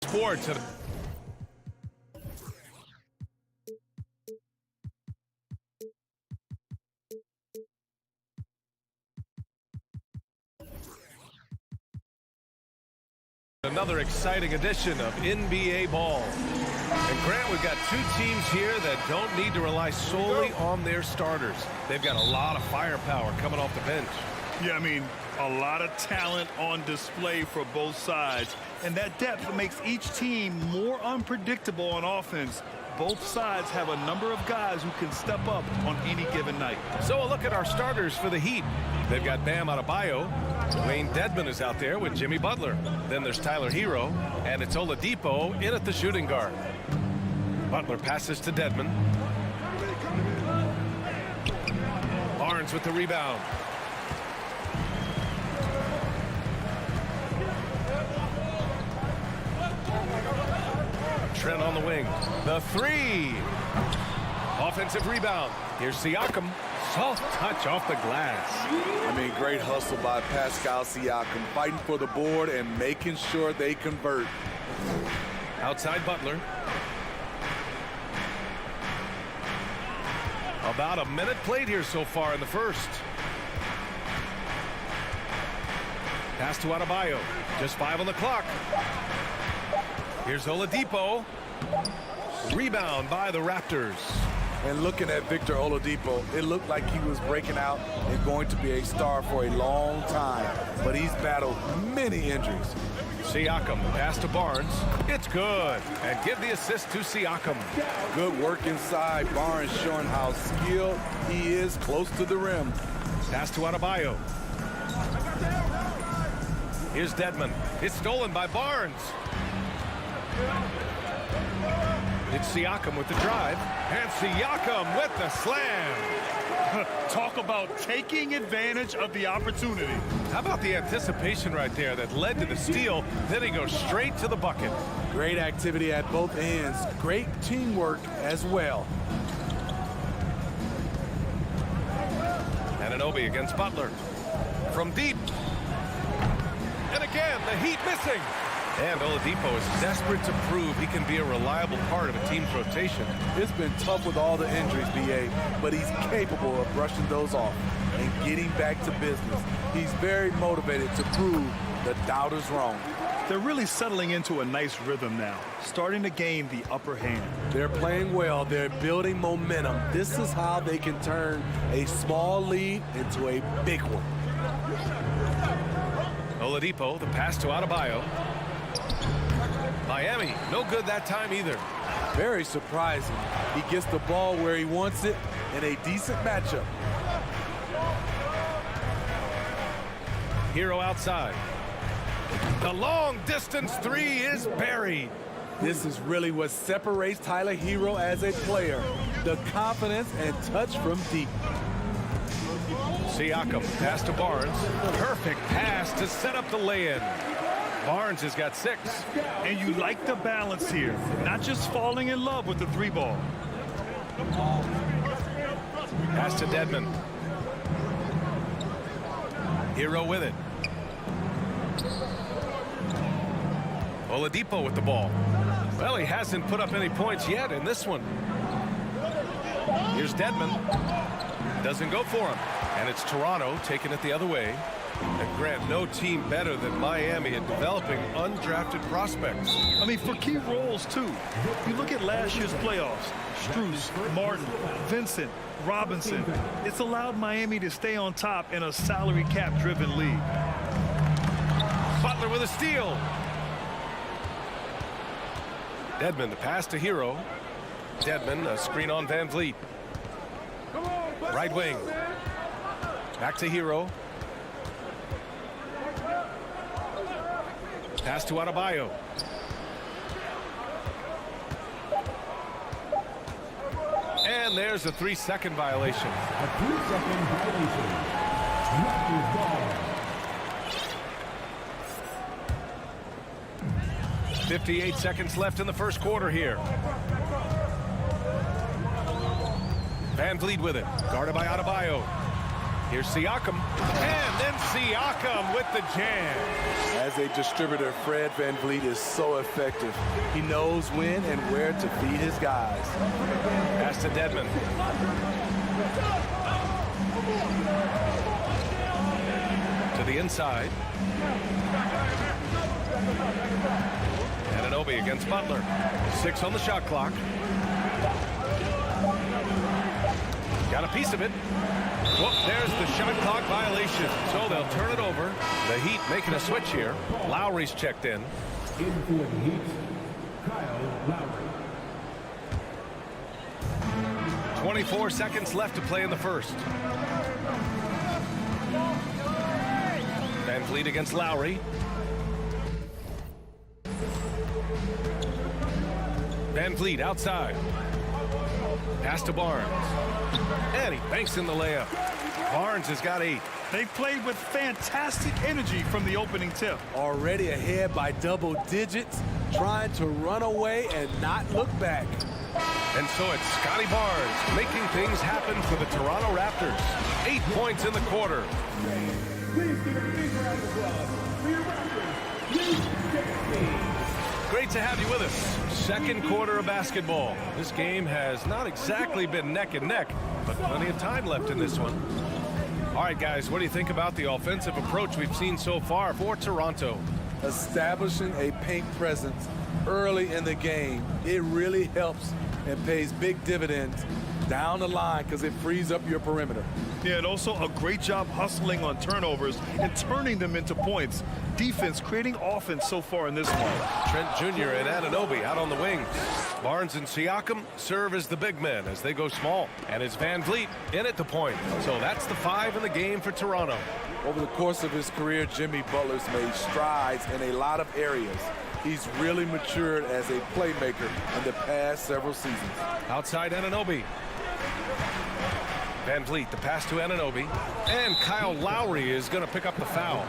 Sports. Another exciting edition of NBA ball. And Grant, we've got two teams here that don't need to rely solely on their starters. They've got a lot of firepower coming off the bench. Yeah, I mean, a lot of talent on display for both sides. And that depth makes each team more unpredictable on offense. Both sides have a number of guys who can step up on any given night. So a look at our starters for the Heat. They've got Bam Adebayo. Wayne Dedmon is out there with Jimmy Butler. Then there's Tyler Hero, and it's Oladipo in at the shooting guard. Butler passes to Dedmon. Barnes with the rebound. Trent on the wing. The three. Offensive rebound. Here's Siakam. Soft touch off the glass. I mean, great hustle by Pascal Siakam, fighting for the board and making sure they convert. Outside Butler. About a minute played here so far in the first. Pass to Adebayo. Just 5 on the clock. Here's Oladipo. Rebound by the Raptors. And looking at Victor Oladipo, it looked like he was breaking out and going to be a star for a long time. But he's battled many injuries. Siakam, pass to Barnes. It's good. And give the assist to Siakam. Good work inside. Barnes showing how skilled he is close to the rim. Pass to Adebayo. Here's Dedmon. It's stolen by Barnes. It's Siakam with the drive. And Siakam with the slam. Talk about taking advantage of the opportunity. How about the anticipation right there that led to the steal? Then he goes straight to the bucket. Great activity at both ends. Great teamwork as well. Anunoby against Butler. From deep. And again, the Heat missing. And Oladipo is desperate to prove he can be a reliable part of a team's rotation. It's been tough with all the injuries, BA, but he's capable of brushing those off and getting back to business. He's very motivated to prove the doubters wrong. They're really settling into a nice rhythm now, starting to gain the upper hand. They're playing well. They're building momentum. This is how they can turn a small lead into a big one. Oladipo, the pass to Adebayo. Miami, no good that time either. Very surprising. He gets the ball where he wants it in a decent matchup. Hero outside. The long distance three is buried. This is really what separates Tyler Hero as a player. The confidence and touch from deep. Siakam, pass to Barnes. Perfect pass to set up the lay-in. Barnes has got 6. And you like the balance here, not just falling in love with the 3-ball. Pass to Dedmon. Hero with it. Oladipo with the ball. Well, he hasn't put up any points yet in this one. Here's Dedmon. Doesn't go for him. And it's Toronto taking it the other way. And Grant, no team better than Miami at developing undrafted prospects. I mean, for key roles, too. You look at last year's playoffs. Strus, Martin, Vincent, Robinson. It's allowed Miami to stay on top in a salary cap-driven league. Butler with a steal. Dedmon, the pass to Hero. Dedmon, a screen on Van Vliet. Right wing. Back to Hero. Pass to Adebayo. And there's a 3-second violation. A 3-second violation. Raptors ball. 58 seconds left in the first quarter here. Van Vliet with it. Guarded by Adebayo. Here's Siakam. And then Siakam with the jam. As a distributor, Fred VanVleet is so effective. He knows when and where to feed his guys. Pass to Dedmon. To the inside. Anunoby against Butler. 6 on the shot clock. Got a piece of it. Whoop, there's the shot clock violation. So they'll turn it over. The Heat making a switch here. Lowry's checked in. In for the Heat, Kyle Lowry. 24 seconds left to play in the first. VanVleet against Lowry. VanVleet outside. Pass to Barnes. And he banks in the layup. Barnes has got 8. They played with fantastic energy from the opening tip. Already ahead by double digits, trying to run away and not look back. And so it's Scotty Barnes making things happen for the Toronto Raptors. 8 points in the quarter. Please give a big round of applause for your Raptors. Please Great to have you with us. Second quarter of basketball. This game has not exactly been neck and neck, but plenty of time left in this one. All right, guys, what do you think about the offensive approach we've seen so far for Toronto? Establishing a paint presence early in the game, it really helps and pays big dividends down the line because it frees up your perimeter. Yeah, and also a great job hustling on turnovers and turning them into points. Defense creating offense so far in this one. Trent Jr. and Anunoby out on the wings. Barnes and Siakam serve as the big men as they go small. And it's VanVleet in at the point. So that's the 5 in the game for Toronto. Over the course of his career, Jimmy Butler's made strides in a lot of areas. He's really matured as a playmaker in the past several seasons. Outside Anunoby. VanVleet, the pass to Anunoby. And Kyle Lowry is going to pick up the foul.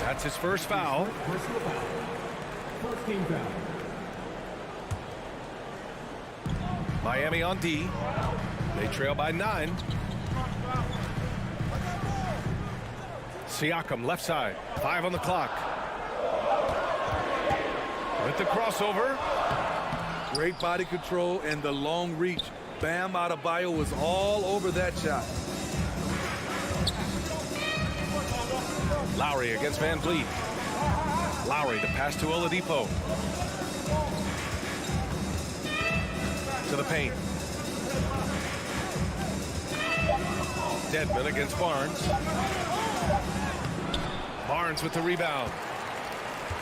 That's his first foul. Personal foul. First team foul. Miami on D. They trail by 9. Siakam left side. 5 on the clock. With the crossover. Great body control and the long reach. Bam Adebayo was all over that shot. Lowry against VanVleet. Lowry, the pass to Oladipo. To the paint. Dedmon against Barnes. Barnes with the rebound.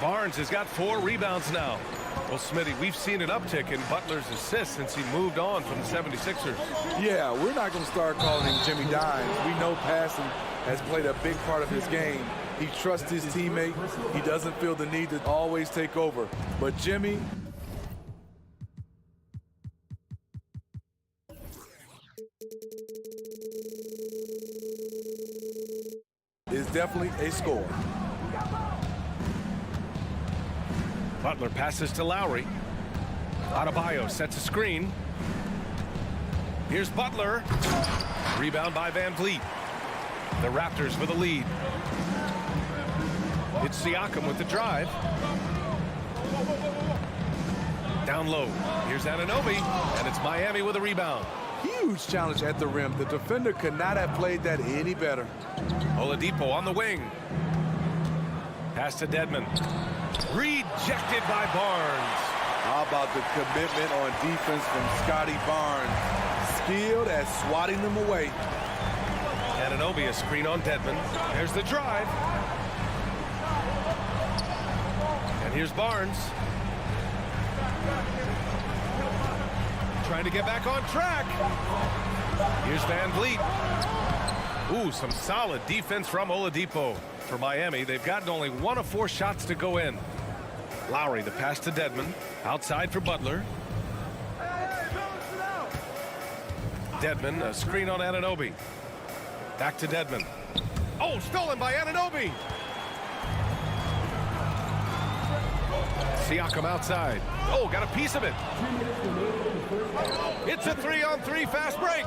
Barnes has got 4 rebounds now. Well, Smitty, we've seen an uptick in Butler's assists since he moved on from the 76ers. Yeah, we're not going to start calling him Jimmy Dimes. We know passing has played a big part of his game. He trusts his teammate. He doesn't feel the need to always take over. But Jimmy is definitely a scorer. Butler passes to Lowry. Adebayo sets a screen. Here's Butler. Rebound by VanVleet. The Raptors with a lead. It's Siakam with the drive. Down low. Here's Anunoby, and it's Miami with a rebound. Huge challenge at the rim. The defender could not have played that any better. Oladipo on the wing. Pass to Dedmon. Rejected by Barnes. How about the commitment on defense from Scotty Barnes? Skilled at swatting them away. Anunoby, a screen on Dedmon. There's the drive. And here's Barnes. Trying to get back on track. Here's VanVleet. Ooh, some solid defense from Oladipo. For Miami, they've gotten only 1 of 4 shots to go in. Lowry, the pass to Dedmon. Outside for Butler. Dedmon, a screen on Anunoby. Back to Dedmon. Oh, stolen by Anunoby. Siakam outside. Oh, got a piece of it. It's a 3-on-3 fast break.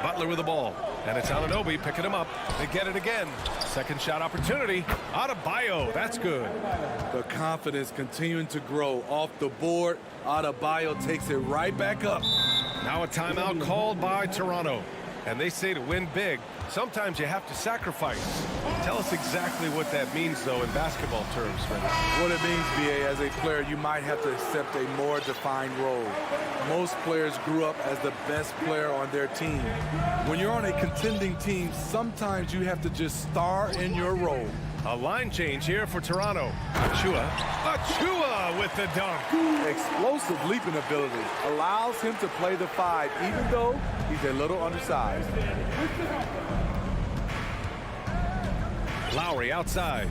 Butler with the ball. And it's Anunoby picking him up. They get it again. Second shot opportunity. Adebayo. That's good. The confidence continuing to grow off the board. Adebayo takes it right back up. Now a timeout called by Toronto. And they say to win big, sometimes you have to sacrifice. Tell us exactly what that means, though, in basketball terms, Vince. What it means, BA, as a player, you might have to accept a more defined role. Most players grew up as the best player on their team. When you're on a contending team, sometimes you have to just star in your role. A line change here for Toronto. Achua with the dunk. Explosive leaping ability allows him to play the 5, even though he's a little undersized. Lowry outside.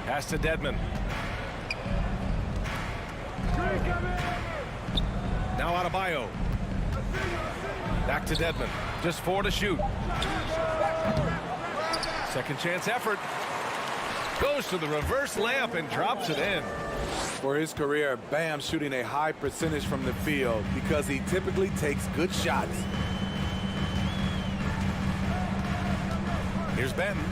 Pass to Dedmon. Now Adebayo. Back to Dedmon. Just 4 to shoot. Second chance effort. Goes to the reverse layup and drops it in. For his career, Bam shooting a high percentage from the field because he typically takes good shots. Here's Benton.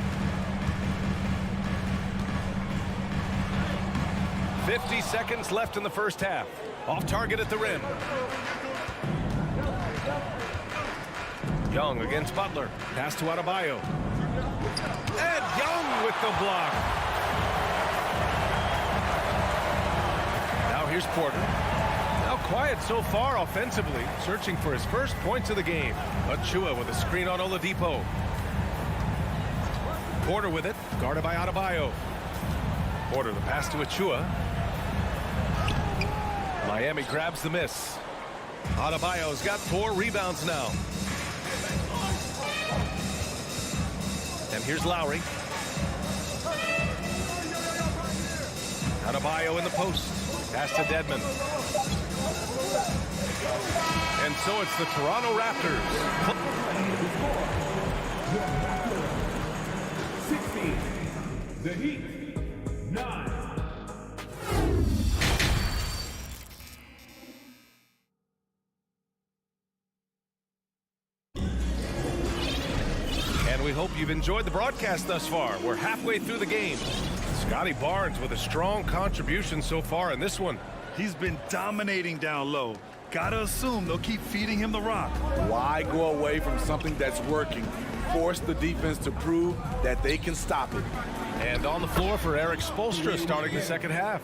50 seconds left in the first half. Off target at the rim. Young against Butler. Pass to Adebayo. And Young with the block. Now here's Porter. Now quiet so far offensively. Searching for his first points of the game. Achua with a screen on Oladipo. Porter with it. Guarded by Adebayo. Porter the pass to Achua. Miami grabs the miss. Adebayo's got 4 rebounds now. And here's Lowry. Adebayo in the post. Pass to Dedmon. And so it's the Toronto Raptors. 16. The Heat. 9. And we hope you've enjoyed the broadcast thus far. We're halfway through the game. Scotty Barnes with a strong contribution so far in this one. He's been dominating down low. Gotta assume they'll keep feeding him the rock. Why go away from something that's working? Force the defense to prove that they can stop it. And on the floor for Eric Spoelstra starting the second half.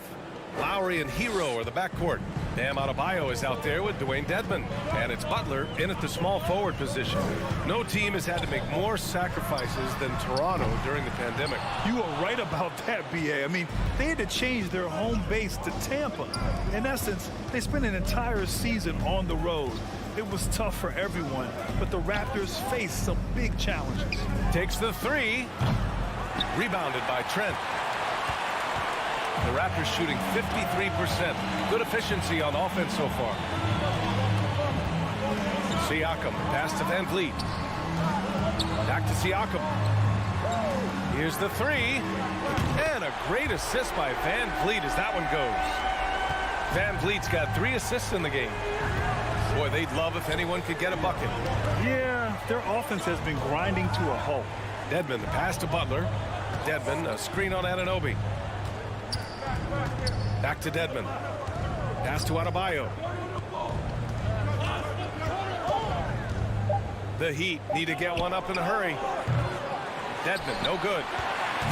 Lowry and Hero are the backcourt. Bam Adebayo is out there with Dwayne Dedmon. And it's Butler in at the small forward position. No team has had to make more sacrifices than Toronto during the pandemic. You are right about that, BA. I mean, they had to change their home base to Tampa. In essence, they spent an entire season on the road. It was tough for everyone, but the Raptors faced some big challenges. Takes the 3. Rebounded by Trent. The Raptors shooting 53%. Good efficiency on offense so far. Siakam, pass to Van Vliet. Back to Siakam. Here's the 3. And a great assist by Van Vliet as that one goes. Van Vliet's got 3 assists in the game. Boy, they'd love if anyone could get a bucket. Yeah, their offense has been grinding to a halt. Dedmon, the pass to Butler. Dedmon, a screen on Anunoby. Back to Dedmon. Pass to Adebayo. The Heat need to get one up in a hurry. Dedmon, no good.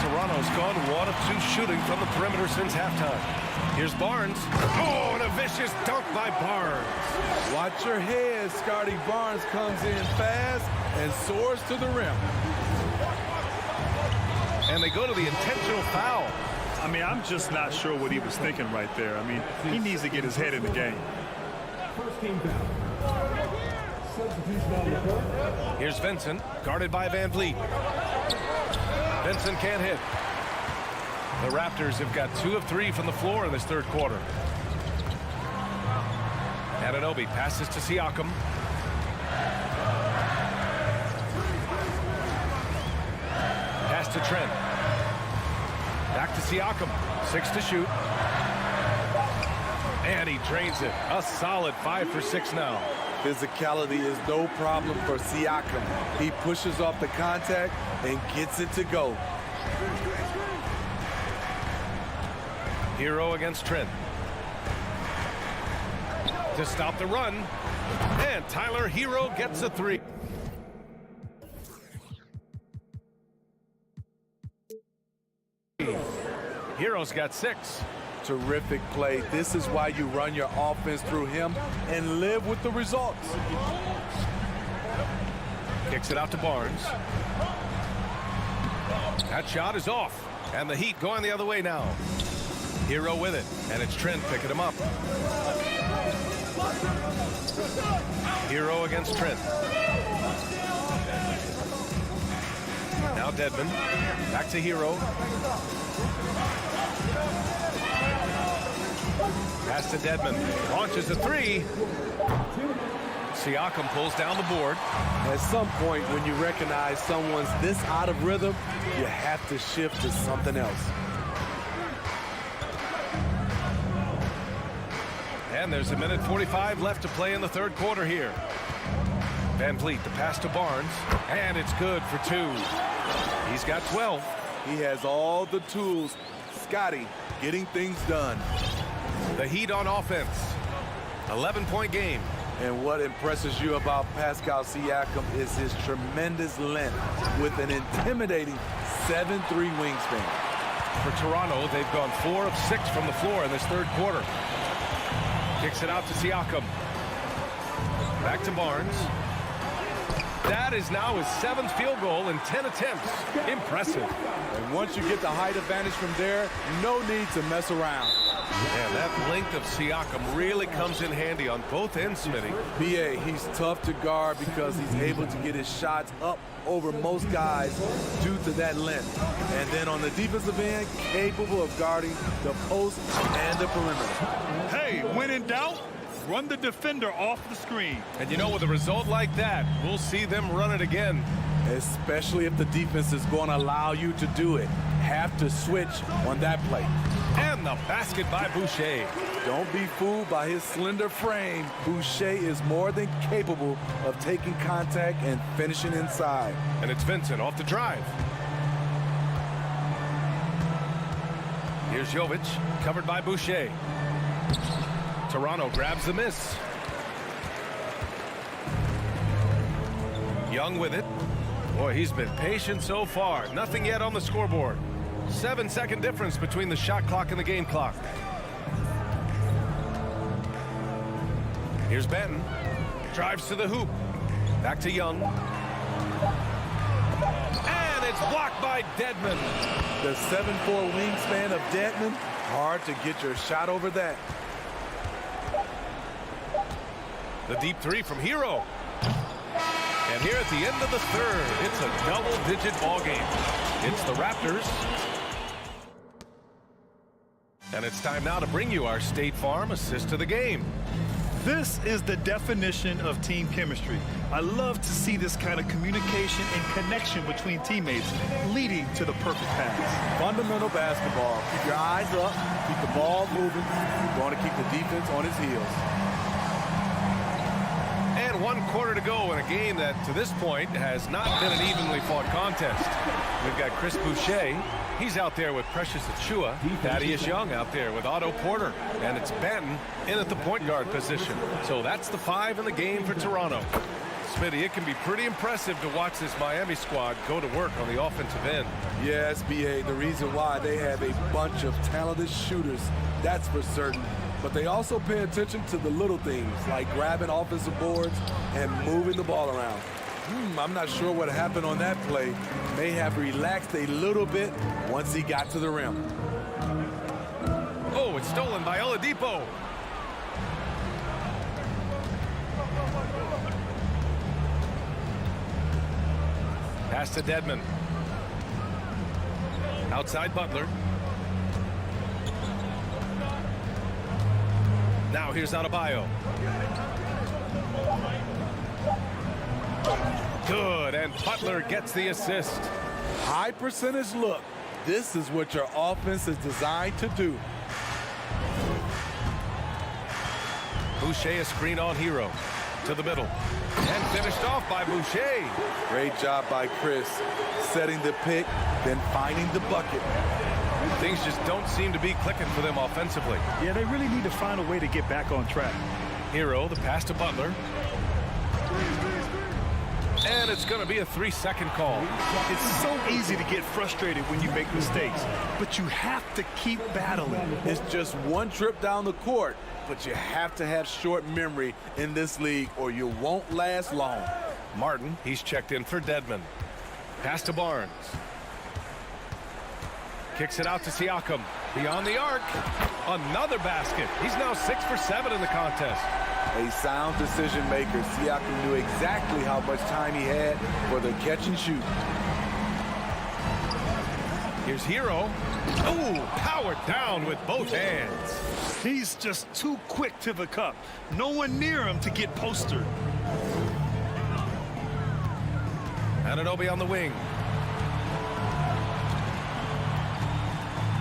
Toronto's gone 1 of 2 shooting from the perimeter since halftime. Here's Barnes. Oh, and a vicious dunk by Barnes. Watch your head. Scotty Barnes comes in fast and soars to the rim. And they go to the intentional foul. I mean, I'm just not sure what he was thinking right there. I mean, he needs to get his head in the game. First team foul. Substitution on the court. Here's Vincent, guarded by Van Vliet. Vincent can't hit. The Raptors have got 2 of 3 from the floor in this third quarter. Anunoby passes to Siakam. Pass to Trent. Back to Siakam. 6 to shoot. And he drains it. A solid 5 for 6 now. Physicality is no problem for Siakam. He pushes off the contact and gets it to go. Hero against Trent. To stop the run. And Tyler Hero gets a 3. Hero's got 6. Terrific play. This is why you run your offense through him and live with the results. Kicks it out to Barnes. That shot is off. And the Heat going the other way now. Hero with it. And it's Trent picking him up. Hero against Trent. Now Dedmon. Back to Hero. Pass to Dedmon. Launches a 3. Siakam pulls down the board. At some point, when you recognize someone's this out of rhythm, you have to shift to something else. And there's 1:45 left to play in the third quarter here. Van Vliet, the pass to Barnes. And it's good for 2. He's got 12. He has all the tools. Scotty getting things done. The Heat on offense. 11-point game. And what impresses you about Pascal Siakam is his tremendous length with an intimidating 7'3" wingspan. For Toronto, they've gone 4 of 6 from the floor in this third quarter. Kicks it out to Siakam. Back to Barnes. That is now his 7th field goal in 10 attempts. Impressive. And once you get the height advantage from there, no need to mess around. And that length of Siakam really comes in handy on both ends, Smitty. BA, he's tough to guard because he's able to get his shots up over most guys due to that length. And then on the defensive end, capable of guarding the post and the perimeter. Hey, when in doubt, run the defender off the screen. And you know, with a result like that, we'll see them run it again. Especially if the defense is going to allow you to do it. Have to switch on that play. And the basket by Boucher. Don't be fooled by his slender frame. Boucher is more than capable of taking contact and finishing inside. And it's Vincent off the drive. Here's Jovic, covered by Boucher. Toronto grabs the miss. Young with it. Boy, he's been patient so far. Nothing yet on the scoreboard. 7-second difference between the shot clock and the game clock. Here's Benton. Drives to the hoop. Back to Young. And it's blocked by Dedmon. The 7'4" wingspan of Dedmon. Hard to get your shot over that. The deep 3 from Hero. And here at the end of the third, it's a double-digit ball game. It's the Raptors. And it's time now to bring you our State Farm assist to the game. This is the definition of team chemistry. I love to see this kind of communication and connection between teammates leading to the perfect pass. Fundamental basketball. Keep your eyes up. Keep the ball moving. You want to keep the defense on his heels. And 1 quarter to go in a game that, to this point, has not been an evenly fought contest. We've got Chris Boucher. He's out there with Precious Achiuwa. Thaddeus Young out there with Otto Porter. And it's Benton in at the point guard position. So that's the 5 in the game for Toronto. Smitty, it can be pretty impressive to watch this Miami squad go to work on the offensive end. Yes, BA, the reason why they have a bunch of talented shooters, that's for certain. But they also pay attention to the little things, like grabbing offensive boards and moving the ball around. I'm not sure what happened on that play. May have relaxed a little bit once he got to the rim. Oh, it's stolen by Oladipo. Pass to Dedmon. Outside Butler. Now here's Adebayo. Good, and Butler gets the assist. High percentage look. This is what your offense is designed to do. Boucher a screen on Hero. To the middle. And finished off by Boucher. Great job by Chris. Setting the pick, then finding the bucket. Things just don't seem to be clicking for them offensively. Yeah, they really need to find a way to get back on track. Hero, the pass to Butler. And it's going to be a 3-second call. It's so easy to get frustrated when you make mistakes, but you have to keep battling. It's just one trip down the court, but you have to have short memory in this league or you won't last long. Martin, he's checked in for Dedmon. Pass to Barnes. Kicks it out to Siakam. Beyond the arc. Another basket. He's now 6 for 7 in the contest. A sound decision maker. Siakam knew exactly how much time he had for the catch and shoot. Here's Hero. Oh, powered down with both hands. He's just too quick to the cup. No one near him to get postered. Anunoby on the wing.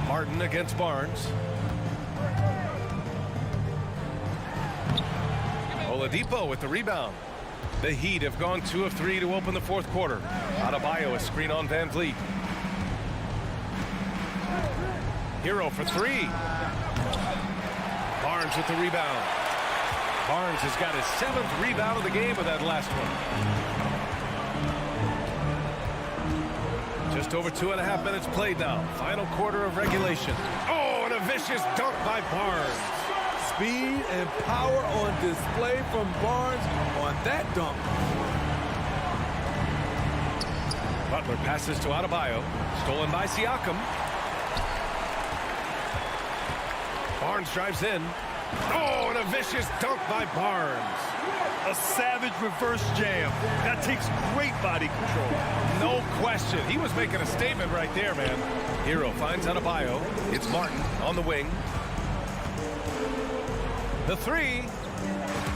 Martin against Barnes. Oladipo with the rebound. The Heat have gone 2 of 3 to open the fourth quarter. Adebayo a screen on Van Vliet. Hero for 3. Barnes with the rebound. Barnes has got his 7th rebound of the game with that last one. Just over 2.5 minutes played now. Final quarter of regulation. Oh, and a vicious dunk by Barnes. Speed and power on display from Barnes on that dunk. Butler passes to Adebayo. Stolen by Siakam. Barnes drives in. Oh, and a vicious dunk by Barnes. A savage reverse jam. That takes great body control. No question. He was making a statement right there, man. Hero finds Adebayo. It's Martin on the wing. The 3.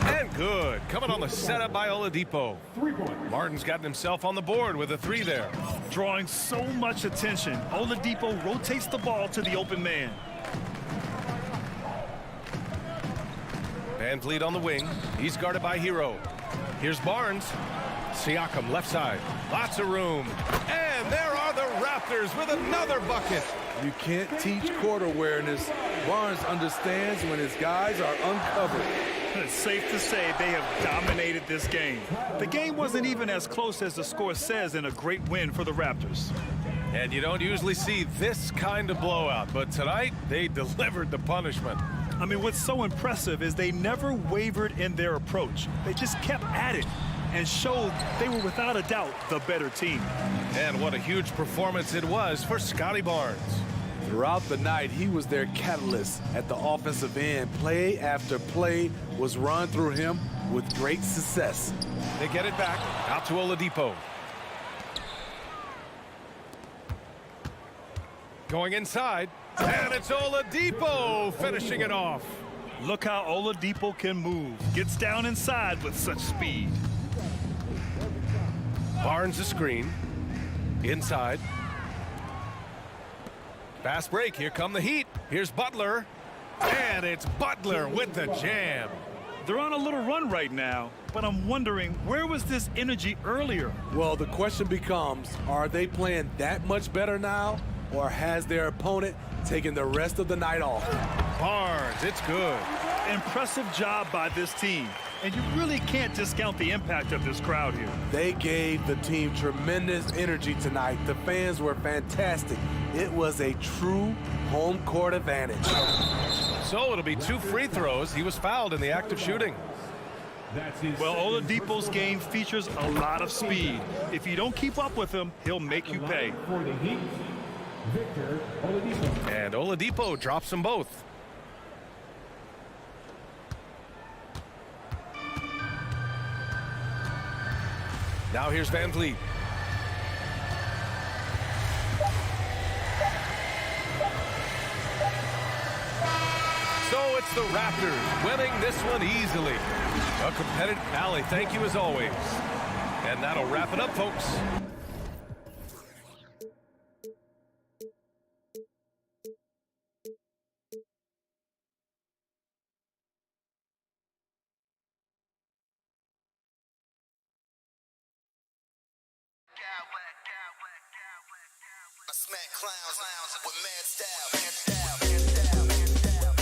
And good. Coming on the setup by Oladipo. 3 points. Martin's gotten himself on the board with a 3 there. Drawing so much attention. Oladipo rotates the ball to the open man. Van Vliet on the wing. He's guarded by Hero. Here's Barnes. Siakam left side. Lots of room. And there are the Raptors with another bucket. You can't teach court awareness. Barnes understands when his guys are uncovered. It's safe to say they have dominated this game. The game wasn't even as close as the score says in a great win for the Raptors. And you don't usually see this kind of blowout, but tonight they delivered the punishment. I mean, what's so impressive is they never wavered in their approach. They just kept at it and showed they were without a doubt the better team. And what a huge performance it was for Scotty Barnes. Throughout the night, he was their catalyst at the offensive end. Play after play was run through him with great success. They get it back out to Oladipo. Going inside, and it's Oladipo finishing it off. Look how Oladipo can move. Gets down inside with such speed. Barnes the screen. Inside. Fast break. Here come the Heat. Here's Butler. And it's Butler with the jam. They're on a little run right now, but I'm wondering, where was this energy earlier? Well, the question becomes, are they playing that much better now, or has their opponent taken the rest of the night off? Barnes, it's good. Impressive job by this team, and you really can't discount the impact of this crowd here. They gave the team tremendous energy tonight. The fans were fantastic. It was a true home court advantage. So it'll be 2 free throws. He was fouled in the act of shooting. Well, Oladipo's game features a lot of speed. If you don't keep up with him, he'll make you pay. For the Heat, Victor Oladipo. And Oladipo drops them both. Now here's Van Vliet. So it's the Raptors winning this one easily. A competitive Allie, thank you as always. And that'll wrap it up, folks. Smack clowns with mad style. Mad style. Mad style. Mad style.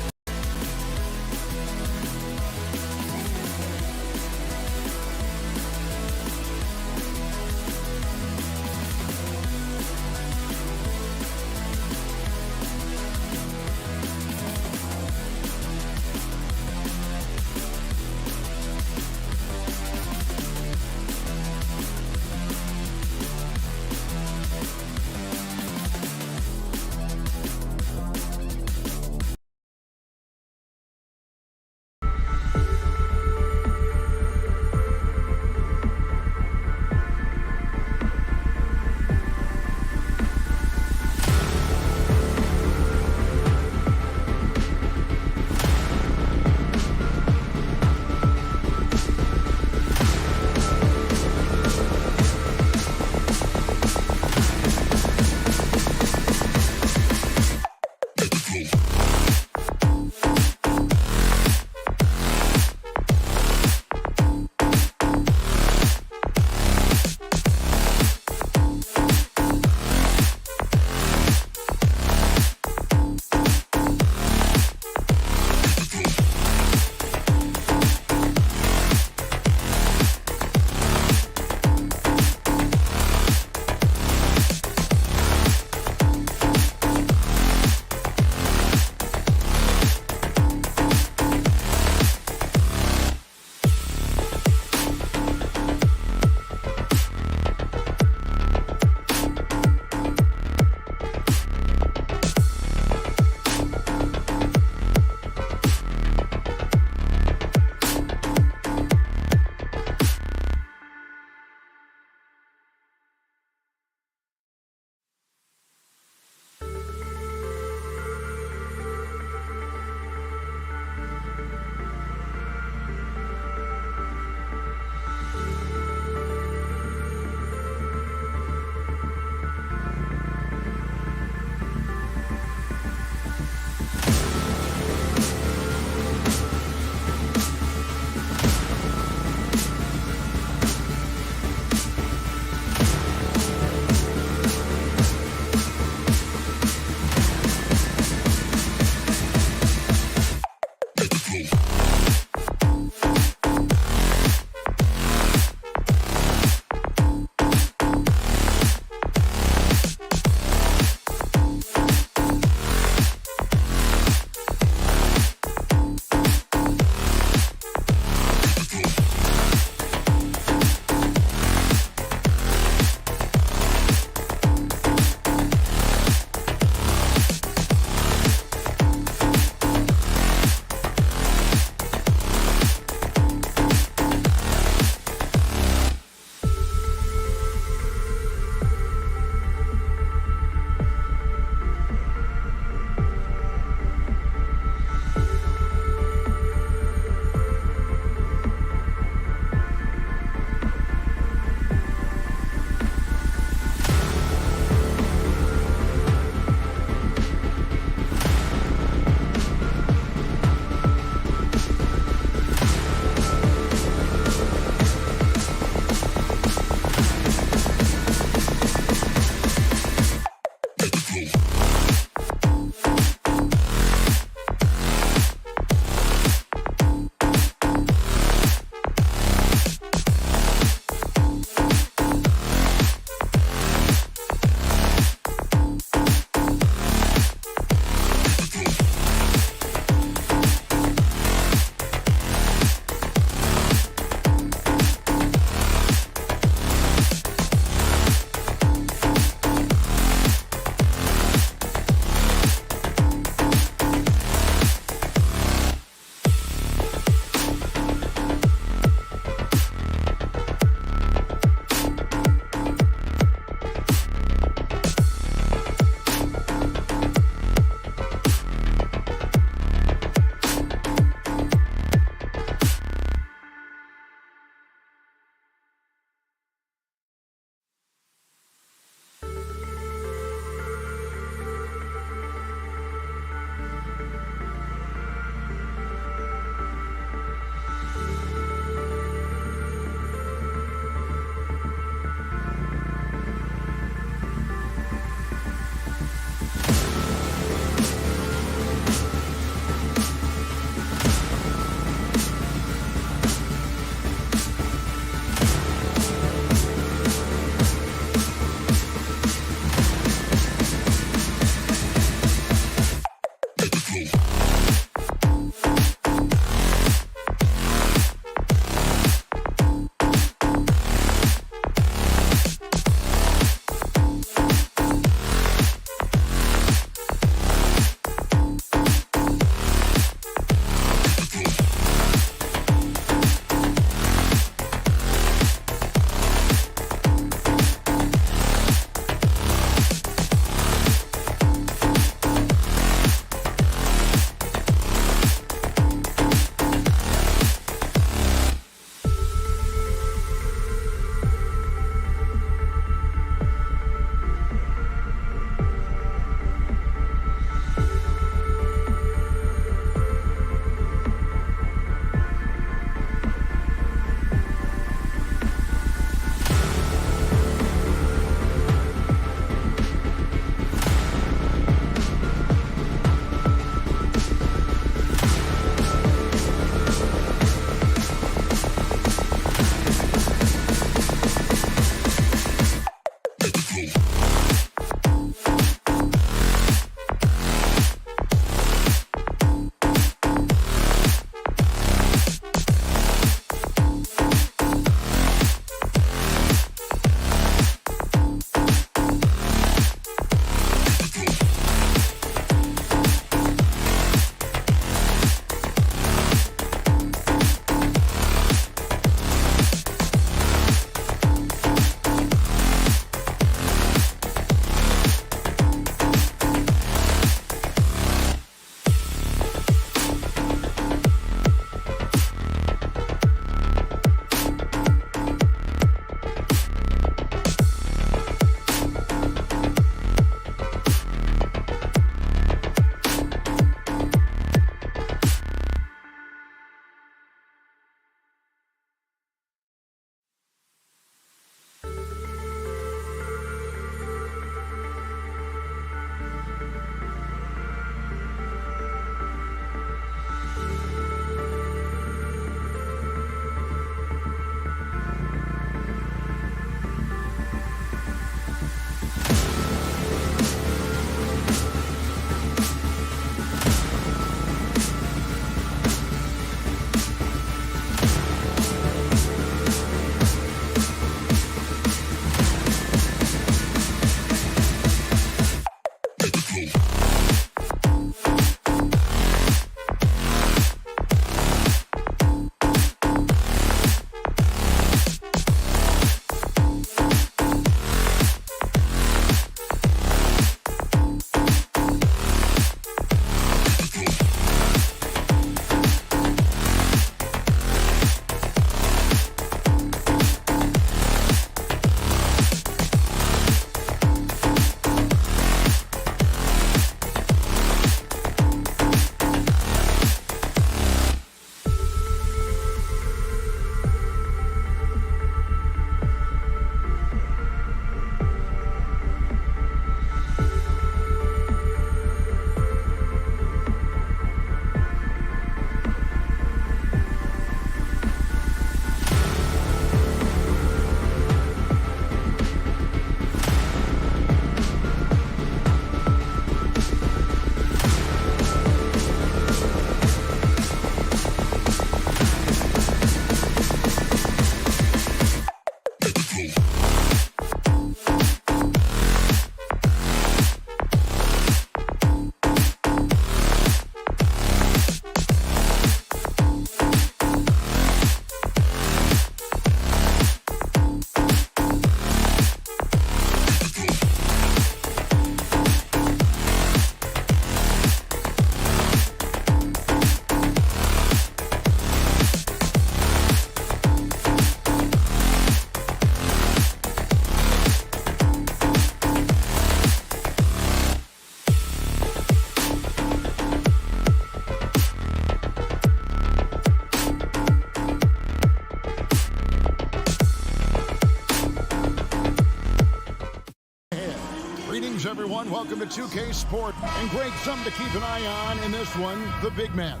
Greetings, everyone. Welcome to 2K Sport. And great something to keep an eye on in this one, the big man.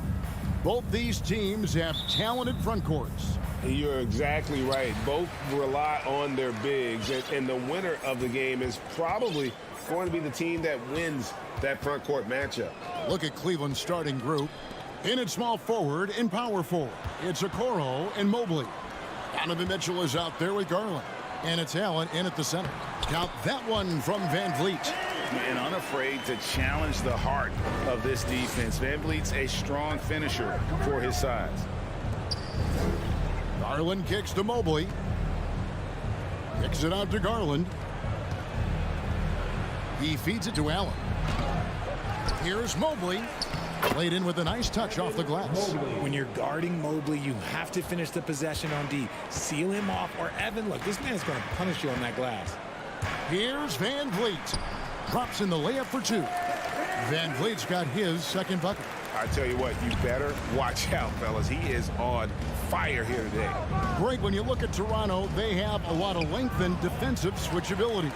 Both these teams have talented front courts. You're exactly right. Both rely on their bigs, and the winner of the game is probably going to be the team that wins that front court matchup. Look at Cleveland's starting group. In at small forward and power forward, it's Okoro and Mobley. Donovan Mitchell is out there with Garland. And it's Allen in at the center. Count that one from Van Vliet. And unafraid to challenge the heart of this defense. Van Vliet's a strong finisher for his size. Garland kicks to Mobley. Kicks it out to Garland. He feeds it to Allen. Here's Mobley. Played in with a nice touch off the glass. When you're guarding Mobley, you have to finish the possession on D. Seal him off, or Evan, look, this man's going to punish you on that glass. Here's Van Vliet. Drops in the layup for two. Van Vliet's got his second bucket. I tell you what, you better watch out, fellas. He is on fire here today. Great, when you look at Toronto, they have a lot of length and defensive switchability.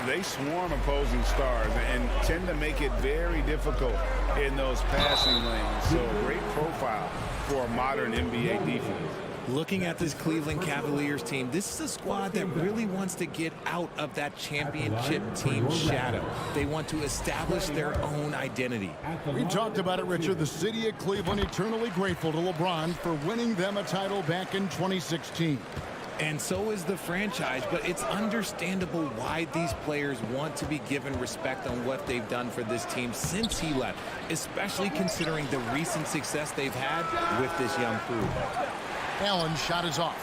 They swarm opposing stars and tend to make it very difficult in those passing lanes. So great profile for a modern NBA defense. Looking at this Cleveland Cavaliers team, this is a squad that really wants to get out of that championship team shadow. They want to establish their own identity. We talked about it, Richard. The city of Cleveland eternally grateful to LeBron for winning them a title back in 2016. And so is the franchise, but it's understandable why these players want to be given respect on what they've done for this team since he left, especially considering the recent success they've had with this young crew. Allen's shot is off.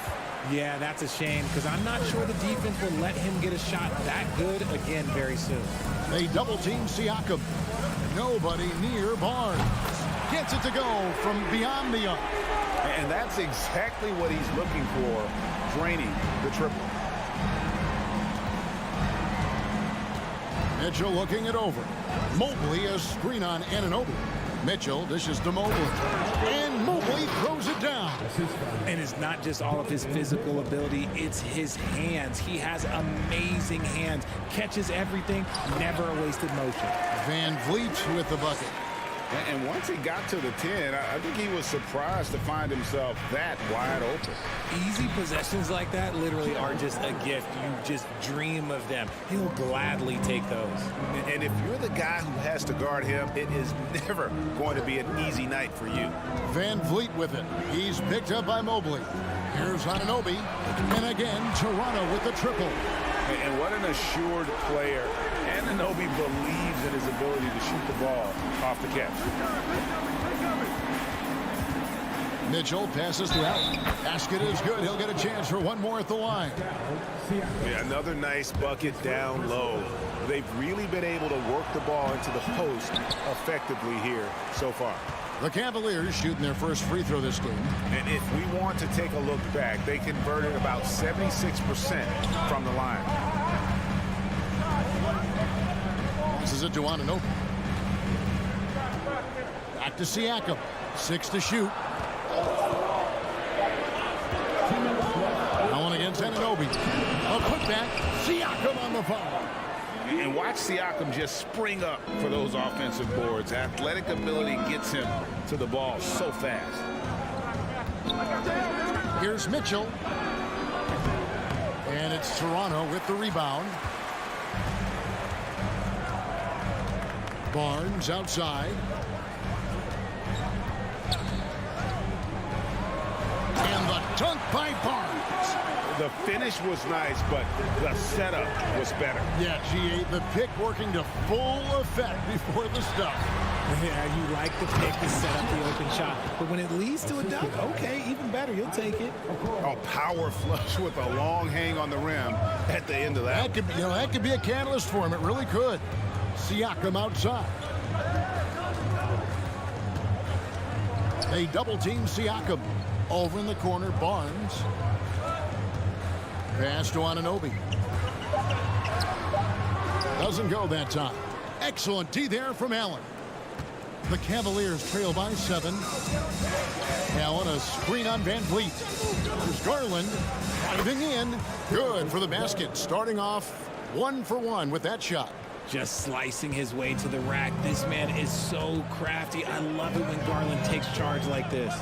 Yeah, that's a shame, because I'm not sure the defense will let him get a shot that good again very soon. They double-team Siakam. Nobody near Barnes. Gets it to go from beyond the arc. And that's exactly what he's looking for, draining the triple. Mitchell looking it over. Mobley a screen on Anunoby. Mitchell dishes to Mobley. And Mobley throws it down. And it's not just all of his physical ability, it's his hands. He has amazing hands. Catches everything, never a wasted motion. Van Vliet with the bucket. And once he got to the 10, I think he was surprised to find himself that wide open. Easy possessions like that literally are just a gift. You just dream of them. He'll gladly take those. And if you're the guy who has to guard him, it is never going to be an easy night for you. Van Vliet with it. He's picked up by Mobley. Here's Anunoby. And again, Toronto with the triple. And what an assured player. Anunoby believes in his ability to shoot the ball off the catch. Mitchell passes to Allen. Basket is good. He'll get a chance for one more at the line. Yeah, another nice bucket down low. They've really been able to work the ball into the post effectively here so far. The Cavaliers shooting their first free throw this game. And if we want to take a look back, they converted about 76% from the line. Passes it to Anunoby. Back to Siakam. 6 to shoot. Allen against Anunoby. A putback. Siakam on the foul. And watch Siakam just spring up for those offensive boards. Athletic ability gets him to the ball so fast. Here's Mitchell. And it's Toronto with the rebound. Barnes outside. And the dunk by Barnes. The finish was nice, but the setup was better. Yeah, GA, the pick working to full effect before the stuff. Yeah, you like the pick to set up the open shot. But when it leads to a dunk, okay, even better. You'll take it. A power flush with a long hang on the rim at the end of that. That could be a catalyst for him. It really could. Siakam outside. They double team Siakam. Over in the corner, Barnes. Pass to Anunoby. Doesn't go that time. Excellent D there from Allen. The Cavaliers trail by 7. Allen, a screen on Van Vliet. There's Garland driving in. Good for the basket. Starting off 1 for 1 with that shot. Just slicing his way to the rack. This man is so crafty. I love it when Garland takes charge like this.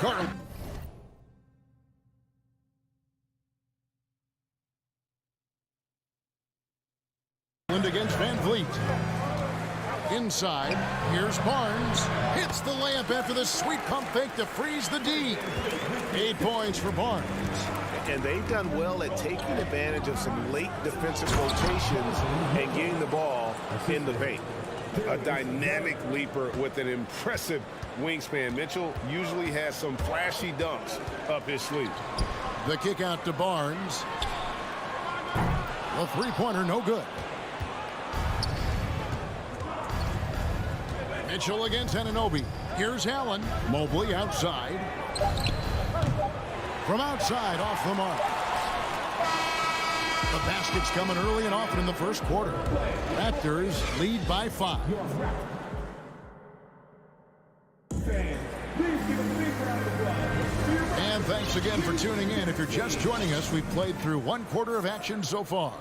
Garland. Against Van Vliet. Inside, here's Barnes. Hits the layup after the sweet pump fake to freeze the D. 8 points for Barnes. And they've done well at taking advantage of some late defensive rotations and getting the ball in the paint. A dynamic leaper with an impressive wingspan. Mitchell usually has some flashy dunks up his sleeve. The kick out to Barnes. A three-pointer, no good. Mitchell against Anunoby. Here's Allen. Mobley outside. From outside, off the mark. The basket's coming early and often in the first quarter. Raptors lead by 5. And thanks again for tuning in. If you're just joining us, we've played through 1 quarter of action so far.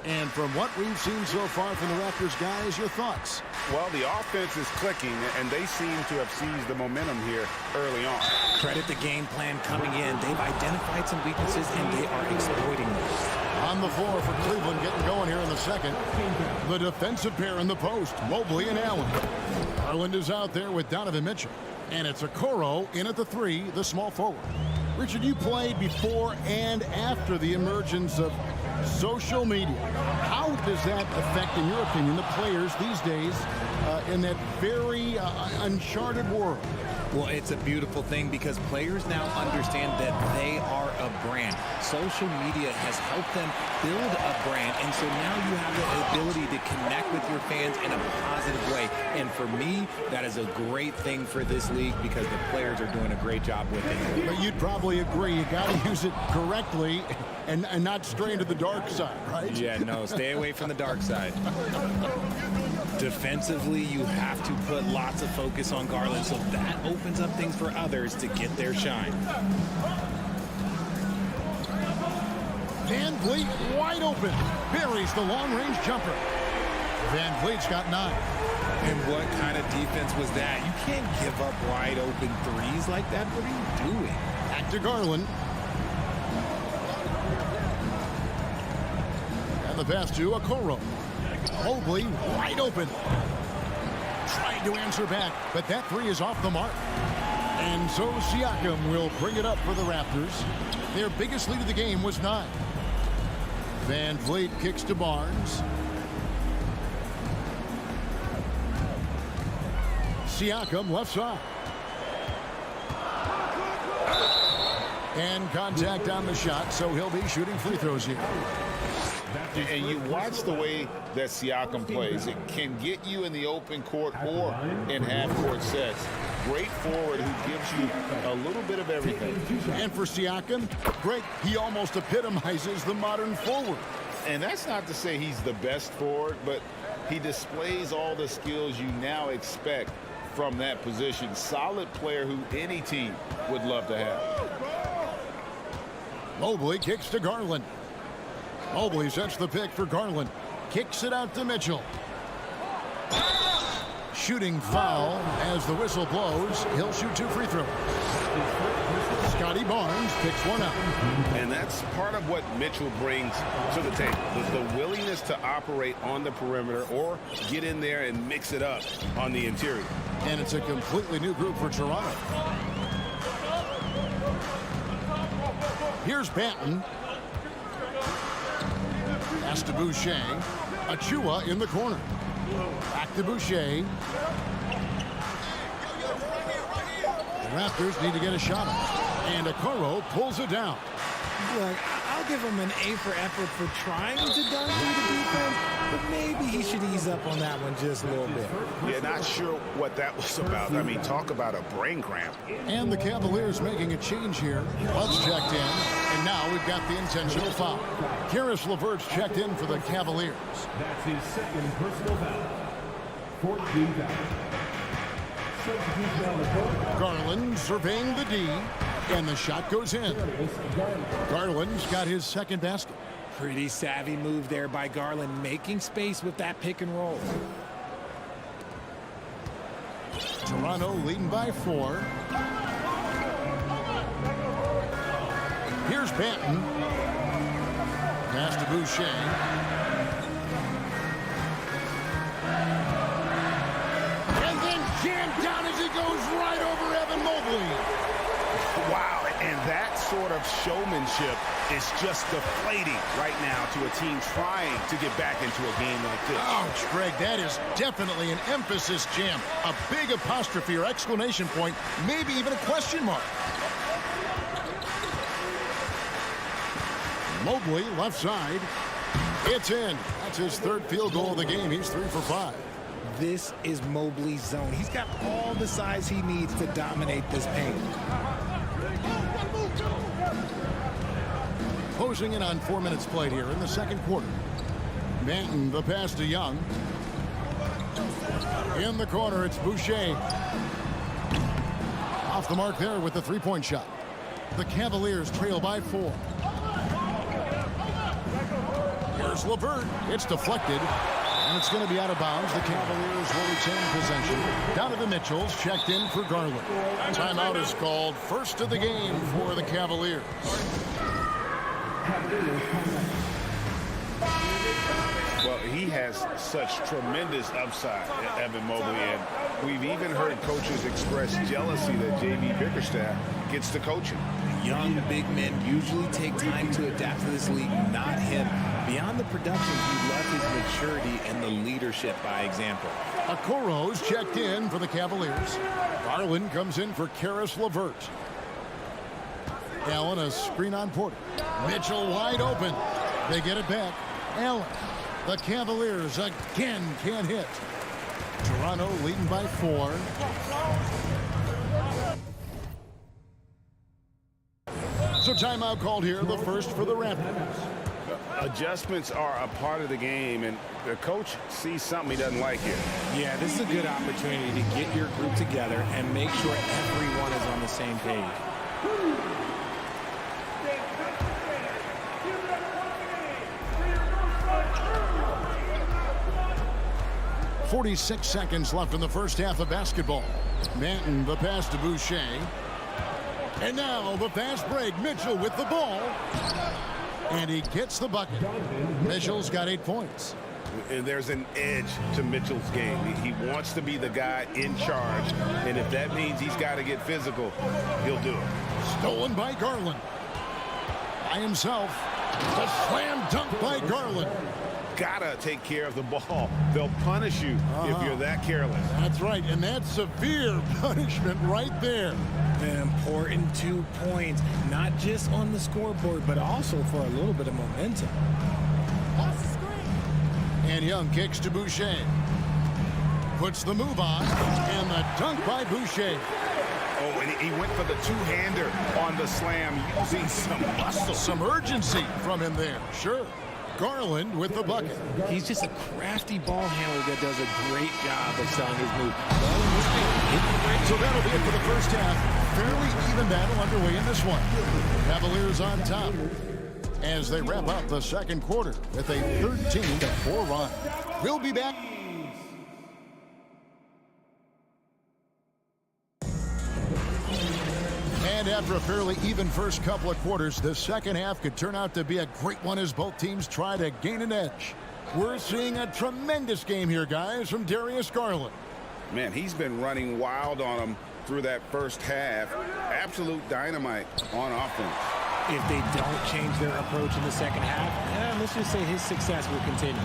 And from what we've seen so far from the Raptors, guys, your thoughts? Well, the offense is clicking, and they seem to have seized the momentum here early on. Credit the game plan coming in. They've identified some weaknesses, and they are exploiting them. On the floor for Cleveland, getting going here in the second. The defensive pair in the post, Mobley and Allen. Garland is out there with Donovan Mitchell. And it's Okoro in at the 3, the small forward. Richard, you played before and after the emergence of social media. How does that affect, in your opinion, the players these days in that very uncharted world? Well, it's a beautiful thing because players now understand that they are a brand. Social media has helped them build a brand, and so now you have the ability to connect with your fans in a positive way. And for me, that is a great thing for this league because the players are doing a great job with it. But you'd probably agree you got to use it correctly and not stray into the dark side, right? Yeah, no, stay away from the dark side. Defensively, you have to put lots of focus on Garland, so that opens up things for others to get their shine. Van Vliet wide open. Buries the long-range jumper. Van Vliet's got 9. And what kind of defense was that? You can't give up wide open threes like that. What are you doing? Back to Garland. And the pass to Okoro. Mobley wide open. Trying to answer back, but that 3 is off the mark. And so Siakam will bring it up for the Raptors. Their biggest lead of the game was 9. Van Vliet kicks to Barnes. Siakam left side. And contact on the shot, so he'll be shooting free throws here. And you watch the way that Siakam plays. It can get you in the open court or in half-court sets. Great forward who gives you a little bit of everything. And for Siakam, great. He almost epitomizes the modern forward. And that's not to say he's the best forward, but he displays all the skills you now expect from that position. Solid player who any team would love to have. Mobley kicks to Garland. Mobley sets the pick for Garland. Kicks it out to Mitchell. Shooting foul as the whistle blows. He'll shoot 2 free throws. Scotty Barnes picks one up. And that's part of what Mitchell brings to the table. The willingness to operate on the perimeter or get in there and mix it up on the interior. And it's a completely new group for Toronto. Here's Banton. Pass to Boucher. Achua in the corner. Back to Boucher. The Raptors need to get a shot up. And Okoro pulls it down. Look, I'll give him an A for effort for trying to dunk through the defense, but maybe he should ease up on that one just a little bit. Yeah, not sure what that was about. I mean, talk about a brain cramp. And the Cavaliers making a change here. Love's checked in, and now we've got the intentional foul. Karis LeVert's checked in for the Cavaliers. That's his second personal foul. 14 foul. Substitution on the court. Garland surveying the D, and the shot goes in. Garland's got his second basket. Pretty savvy move there by Garland, making space with that pick and roll. Toronto leading by 4. Here's Banton. Pass to Boucher. And then jammed down as he goes right over Evan Mobley. Wow, and that sort of showmanship is just deflating right now to a team trying to get back into a game like this. Ouch, Greg, that is definitely an emphasis jam. A big apostrophe or exclamation point, maybe even a question mark. Mobley, left side. It's in. That's his third field goal of the game. He's 3 for 5. This is Mobley's zone. He's got all the size he needs to dominate this paint. Closing in on 4 minutes played here in the second quarter. Banton, the pass to Young. In the corner, it's Boucher. Off the mark there with the three-point shot. The Cavaliers trail by 4. Here's LeVert. It's deflected. And it's going to be out of bounds. The Cavaliers will retain possession. Donovan Mitchell's checked in for Garland. Timeout is called. First of the game for the Cavaliers. Well, he has such tremendous upside, Evan Mobley, and we've even heard coaches express jealousy that J.B. Bickerstaff gets to coaching. Young big men usually take time to adapt to this league, not him. Beyond the production, he loved his maturity and the leadership by example. Okoro's checked in for the Cavaliers. Garland comes in for Karis LeVert. Allen, a screen on Porter. Mitchell wide open. They get it back. Allen. The Cavaliers again can't hit. Toronto leading by 4. So timeout called here, the first for the Raptors. Adjustments are a part of the game, and the coach sees something he doesn't like here. Yeah, this is a good opportunity to get your group together and make sure everyone is on the same page. 46 seconds left in the first half of basketball. Banton, the pass to Boucher. And now the fast break. Mitchell with the ball. And he gets the bucket. Mitchell's got 8 points. And there's an edge to Mitchell's game. He wants to be the guy in charge. And if that means he's got to get physical, he'll do it. Stolen by Garland. By himself. The slam dunk by Garland. Gotta take care of the ball. They'll punish you if you're that careless. That's right, and that's severe punishment right there. An important 2 points, not just on the scoreboard, but also for a little bit of momentum. And Young kicks to Boucher. Puts the move on, and the dunk by Boucher. Oh, and he went for the two-hander on the slam, using some muscle. Some urgency from him there, sure. Garland with the bucket. He's just a crafty ball handler that does a great job of selling his move. So that'll be it for the first half. Fairly even battle underway in this one. Cavaliers on top as they wrap up the second quarter with a 13-4 run. We'll be back. And after a fairly even first couple of quarters, the second half could turn out to be a great one as both teams try to gain an edge. We're seeing a tremendous game here, guys, from Darius Garland. Man, he's been running wild on them through that first half. Absolute dynamite on offense. If they don't change their approach in the second half, let's just say his success will continue.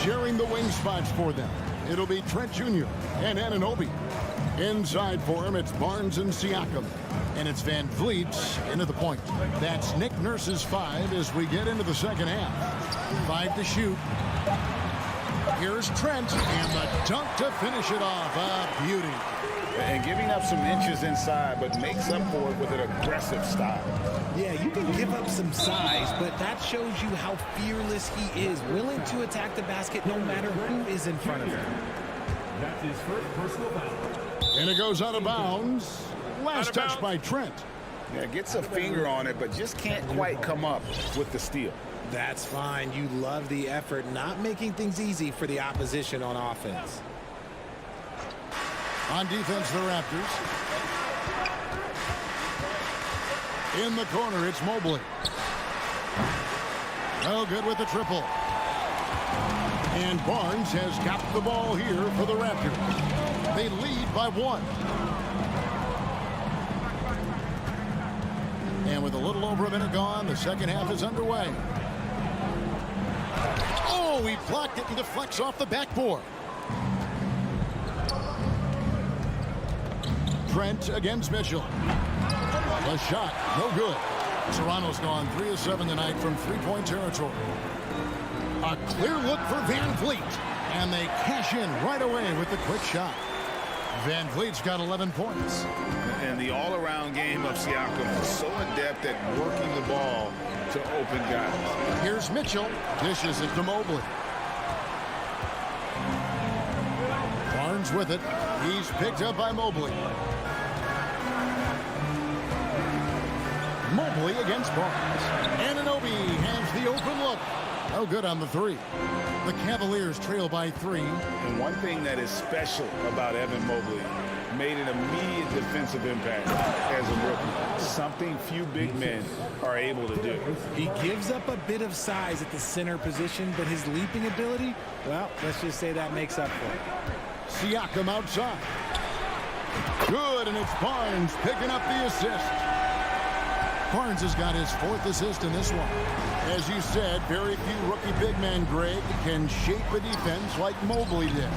Sharing the wing spots for them, it'll be Trent Jr. and Anunoby. Inside for him, it's Barnes and Siakam. And it's Van Vliet into the point. That's Nick Nurse's 5 as we get into the second half. 5 to shoot. Here's Trent, and the dunk to finish it off. A beauty. And giving up some inches inside, but makes up for it with an aggressive style. Yeah, you can give up some size, but that shows you how fearless he is, willing to attack the basket no matter who is in front of him. That's his first personal foul. And it goes out of bounds. Last touch by Trent. Yeah, gets a finger on it, but just can't quite come up with the steal. That's fine. You love the effort, not making things easy for the opposition on offense. On defense, the Raptors. In the corner, it's Mobley. Oh, good with the triple. And Barnes has got the ball here for the Raptors. They lead by 1. And with a little over a minute gone, the second half is underway. Oh, he blocked it and deflects off the backboard. Trent against Mitchell. The shot, no good. Toronto's gone 3 of 7 tonight from three-point territory. A clear look for Van Vliet. And they cash in right away with the quick shot. Van Vliet's got 11 points. And the all-around game of Siakam is so adept at working the ball to open guys. Here's Mitchell. Dishes it to Mobley. Barnes with it. He's picked up by Mobley. Mobley against Barnes. Anunoby has the open look. No good on the 3. The Cavaliers trail by 3. And one thing that is special about Evan Mobley, made an immediate defensive impact as a rookie. Something few big men are able to do. He gives up a bit of size at the center position, but his leaping ability, well, let's just say that makes up for it. Siakam outside. Good, and it's Barnes picking up the assist. Barnes has got his 4th assist in this one. As you said, very few rookie big men, Greg, can shape a defense like Mobley did.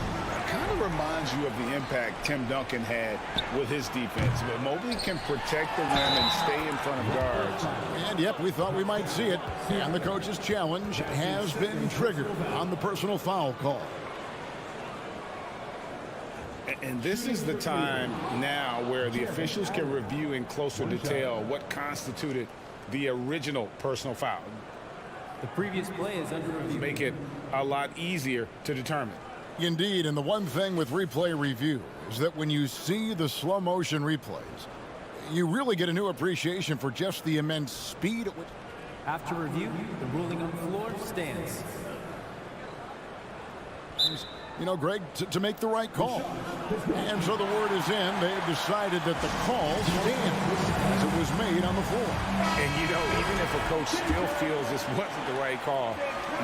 Kind of reminds you of the impact Tim Duncan had with his defense. But Mobley can protect the rim and stay in front of guards. And yep, we thought we might see it. And the coach's challenge has been triggered on the personal foul call. And this is the time now where the officials can review in closer detail what constituted the original personal foul. The previous play is under review. Make it a lot easier to determine. Indeed, and the one thing with replay review is that when you see the slow motion replays, you really get a new appreciation for just the immense speed at which... After review, the ruling on the floor stands. You know, Greg, to make the right call. And so the word is in. They've decided that the call stands as it was made on the floor. And, you know, even if a coach still feels this wasn't the right call,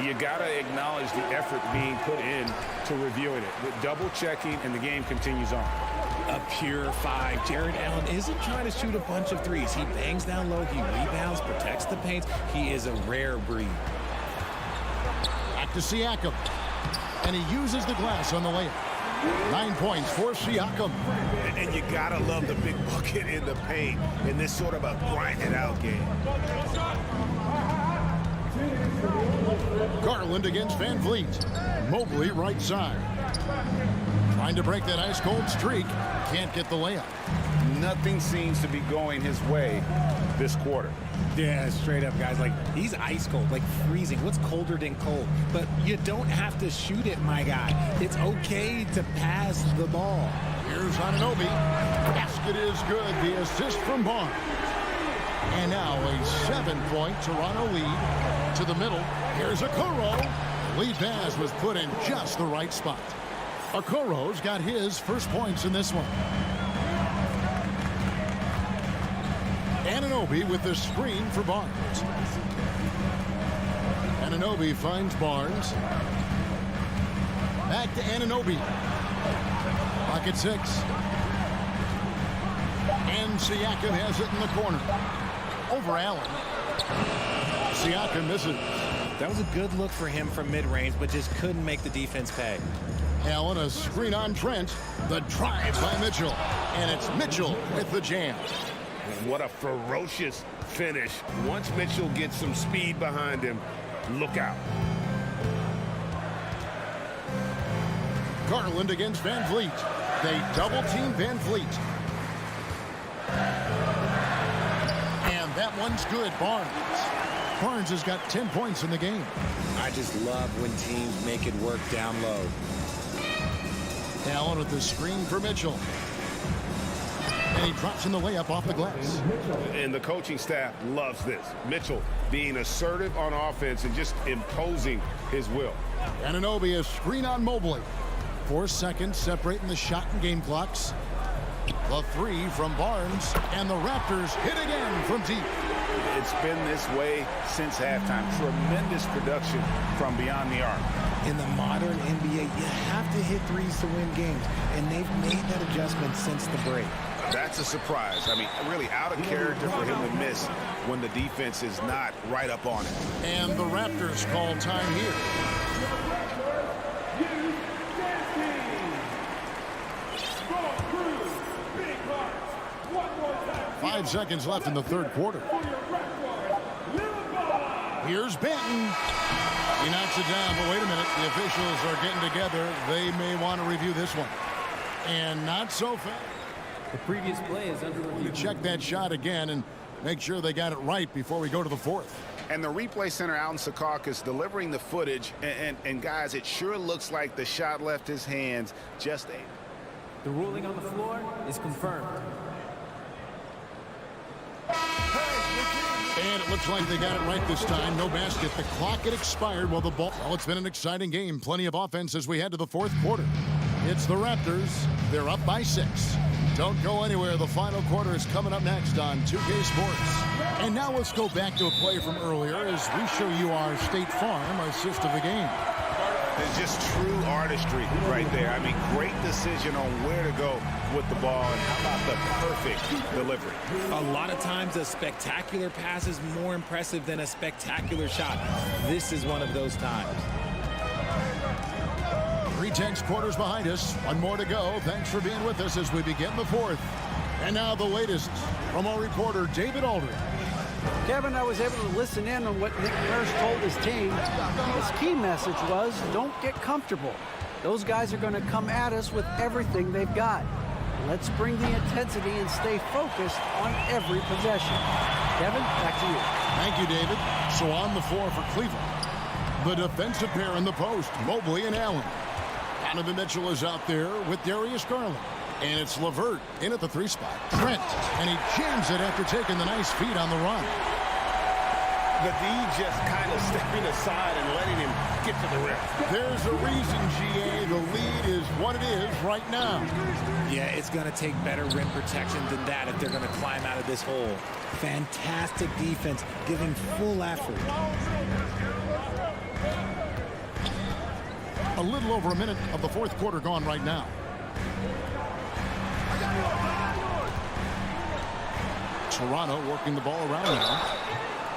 you got to acknowledge the effort being put in to reviewing it. With double checking, and the game continues on. A pure 5. Jared Allen isn't trying to shoot a bunch of threes. He bangs down low. He rebounds, protects the paint. He is a rare breed. Back to Siakam. And he uses the glass on the layup. 9 points for Siakam. And you gotta love the big bucket in the paint in this sort of a grind-it-out game. Garland against Van Vliet. Mobley right side. Trying to break that ice-cold streak. Can't get the layup. Nothing seems to be going his way this quarter. Yeah, straight up, guys. Like, he's ice cold, like freezing. What's colder than cold? But you don't have to shoot it, my guy. It's okay to pass the ball. Here's Anunoby. Basket is good. The assist from Barnes. And now a 7-point Toronto lead to the middle. Here's Okoro. The lead pass was put in just the right spot. Okoro's got his first points in this one. Anunoby with the screen for Barnes. Anunoby finds Barnes. Back to Anunoby. Pocket 6. And Siakam has it in the corner. Over Allen. Siakam misses. That was a good look for him from mid-range, but just couldn't make the defense pay. Allen, a screen on Trent. The drive by Mitchell. And it's Mitchell with the jam. What a ferocious finish. Once Mitchell gets some speed behind him, look out. Garland against Van Vliet. They double-team Van Vliet. And that one's good. Barnes has got 10 points in the game. I just love when teams make it work down low. Allen with the screen for Mitchell. And he drops in the layup off the glass. And the coaching staff loves this. Mitchell being assertive on offense and just imposing his will. Anunoby, a screen on Mobley. 4 seconds separating the shot and game clocks. The 3 from Barnes. And the Raptors hit again from deep. It's been this way since halftime. Tremendous production from beyond the arc. In the modern NBA, you have to hit threes to win games, and they've made that adjustment since the break. That's a surprise. I mean, really out of character for him to miss when the defense is not right up on it. And the Raptors call time here. Five seconds left in the third quarter. Here's Benton. He knocks it down, but wait a minute. The officials are getting together. They may want to review this one. And not so fast. The previous play is under review. Check that shot again and make sure they got it right before we go to the fourth. And the replay center out in Secaucus delivering the footage. And guys, it sure looks like the shot left his hands just a... The ruling on the floor is confirmed. And it looks like they got it right this time. No basket. The clock had expired while the ball... Well, it's been an exciting game. Plenty of offense as we head to the fourth quarter. It's the Raptors. They're up by 6. Don't go anywhere. The final quarter is coming up next on 2K Sports. And now let's go back to a play from earlier as we show you our State Farm assist of the game. It's just true artistry right there. I mean, great decision on where to go with the ball, and how about the perfect delivery? A lot of times a spectacular pass is more impressive than a spectacular shot. This is one of those times. 3 quarters behind us. One more to go. Thanks for being with us as we begin the fourth. And now the latest from our reporter, David Aldridge. Kevin, I was able to listen in on what Nick Nurse told his team. His key message was, don't get comfortable. Those guys are going to come at us with everything they've got. Let's bring the intensity and stay focused on every possession. Kevin, back to you. Thank you, David. So on the floor for Cleveland, the defensive pair in the post, Mobley and Allen. Donovan Mitchell is out there with Darius Garland. And it's LeVert in at the 3 spot. Trent, and he jams it after taking the nice feed on the run. The D just kind of stepping aside and letting him get to the rim. There's a reason, GA. The lead is what it is right now. Yeah, it's going to take better rim protection than that if they're going to climb out of this hole. Fantastic defense, giving full effort. A little over a minute of the fourth quarter gone right now. Toronto working the ball around now.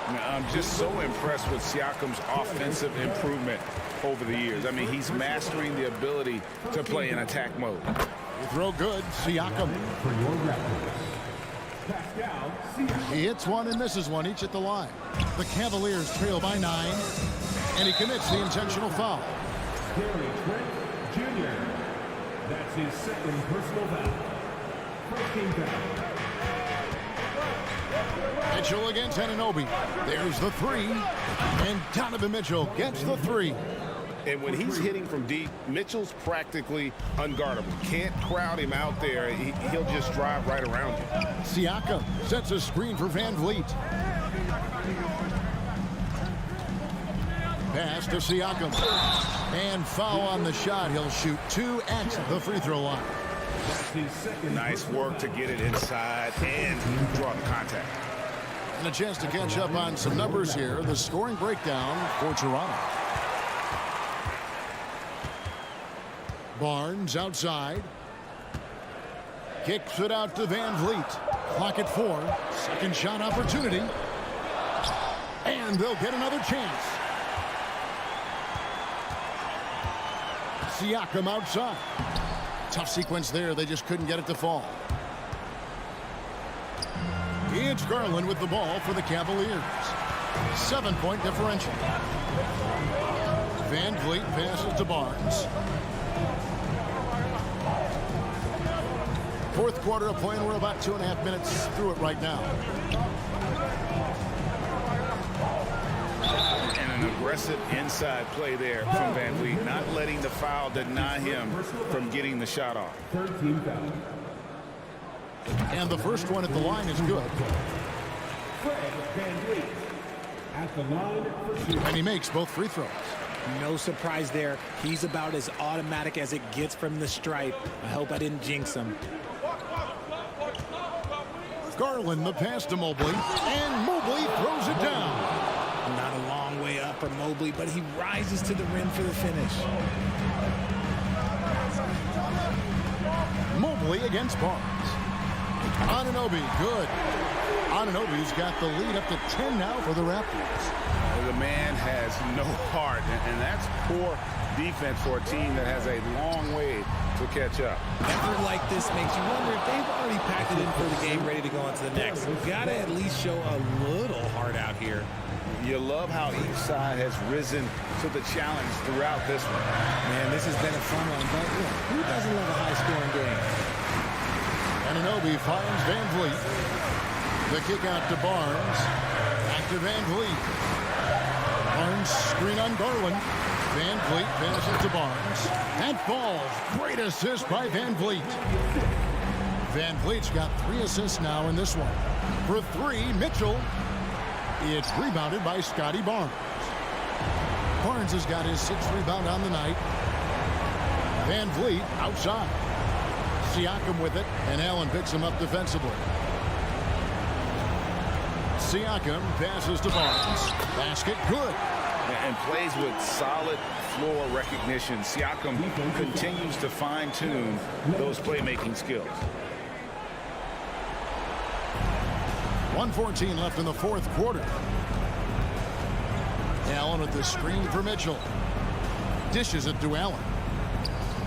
I'm just so impressed with Siakam's offensive improvement over the years. I mean, he's mastering the ability to play in attack mode. Throw good, Siakam. For your Raptors, Pascal Siakam. He hits one and misses one, each at the line. The Cavaliers trail by 9, and he commits the intentional foul. Gary Trent Jr. That's his second personal foul. First team foul. Mitchell against Anunoby. There's the 3, and Donovan Mitchell gets the 3. And when he's hitting from deep, Mitchell's practically unguardable. Can't crowd him out there. He'll just drive right around you. Siakam sets a screen for Van Vliet. Pass to Siakam. And foul on the shot. He'll shoot 2 at the free throw line. That's his second. Nice work to get it inside and draw the contact. And a chance to catch up on some numbers here. The scoring breakdown for Toronto. Barnes outside. Kicks it out to Van Vliet. Clock at 4. Second shot opportunity. And they'll get another chance. Siakam outside. Tough sequence there. They just couldn't get it to fall. It's Garland with the ball for the Cavaliers. 7-point differential. Van Vliet passes to Barnes. Fourth quarter of play, and we're about 2.5 minutes through it right now. And an aggressive inside play there from Van Vliet, not letting the foul deny him from getting the shot off. Third team foul. And the first one at the line is good. Fred Van Vliet at the line for 2. And he makes both free throws. No surprise there. He's about as automatic as it gets from the stripe. I hope I didn't jinx him. Garland the pass to Mobley, and Mobley throws it down. Not a long way up for Mobley, but he rises to the rim for the finish. Mobley against Barnes. Anunoby, good. Anunoby's got the lead up to 10 now for the Raptors. The man has no heart, and that's poor defense for a team that has a long way to catch up. Effort like this makes you wonder if they've already packed it in for the game, ready to go on to the next. We've got to at least show a little heart out here. You love how each side has risen to the challenge throughout this one. Man, this has been a fun one, but who doesn't love a high-scoring game? Anunoby finds Van Vliet. The kick out to Barnes. Back to Van Vliet. Barnes screen on Garland. Van Vliet passes to Barnes. And falls. Great assist by Van Vliet. Van Vliet's got 3 assists now in this one. For 3, Mitchell. It's rebounded by Scotty Barnes. Barnes has got his 6th rebound on the night. Van Vliet outside. Siakam with it, and Allen picks him up defensively. Siakam passes to Barnes. Basket good. And plays with solid floor recognition. Siakam continues to fine-tune those playmaking skills. 1:14 left in the fourth quarter. Allen with the screen for Mitchell. Dishes it to Allen.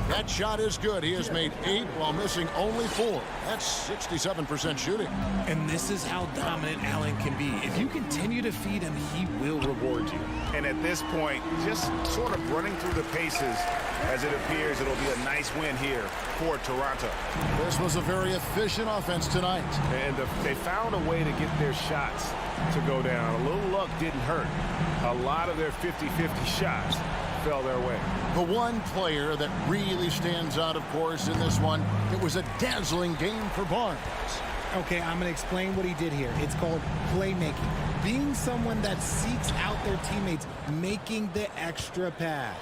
That shot is good. He has made 8 while missing only 4. That's 67% shooting. And this is how dominant Allen can be. If you continue to feed him, he will reward you. And at this point, just sort of running through the paces, as it appears it'll be a nice win here for Toronto. This was a very efficient offense tonight. And they found a way to get their shots to go down. A little luck didn't hurt. A lot of their 50-50 shots fell their way. The one player that really stands out, of course, in this one, it was a dazzling game for Barnes. Okay, I'm going to explain what he did here. It's called playmaking. Being someone that seeks out their teammates, making the extra pass.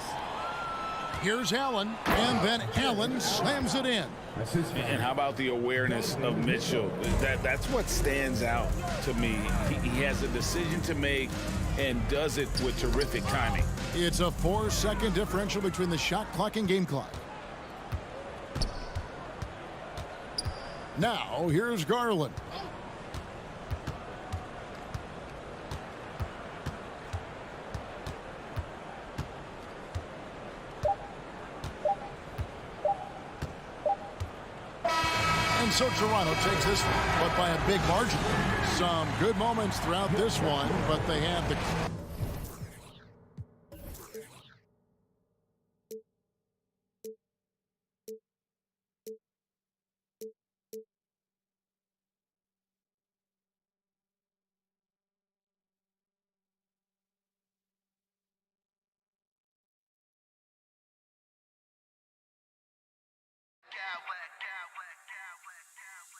Here's Allen, and then Allen slams it in. And how about the awareness of Mitchell? That's what stands out to me. He has a decision to make and does it with terrific timing. It's a 4-second differential between the shot clock and game clock. Now, here's Garland. And so Toronto takes this one, but by a big margin. Some good moments throughout this one, but they have the...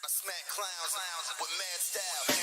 I smack clowns with mad style.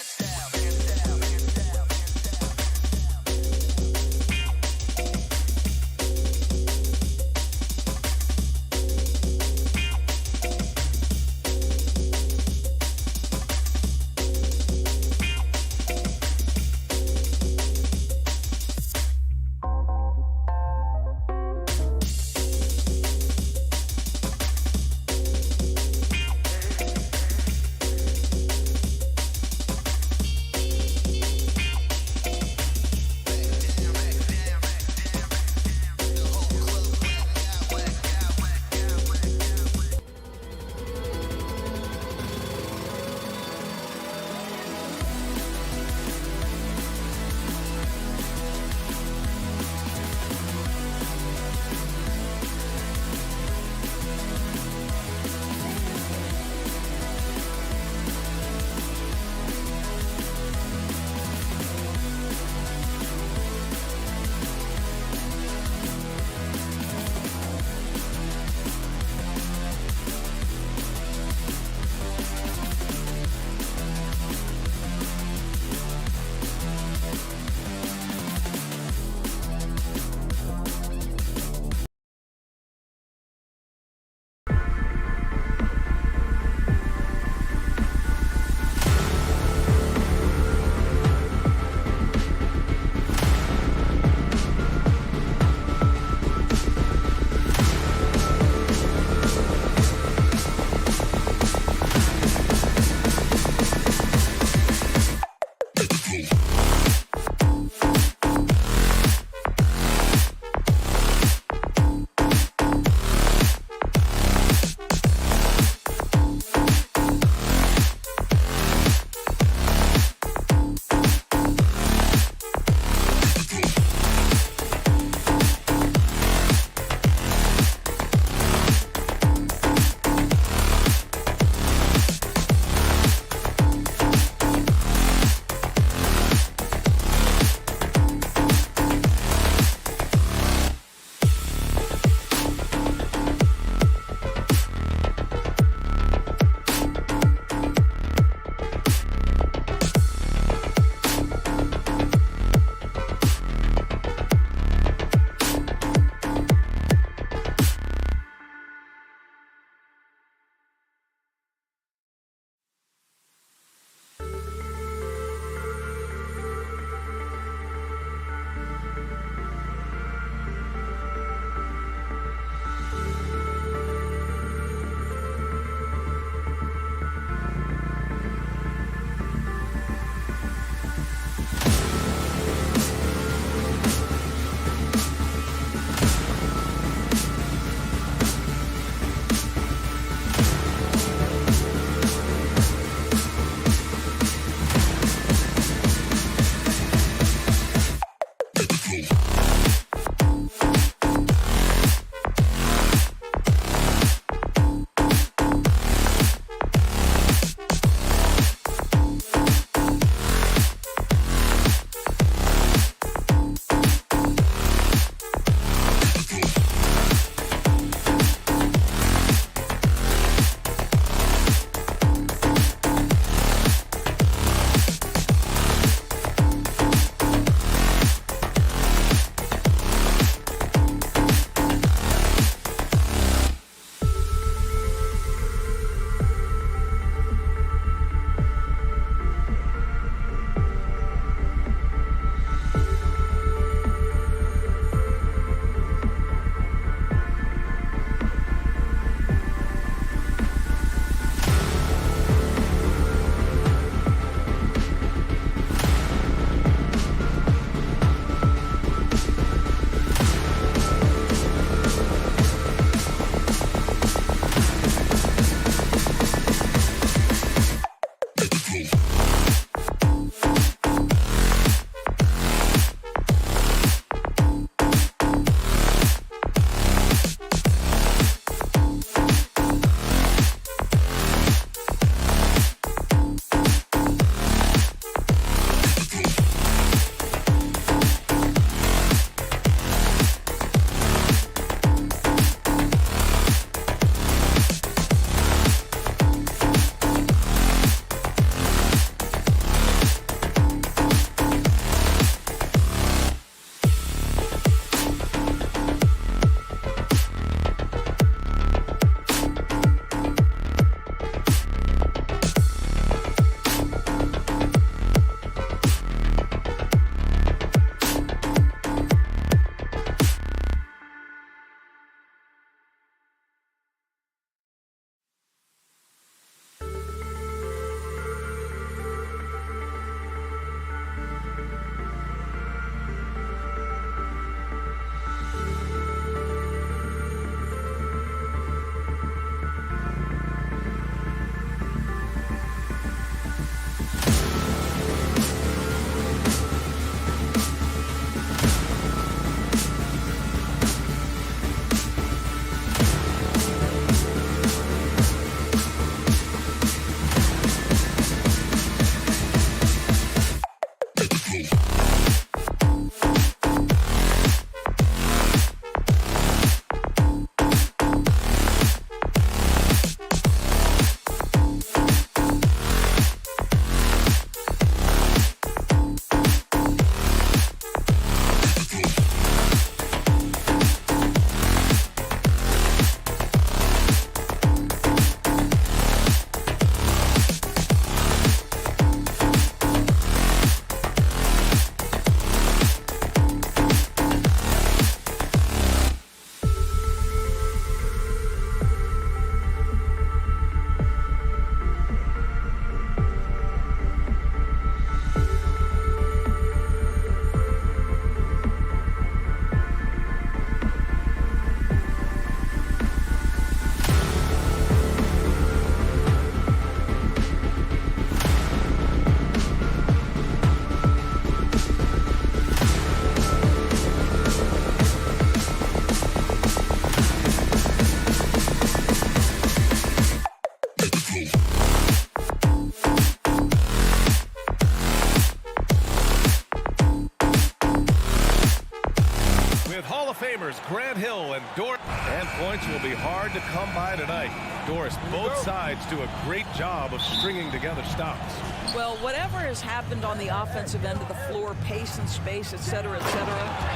receivers, Grant Hill and Doris. And points will be hard to come by tonight. Doris, both sides do a great job of stringing together stops. Well, whatever has happened on the offensive end of the floor, pace and space, et cetera,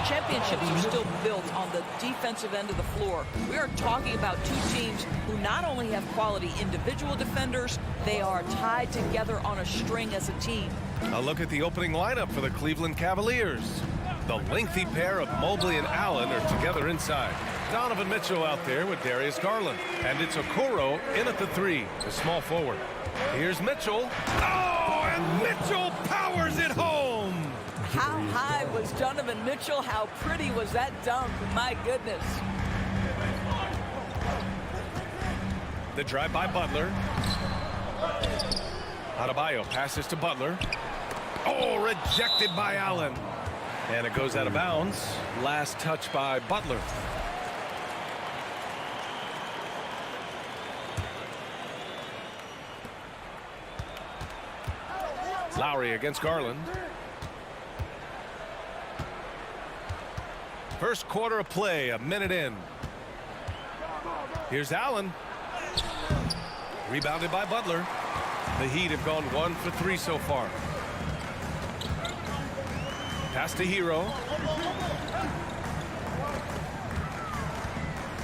championships are still built on the defensive end of the floor. We are talking about two teams who not only have quality individual defenders, they are tied together on a string as a team. A look at the opening lineup for the Cleveland Cavaliers. The lengthy pair of Mobley and Allen are together inside. Donovan Mitchell out there with Darius Garland. And it's Okoro in at the 3, the small forward. Here's Mitchell. Oh, and Mitchell powers it home. How high was Donovan Mitchell? How pretty was that dunk? My goodness. The drive by Butler. Adebayo passes to Butler. Oh, rejected by Allen. And it goes out of bounds. Last touch by Butler. Lowry against Garland. First quarter of play, a minute in. Here's Allen. Rebounded by Butler. The Heat have gone 1 for 3 so far. Pass to Hero.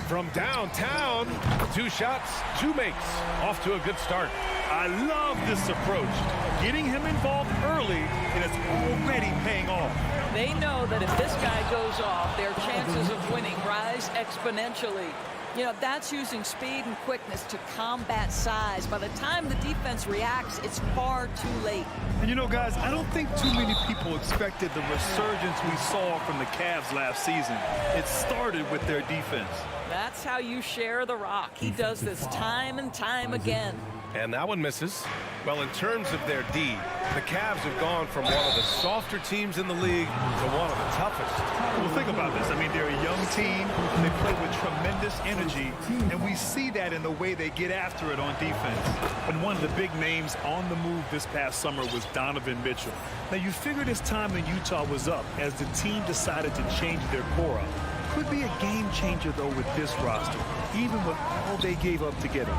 From downtown, 2 shots, 2 makes. Off to a good start. I love this approach. Getting him involved early, and it's already paying off. They know that if this guy goes off, their chances of winning rise exponentially. You know, that's using speed and quickness to combat size. By the time the defense reacts, it's far too late. And you know, guys, I don't think too many people expected the resurgence we saw from the Cavs last season. It started with their defense. That's how you share the rock. He does this time and time again. And that one misses. Well, in terms of their D, the Cavs have gone from one of the softer teams in the league to one of the toughest. Well, think about this. I mean, they're a young team. They play with tremendous energy, and we see that in the way they get after it on defense. And one of the big names on the move this past summer was Donovan Mitchell. Now, you figured his time in Utah was up as the team decided to change their core up. Could be a game changer, though, with this roster, even with all they gave up to get him.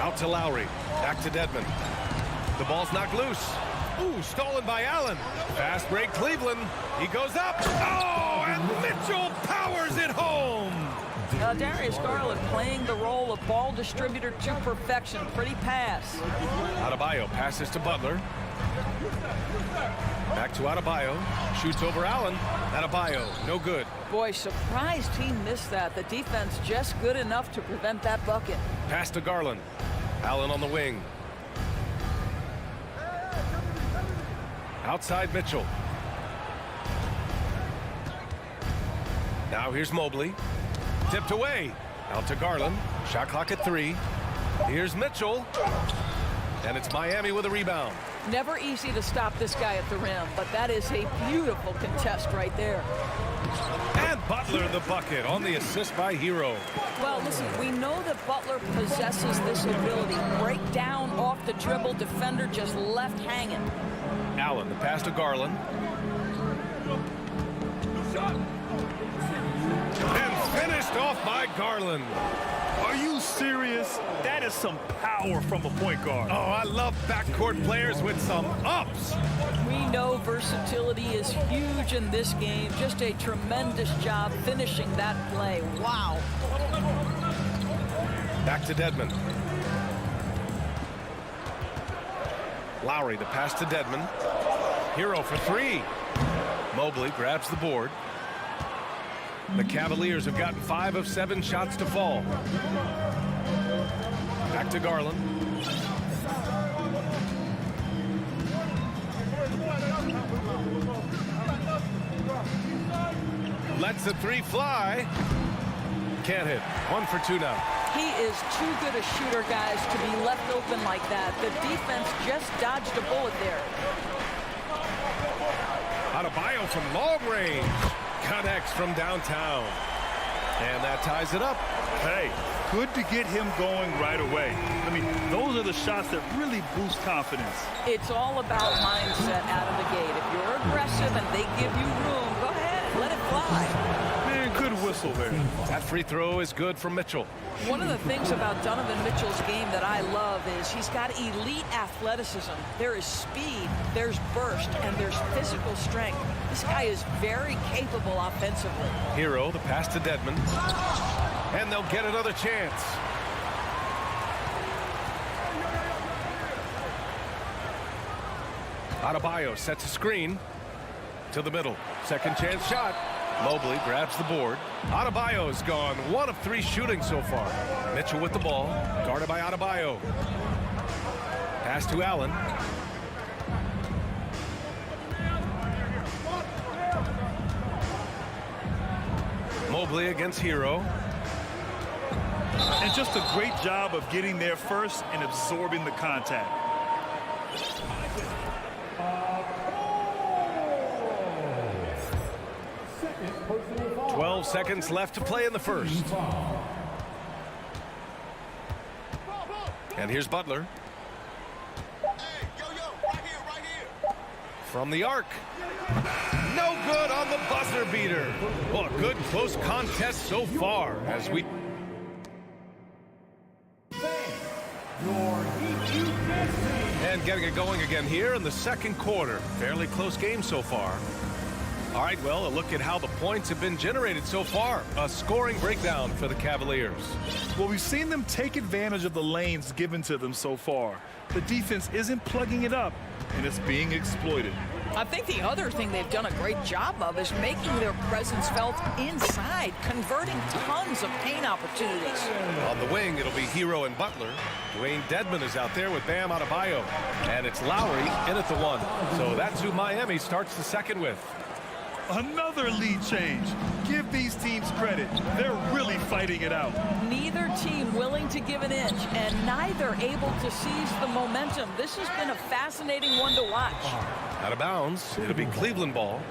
Out to Lowry. Back to Dedmon. The ball's knocked loose. Ooh, stolen by Allen. Fast break Cleveland. He goes up. Oh, and Mitchell powers it home. Darius Garland playing the role of ball distributor to perfection. Pretty pass. Adebayo passes to Butler. Back to Adebayo. Shoots over Allen. Adebayo, no good. Boy, surprised he missed that. The defense just good enough to prevent that bucket. Pass to Garland. Allen on the wing. Outside Mitchell. Now here's Mobley. Tipped away. Out to Garland. Shot clock at 3. Here's Mitchell. And it's Miami with a rebound. Never easy to stop this guy at the rim, but that is a beautiful contest right there. And Butler the bucket on the assist by Hero. Well, listen, we know that Butler possesses this ability. Break down off the dribble, defender just left hanging. Allen, the pass to Garland. And finished off by Garland. Are you serious? That is some power from a point guard. Oh, I love backcourt players with some ups. We know versatility is huge in this game. Just a tremendous job finishing that play. Wow. Back to Dedmon. Lowry, the pass to Dedmon. Hero for 3. Mobley grabs the board. The Cavaliers have gotten 5 of 7 shots to fall. Back to Garland. Lets the 3 fly. Can't hit. 1 for 2 now. He is too good a shooter, guys, to be left open like that. The defense just dodged a bullet there. Adebayo from long range. Connects from downtown. And that ties it up. Hey, good to get him going right away. I mean, those are the shots that really boost confidence. It's all about mindset out of the gate. If you're aggressive and they give you room, go ahead, let it fly. Man, good whistle. whistle there. That free throw is good from Mitchell. One of the things about Donovan Mitchell's game that I love is he's got elite athleticism. There is speed, there's burst, and there's physical strength. This guy is very capable offensively. Hero, the pass to Dedmon. And they'll get another chance. Adebayo sets a screen to the middle. Second chance shot. Mobley grabs the board. Adebayo's gone 1 of 3 shooting so far. Mitchell with the ball, guarded by Adebayo. Pass to Allen. Mobley against Hero. And just a great job of getting there first and absorbing the contact. 12 seconds left to play in the first. And here's Butler. From the arc. No good on the buzzer beater. Well, a good close contest so far as we... And getting it going again here in the second quarter. Fairly close game so far. All right, well, a look at how the points have been generated so far. A scoring breakdown for the Cavaliers. Well, we've seen them take advantage of the lanes given to them so far. The defense isn't plugging it up, and it's being exploited. I think the other thing they've done a great job of is making their presence felt inside, converting tons of paint opportunities. On the wing, it'll be Hero and Butler. Dwayne Dedmon is out there with Bam Adebayo. And it's Lowry in at the 1. So that's who Miami starts the second with. Another lead change. Give these teams credit. They're really fighting it out. Neither team willing to give an inch, and neither able to seize the momentum. This has been a fascinating one to watch. Out of bounds. It'll be Cleveland ball.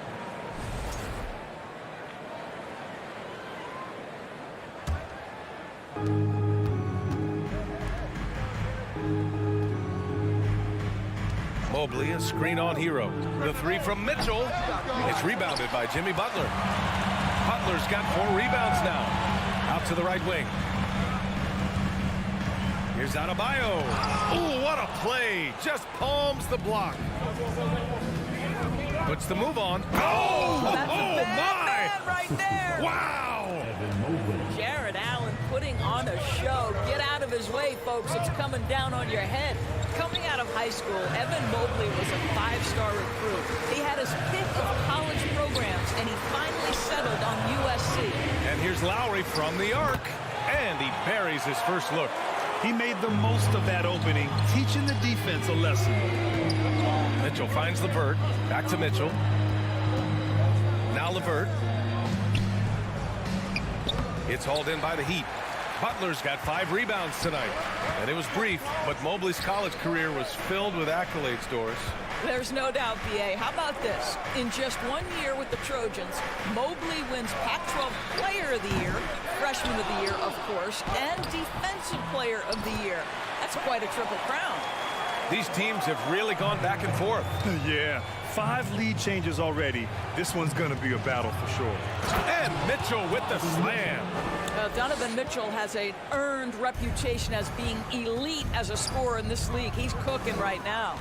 Mobley, a screen on Hero. The 3 from Mitchell. It's rebounded by Jimmy Butler. Butler's got 4 rebounds now. Out to the right wing. Here's Adebayo. Ooh, what a play. Just palms the block. Puts the move on. Oh, That's a bad man right there. Wow. Jared Allen putting on a show. Get out of his way, folks. It's coming down on your head. Coming out of high school, Evan Mobley was a 5-star recruit. He had his pick of college programs, and he finally settled on USC. And here's Lowry from the arc. And he buries his first look. He made the most of that opening, teaching the defense a lesson. Mitchell finds LeVert. Back to Mitchell. Now LeVert. It's hauled in by the Heat. Butler's got 5 rebounds tonight. And it was brief, but Mobley's college career was filled with accolades, Doris. There's no doubt, BA. How about this? In just 1 year with the Trojans, Mobley wins Pac-12 Player of the Year, Freshman of the Year, of course, and Defensive Player of the Year. That's quite a triple crown. These teams have really gone back and forth. Yeah, 5 lead changes already. This one's going to be a battle for sure. And Mitchell with the slam. Donovan Mitchell has an earned reputation as being elite as a scorer in this league. He's cooking right now.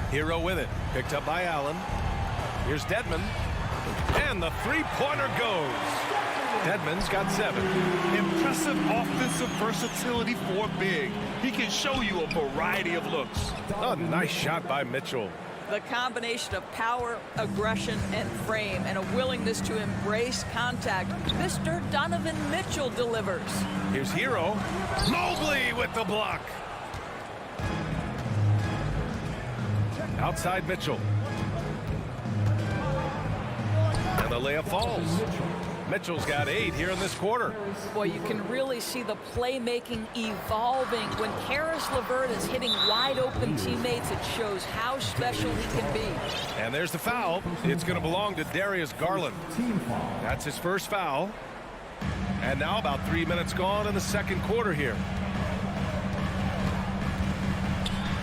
Hero with it. Picked up by Allen. Here's Dedmon. And the 3-pointer goes. Dedmon's got 7. Impressive offensive versatility for big. He can show you a variety of looks. A nice shot by Mitchell. The combination of power, aggression, and frame, and a willingness to embrace contact. Mr. Donovan Mitchell delivers. Here's Hero. Mobley with the block. Outside Mitchell. And the layup falls. Mitchell's got 8 here in this quarter. Boy, you can really see the playmaking evolving. When Karis LeVert is hitting wide open teammates, it shows how special he can be. And there's the foul. It's going to belong to Darius Garland. That's his first foul. And now about 3 minutes gone in the second quarter here.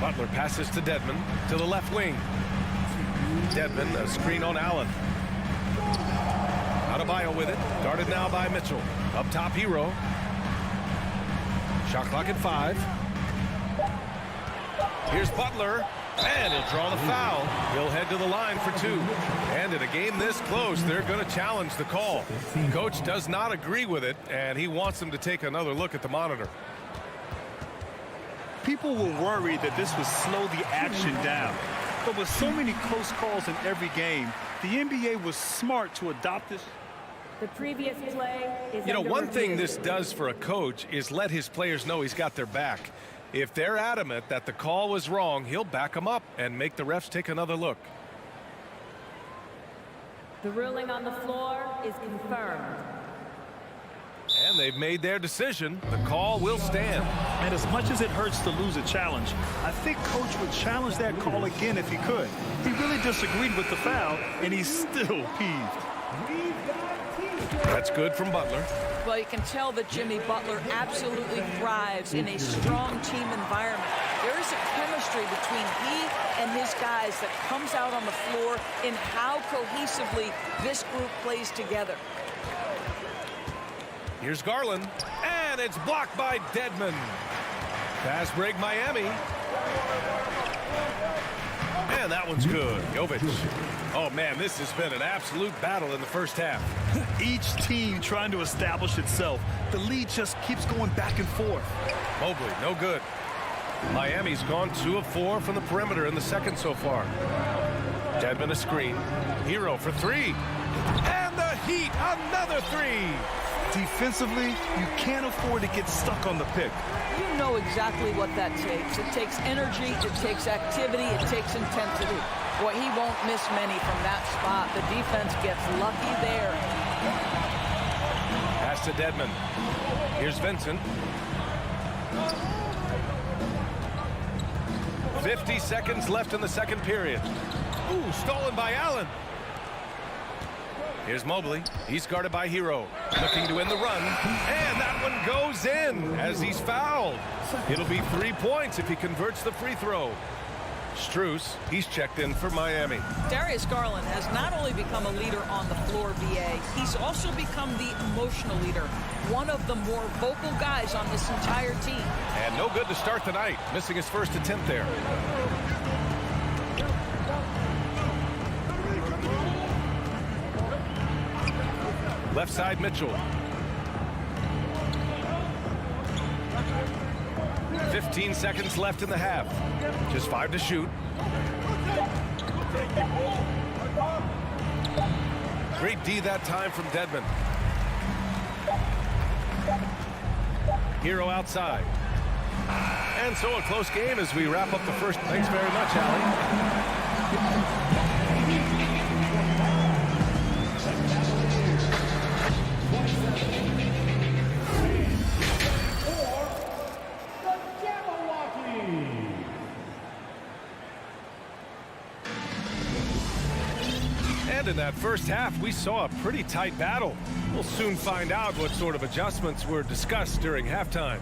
Butler passes to Dedmon to the left wing. Dedmon, a screen on Allen. Adebayo with it. Guarded now by Mitchell. Up top, Hero. Shot clock at 5. Here's Butler. And he'll draw the foul. He'll head to the line for 2. And in a game this close, they're going to challenge the call. Coach does not agree with it, and he wants them to take another look at the monitor. People were worried that this would slow the action down. But with so many close calls in every game, the NBA was smart to adopt this. The previous play is one thing this does for a coach is let his players know he's got their back. If they're adamant that the call was wrong, he'll back them up and make the refs take another look. The ruling on the floor is confirmed. And they've made their decision. The call will stand. And as much as it hurts to lose a challenge, I think Coach would challenge that call again if he could. He really disagreed with the foul, and he's still peeved. That's good from Butler. Well, you can tell that Jimmy Butler absolutely thrives in a strong team environment. There is a chemistry between he and his guys that comes out on the floor in how cohesively this group plays together. Here's Garland, and it's blocked by Dedmon. Fast break, Miami. And that one's good. Jovic. Oh, man, this has been an absolute battle in the first half. Each team trying to establish itself. The lead just keeps going back and forth. Mobley, no good. Miami's gone 2 of 4 from the perimeter in the second so far. Dedmon a screen. Hero for 3. And the Heat, another 3. Defensively, you can't afford to get stuck on the pick. You know exactly what that takes. It takes energy, it takes activity, it takes intensity. Boy, he won't miss many from that spot. The defense gets lucky there. Pass to Dedmon. Here's Vincent. 50 seconds left in the second period. Ooh, stolen by Allen. Here's Mobley. He's guarded by Hero. Looking to win the run. And that one goes in as he's fouled. It'll be 3 points if he converts the free throw. Strus, he's checked in for Miami. Darius Garland has not only become a leader on the floor, VA, he's also become the emotional leader. One of the more vocal guys on this entire team. And no good to start the night. Missing his first attempt there. Left side, Mitchell. 15 seconds left in the half. Just 5 to shoot. Great D that time from Dedmon. Hero outside. And so a close game as we wrap up the first. Thanks very much, Allie. And in that first half, we saw a pretty tight battle. We'll soon find out what sort of adjustments were discussed during halftime.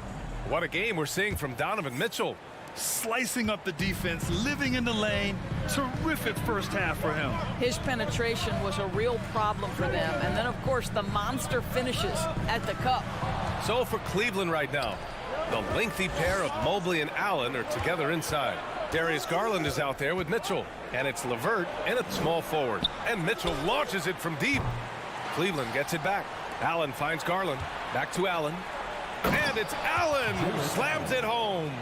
What a game we're seeing from Donovan Mitchell. Slicing up the defense, living in the lane. Terrific first half for him. His penetration was a real problem for them. And then, of course, the monster finishes at the cup. So for Cleveland right now, the lengthy pair of Mobley and Allen are together inside. Darius Garland is out there with Mitchell. And it's LeVert and a small forward. And Mitchell launches it from deep. Cleveland gets it back. Allen finds Garland. Back to Allen. And it's Allen who slams it home.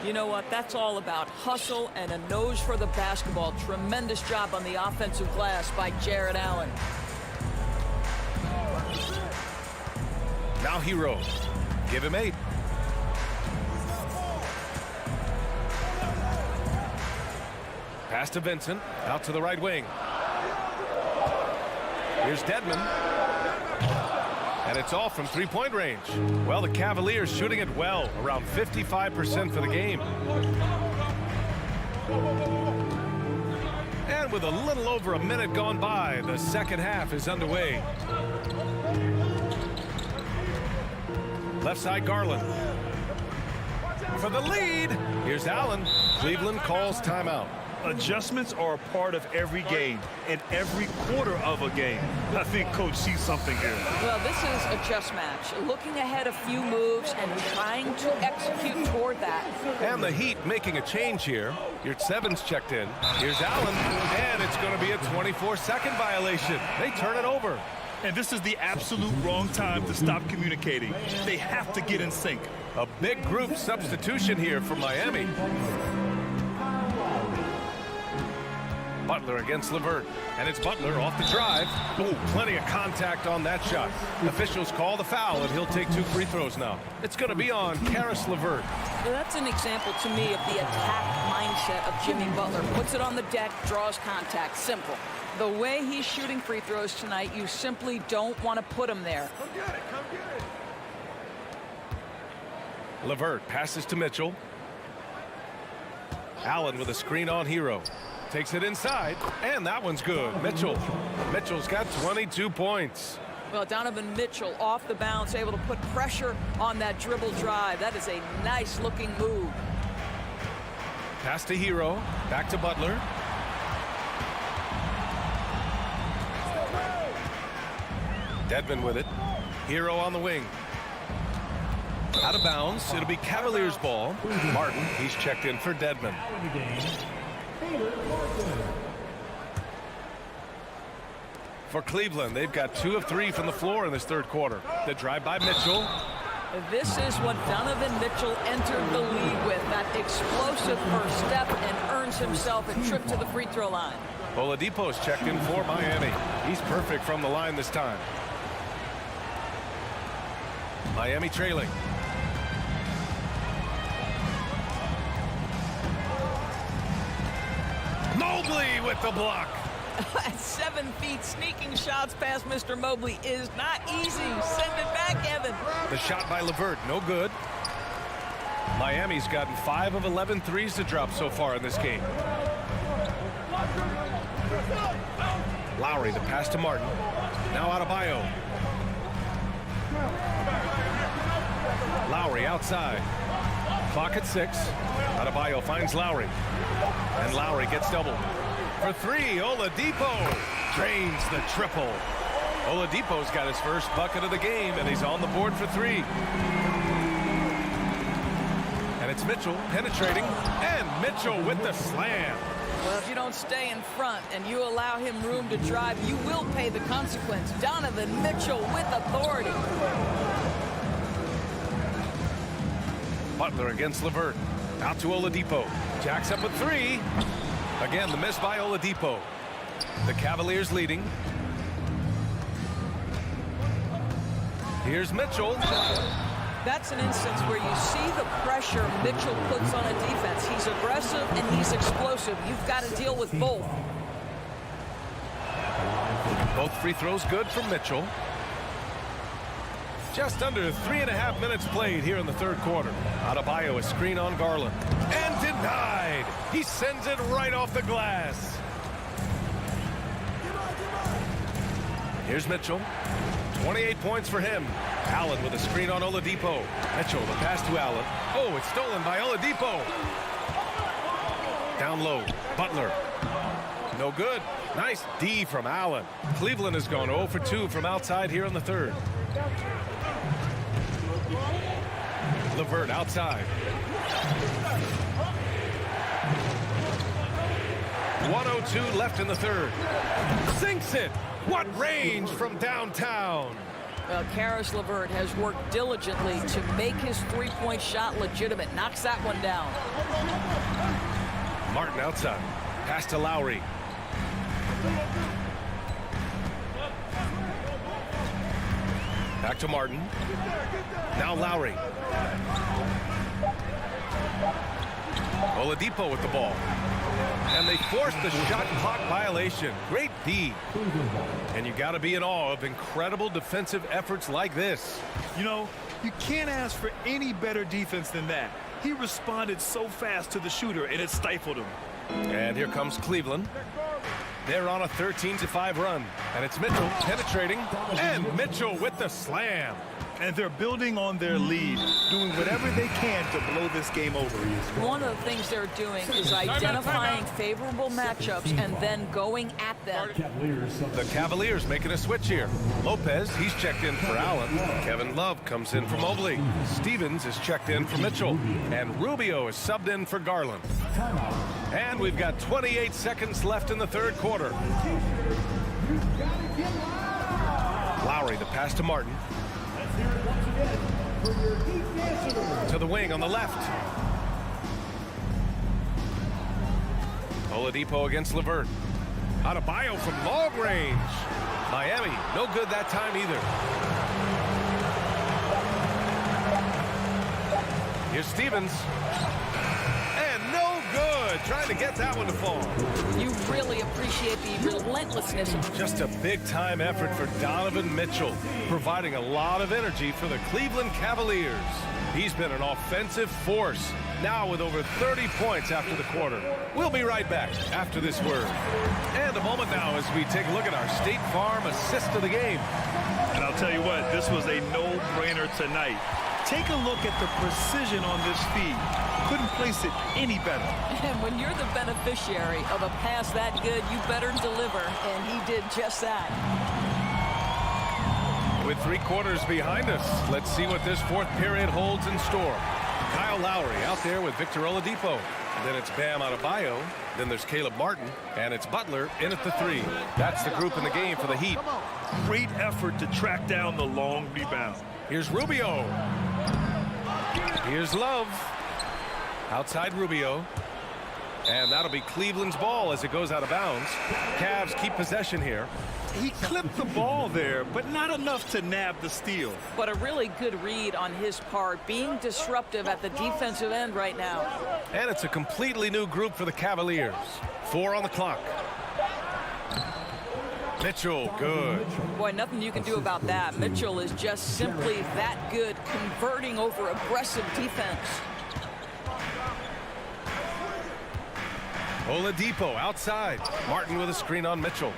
You know what? That's all about hustle and a nose for the basketball. Tremendous job on the offensive glass by Jared Allen. Now Hero. Give him 8. Pass to Vincent. Out to the right wing. Here's Dedmon. And it's all from three-point range. Well, the Cavaliers shooting it well, around 55% for the game. And with a little over a minute gone by, the second half is underway. Left side, Garland. For the lead, here's Allen. Cleveland calls timeout. Adjustments are a part of every game and every quarter of a game. I think Coach sees something here. Well, this is a chess match. Looking ahead a few moves and trying to execute toward that. And the Heat making a change here. Your 7's checked in. Here's Allen, and it's going to be a 24-second violation. They turn it over. And this is the absolute wrong time to stop communicating. They have to get in sync. A big group substitution here for Miami. Butler against LeVert, and it's Butler off the drive. Ooh, plenty of contact on that shot. Officials call the foul, and he'll take 2 free throws now. It's going to be on Caris LeVert. Well, that's an example to me of the attack mindset of Jimmy Butler. Puts it on the deck, draws contact. Simple. The way he's shooting free throws tonight, you simply don't want to put him there. Come get it, come get it. LeVert passes to Mitchell. Allen with a screen on Hero. Takes it inside, and that one's good. Mitchell's got 22 points. Well, Donovan Mitchell off the bounce, able to put pressure on that dribble drive. That is a nice-looking move. Pass to Hero, back to Butler. Dedmon with it. Hero on the wing. Out of bounds. It'll be Cavaliers ball. Martin, he's checked in for Dedmon. For Cleveland, they've got 2 of 3 from the floor in this third quarter. The drive by Mitchell. This is what Donovan Mitchell entered the league with, that explosive first step, and earns himself a trip to the free throw line. Oladipo's checked in for Miami. He's perfect from the line this time. Miami trailing. Mobley with the block. At 7 feet, sneaking shots past Mr. Mobley is not easy. Send it back, Evan. The shot by LeVert, no good. Miami's gotten 5 of 11 threes to drop so far in this game. Lowry, the pass to Martin. Now Adebayo. Lowry outside. Clock at 6. Adebayo finds Lowry. And Lowry gets doubled. For 3, Oladipo drains the triple. Oladipo's got his first bucket of the game, and he's on the board for 3. And it's Mitchell penetrating, and Mitchell with the slam. Well, if you don't stay in front and you allow him room to drive, you will pay the consequence. Donovan Mitchell with authority. Butler against LeVert. Out to Oladipo. Jacks up a 3. Again, the miss by Oladipo. The Cavaliers leading. Here's Mitchell. That's an instance where you see the pressure Mitchell puts on a defense. He's aggressive and he's explosive. You've got to deal with both. Both free throws good from Mitchell. Just under 3.5 minutes played here in the third quarter. Adebayo, a screen on Garland. And denied. He sends it right off the glass. Here's Mitchell. 28 points for him. Allen with a screen on Oladipo. Mitchell, the pass to Allen. Oh, it's stolen by Oladipo. Down low. Butler. No good. Nice D from Allen. Cleveland has gone 0 for 2 from outside here in the third. LeVert outside. 1:02 left in the third. Sinks it. What range from downtown. Well, Caris LeVert has worked diligently to make his three-point shot legitimate. Knocks that one down. Martin outside. Pass to Lowry. Back to Martin. Now Lowry. Oladipo with the ball. And they forced the shot clock violation. Great D. And you got to be in awe of incredible defensive efforts like this. You know, you can't ask for any better defense than that. He responded so fast to the shooter, and it stifled him. And here comes Cleveland. They're on a 13-5 run. And it's Mitchell penetrating. And Mitchell with the slam. And they're building on their lead, doing whatever they can to blow this game over. One of the things they're doing is identifying favorable matchups and then going at them. The Cavaliers making a switch here. Lopez, he's checked in for Allen. Kevin Love comes in for Mobley. Stevens is checked in for Mitchell. And Rubio is subbed in for Garland. And we've got 28 seconds left in the third quarter. Lowry, the pass to Martin. To the wing on the left. Oladipo against LeVert. Adebayo from long range. Miami, no good that time either. Here's Stevens. And no good. Trying to get that one to fall. You really appreciate the relentlessness. Just a big-time effort for Donovan Mitchell, providing a lot of energy for the Cleveland Cavaliers. He's been an offensive force, now with over 30 points after the quarter. We'll be right back after this word. And a moment now as we take a look at our State Farm assist of the game. And I'll tell you what, this was a no-brainer tonight. Take a look at the precision on this feed. Couldn't place it any better. And when you're the beneficiary of a pass that good, you better deliver. And he did just that. With 3 quarters behind us, let's see what this fourth period holds in store. Kyle Lowry out there with Victor Oladipo. Then it's Bam Adebayo. Then there's Caleb Martin. And it's Butler in at the 3. That's the group in the game for the Heat. Great effort to track down the long rebound. Here's Rubio. Here's Love. Outside Rubio. And that'll be Cleveland's ball as it goes out of bounds. Cavs keep possession here. He clipped the ball there, but not enough to nab the steal. But a really good read on his part, being disruptive at the defensive end right now. And it's a completely new group for the Cavaliers. 4 on the clock. Mitchell, good. Boy, nothing you can do about that. Mitchell is just simply that good, converting over aggressive defense. Oladipo outside. Martin with a screen on Mitchell.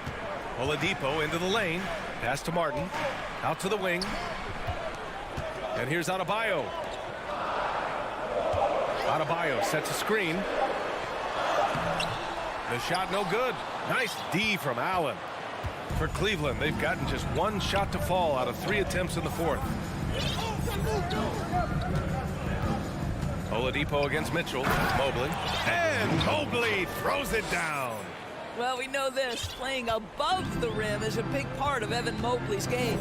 Oladipo into the lane. Pass to Martin. Out to the wing. And here's Adebayo. Adebayo sets a screen. The shot no good. Nice D from Allen. For Cleveland, they've gotten just 1 shot to fall out of 3 attempts in the fourth. Oladipo against Mitchell. Mobley. And Mobley throws it down. Well, we know this. Playing above the rim is a big part of Evan Mobley's game.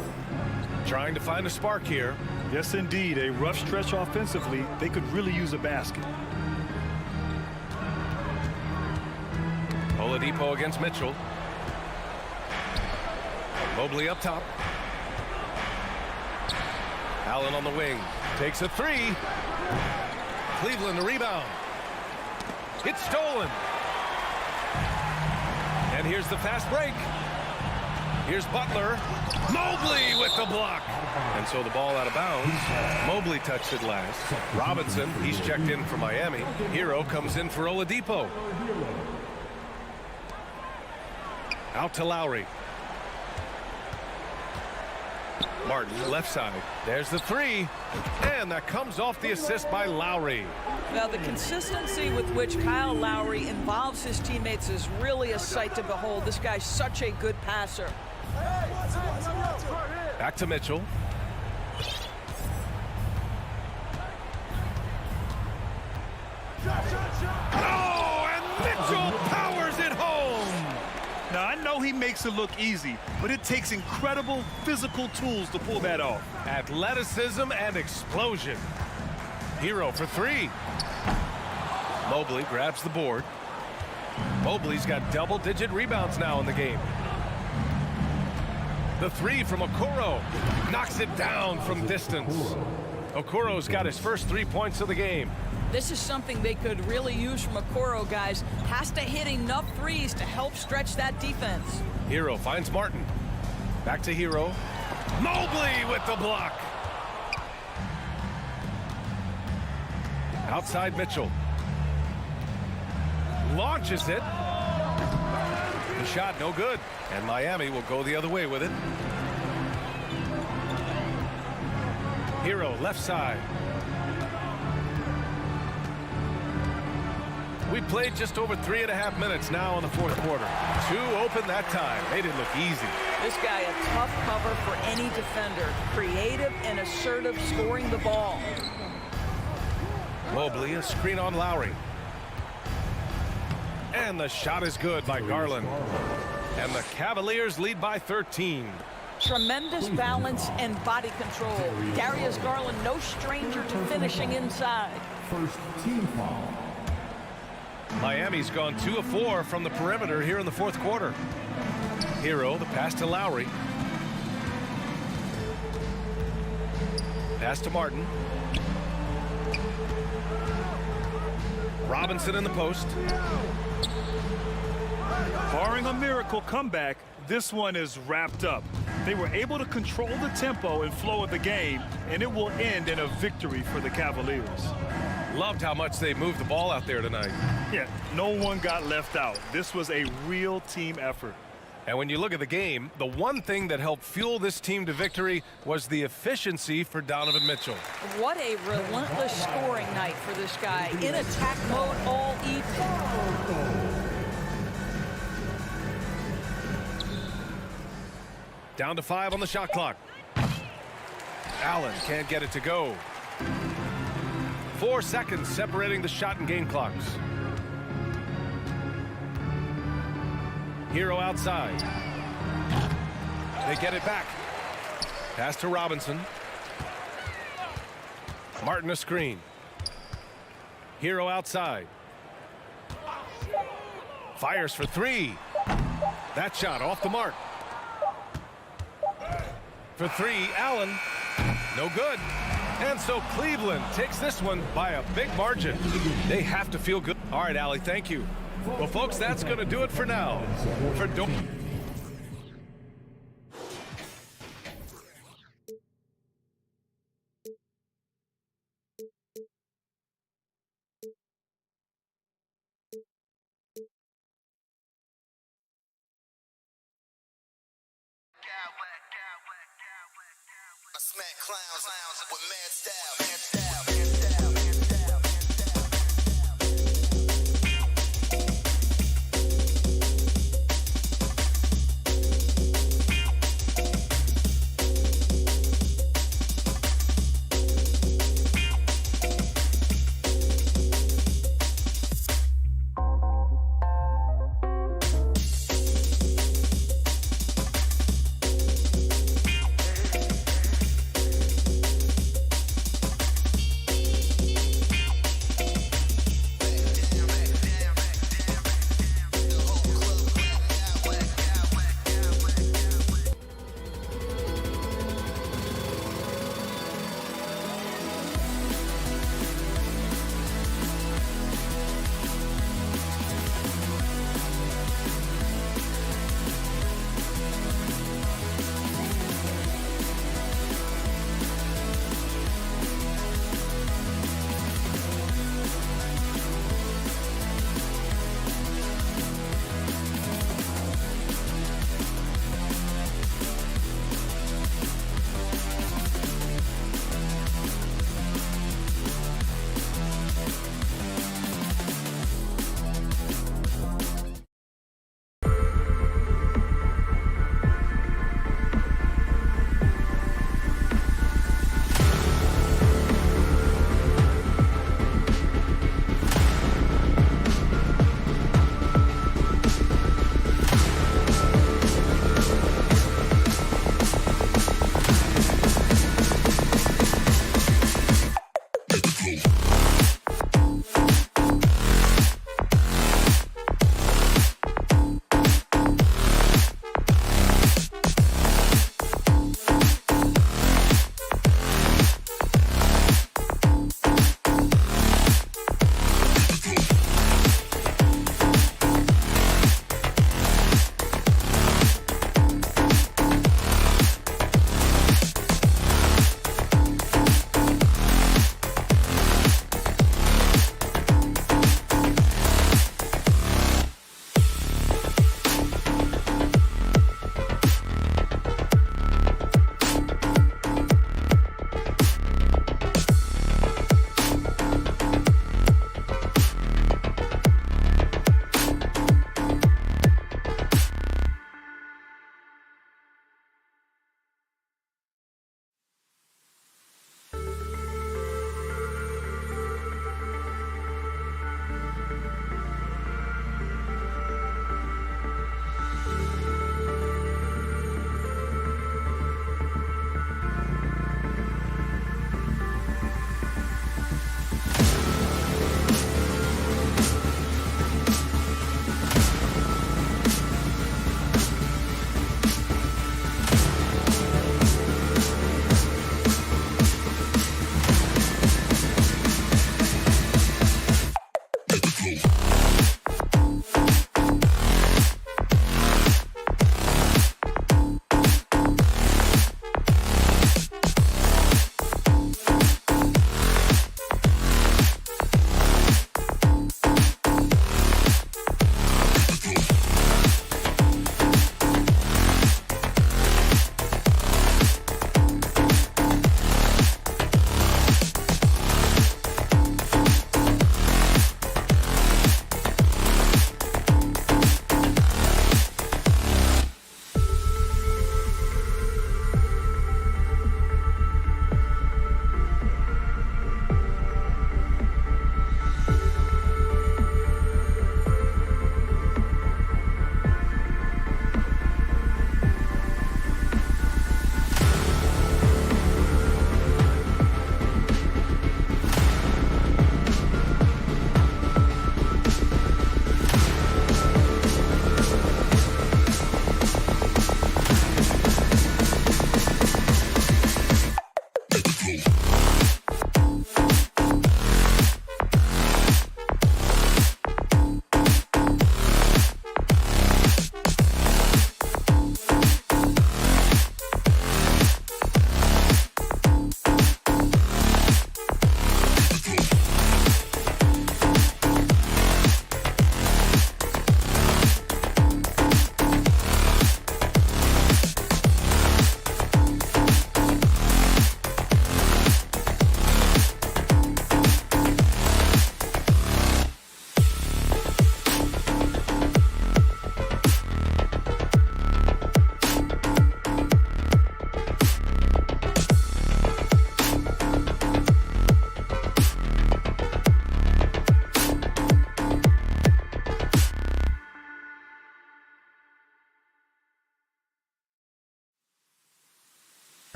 Trying to find a spark here. Yes, indeed. A rough stretch offensively. They could really use a basket. Oladipo against Mitchell. Mobley up top. Allen on the wing. Takes a 3. Cleveland the rebound. It's stolen. And here's the fast break. Here's Butler. Mobley with the block. And so the ball out of bounds. Mobley touched it last. Robinson, he's checked in for Miami. Hero comes in for Oladipo. Out to Lowry. Martin, left side. There's the 3. And that comes off the assist by Lowry. Now, the consistency with which Kyle Lowry involves his teammates is really a sight to behold. This guy's such a good passer. Back to Mitchell. Oh, and Mitchell powers it home. Now, I know he makes it look easy, but it takes incredible physical tools to pull that off. Athleticism and explosion. Hero for 3. Mobley grabs the board. Mobley's got double-digit rebounds now in the game. The 3 from Okoro. Knocks it down from distance. Okoro's got his first 3 points of the game. This is something they could really use from Okoro, guys. Has to hit enough threes to help stretch that defense. Hero finds Martin. Back to Hero. Mobley with the block. Outside Mitchell. Launches it. The shot no good. And Miami will go the other way with it. Hero, left side. We played just over 3.5 minutes now in the fourth quarter. 2 open that time. They didn't look easy. This guy a tough cover for any defender. Creative and assertive scoring the ball. Mobley, a screen on Lowry. And the shot is good by Garland. And the Cavaliers lead by 13. Tremendous balance and body control. Darius Garland, no stranger to finishing inside. First team foul. Miami's gone 2 of 4 from the perimeter here in the fourth quarter. Hero, the pass to Lowry. Pass to Martin. Robinson in the post. Barring a miracle comeback, this one is wrapped up. They were able to control the tempo and flow of the game, and it will end in a victory for the Cavaliers. Loved how much they moved the ball out there tonight. Yeah, no one got left out. This was a real team effort. And when you look at the game, the one thing that helped fuel this team to victory was the efficiency for Donovan Mitchell. What a relentless scoring night for this guy. In attack mode all evening. Down to 5 on the shot clock. Allen can't get it to go. 4 seconds separating the shot and game clocks. Hero outside. They get it back. Pass to Robinson. Martin a screen. Hero outside. Fires for 3. That shot off the mark. For 3, Allen. No good. And so Cleveland takes this one by a big margin. They have to feel good. All right, Allie, thank you. Well, folks, that's going to do it for now. For I smack clowns with mad style.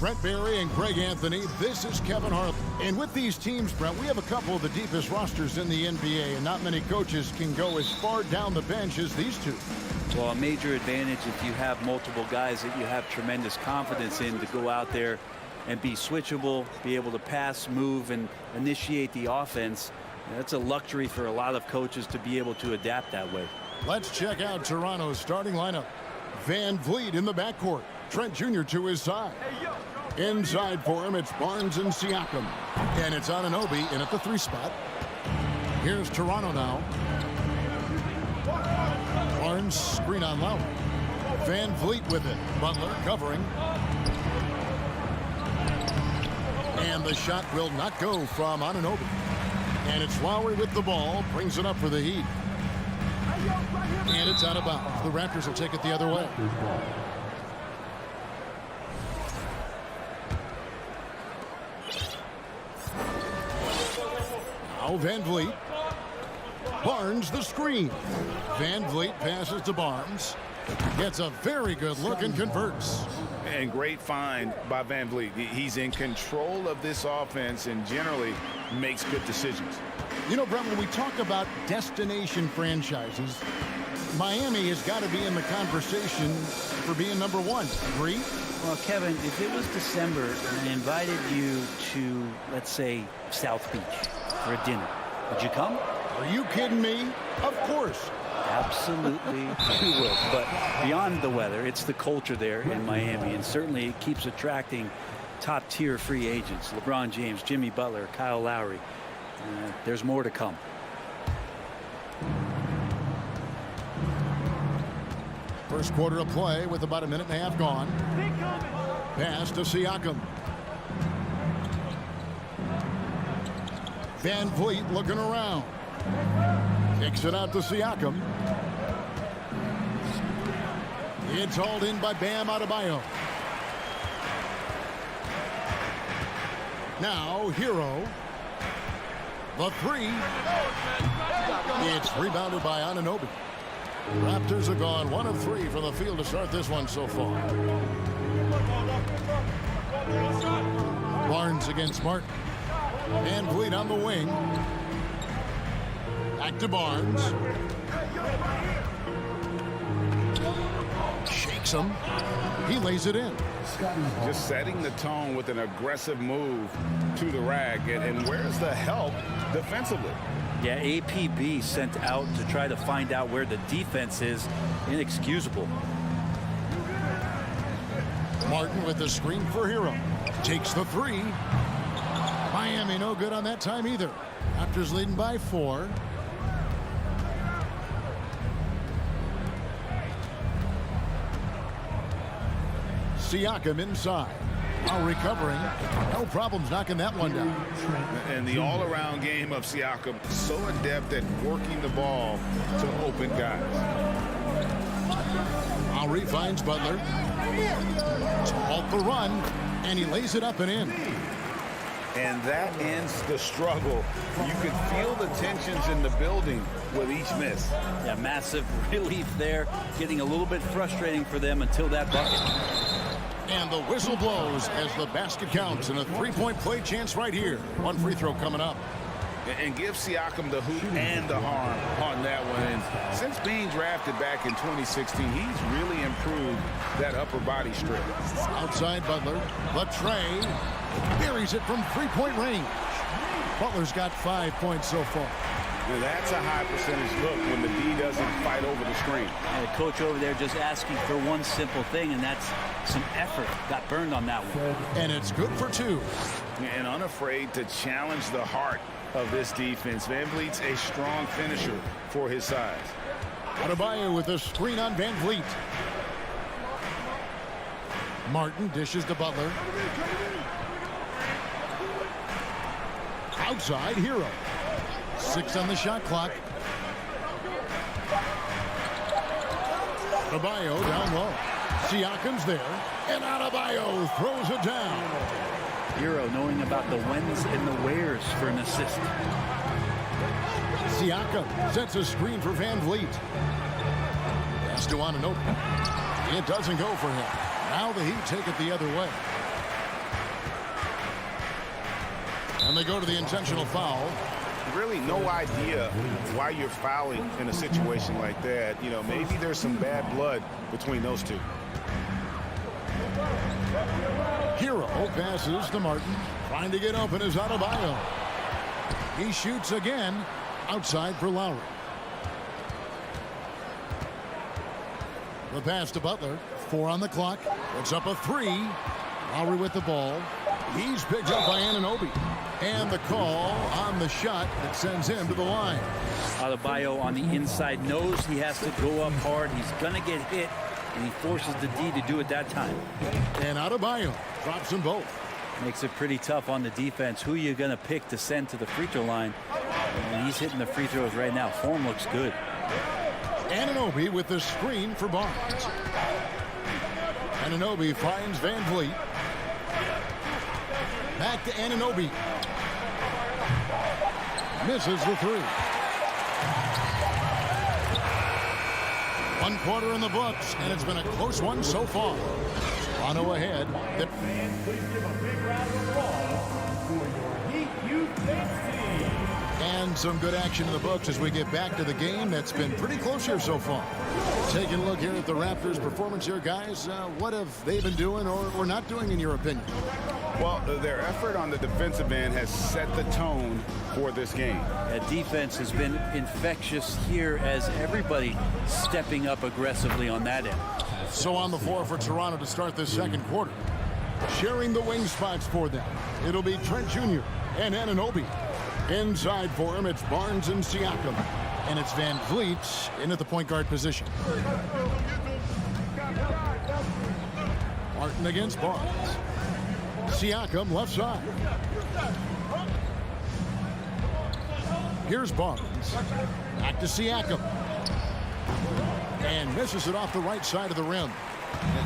Brent Barry and Greg Anthony. This is Kevin Harlan. And with these teams, Brent, we have a couple of the deepest rosters in the NBA, and not many coaches can go as far down the bench as these two. Well, a major advantage if you have multiple guys that you have tremendous confidence in to go out there and be switchable, be able to pass, move, and initiate the offense. That's a luxury for a lot of coaches to be able to adapt that way. Let's check out Toronto's starting lineup. Van Vliet in the backcourt. Trent Jr. to his side. Inside for him, it's Barnes and Siakam. And it's Anunoby in at the 3 spot. Here's Toronto now. Barnes screen on Lowry. Van Vliet with it. Butler covering. And the shot will not go from Anunoby. And it's Lowry with the ball. Brings it up for the Heat. And it's out of bounds. The Raptors will take it the other way. Now Van Vliet. Barnes the screen. Van Vliet passes to Barnes. Gets a very good look and converts. And great find by Van Vliet. He's in control of this offense and generally makes good decisions. You know, Brent, when we talk about destination franchises, Miami has got to be in the conversation for being number one. Agree? Well, Kevin, if it was December and I invited you to, let's say, South Beach for a dinner, would you come? Are you kidding me? Of course. Absolutely, we will. But beyond the weather, it's the culture there in Miami, and certainly it keeps attracting top-tier free agents. LeBron James, Jimmy Butler, Kyle Lowry. There's more to come. First quarter of play with about a minute and a half gone. Pass to Siakam. Van Vliet looking around. Kicks it out to Siakam. It's hauled in by Bam Adebayo. Now, Hero. The three. It's rebounded by Anunoby. Raptors have gone 1 of 3 from the field to start this one so far. Barnes against Martin. And Vliet on the wing. Back to Barnes. Shakes him. He lays it in. Just setting the tone with an aggressive move to the rack. And where's the help defensively? Yeah, APB sent out to try to find out where the defense is. Inexcusable. Martin with the screen for Hero. Takes the three. Miami no good on that time either. Raptors leading by 4. Siakam inside. Now recovering. No problems knocking that one down. And the all-around game of Siakam, so adept at working the ball to open guys. Lowry finds Butler. To halt the run, and he lays it up and in. And that ends the struggle. You can feel the tensions in the building with each miss. Yeah, massive relief there. Getting a little bit frustrating for them until that bucket. And the whistle blows as the basket counts, and a three-point play chance right here. One free throw coming up. And give Siakam the hoop and the harm on that one. And since being drafted back in 2016, he's really improved that upper body strip. Outside Butler. Latrey buries it from three-point range. Butler's got 5 points so far. Now that's a high percentage look when the D doesn't fight over the screen. And the coach over there just asking for one simple thing, and that's some effort. Got burned on that one. And it's good for 2. And unafraid to challenge the heart of this defense. Van Vliet's a strong finisher for his size. Adebayo with a screen on Van Vliet. Martin dishes to Butler. Outside, Hero. 6 on the shot clock. Adebayo down low. Siakam's there. And Adebayo throws it down. Hero knowing about the whens and the wheres for an assist. Siakam sets a screen for Van Vliet. Pass to Anunoby. It doesn't go for him. Now the Heat take it the other way. And they go to the intentional foul. Really no idea why you're fouling in a situation like that. You know, maybe there's some bad blood between those two. Hero passes to Martin. Trying to get open is Adebayo. He shoots again. Outside for Lowry. The pass to Butler. 4 on the clock. Puts up a 3. Lowry with the ball. He's picked up by Anunoby. And the call on the shot that sends him to the line. Adebayo on the inside knows he has to go up hard. He's going to get hit, and he forces the D to do it that time. And Adebayo drops them both. Makes it pretty tough on the defense. Who are you going to pick to send to the free throw line? And he's hitting the free throws right now. Form looks good. Anunoby with the screen for Barnes. Anunoby finds Van Vliet. Back to Anunoby. Misses the 3. 1 quarter in the books, and it's been a close one so far. Toronto ahead. And some good action in the books as we get back to the game that's been pretty close here so far. Taking a look here at the Raptors' performance here, guys. What have they been doing or not doing, in your opinion? Well, their effort on the defensive end has set the tone for this game. That defense has been infectious here as everybody stepping up aggressively on that end. So on the floor for Toronto to start this second quarter. Sharing the wing spots for them. It'll be Trent Jr. and Anunoby. Inside for him, it's Barnes and Siakam. And it's Van Vliet in at the point guard position. Martin against Barnes. Siakam left side. Here's Barnes. Back to Siakam. And misses it off the right side of the rim.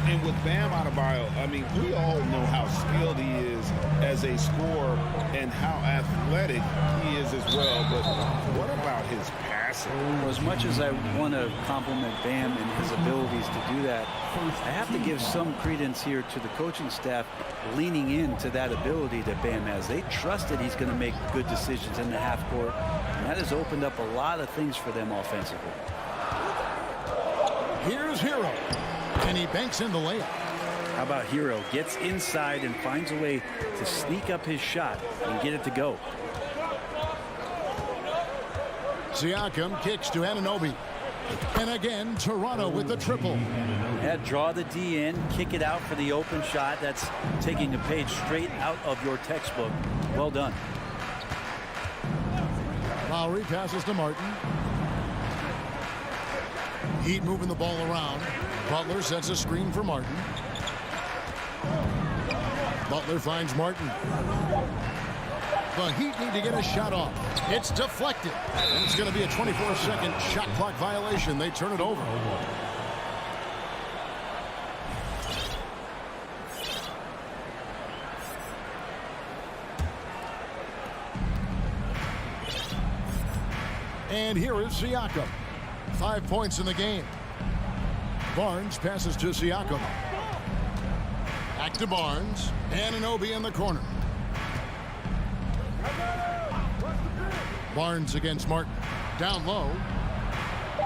And with Bam Adebayo, I mean, we all know how skilled he is as a scorer and how athletic he is as well. But what about his passing? Well, as much as I want to compliment Bam and his abilities to do that, I have to give some credence here to the coaching staff leaning into that ability that Bam has. They trust that he's going to make good decisions in the half court, and that has opened up a lot of things for them offensively. Here's Hero, and he banks in the layup. How about Hero gets inside and finds a way to sneak up his shot and get it to go. Siakam kicks to Anunoby. And again, Toronto with the triple. Yeah, draw the D in, kick it out for the open shot. That's taking a page straight out of your textbook. Well done. Lowry passes to Martin. Heat moving the ball around. Butler sets a screen for Martin. Butler finds Martin. The Heat need to get a shot off. It's deflected. And it's going to be a 24-second shot clock violation. They turn it over. And here is Siakam. 5 points in the game. Barnes passes to Siakam. Back to Barnes. Anunoby in the corner. Barnes against Martin. Down low.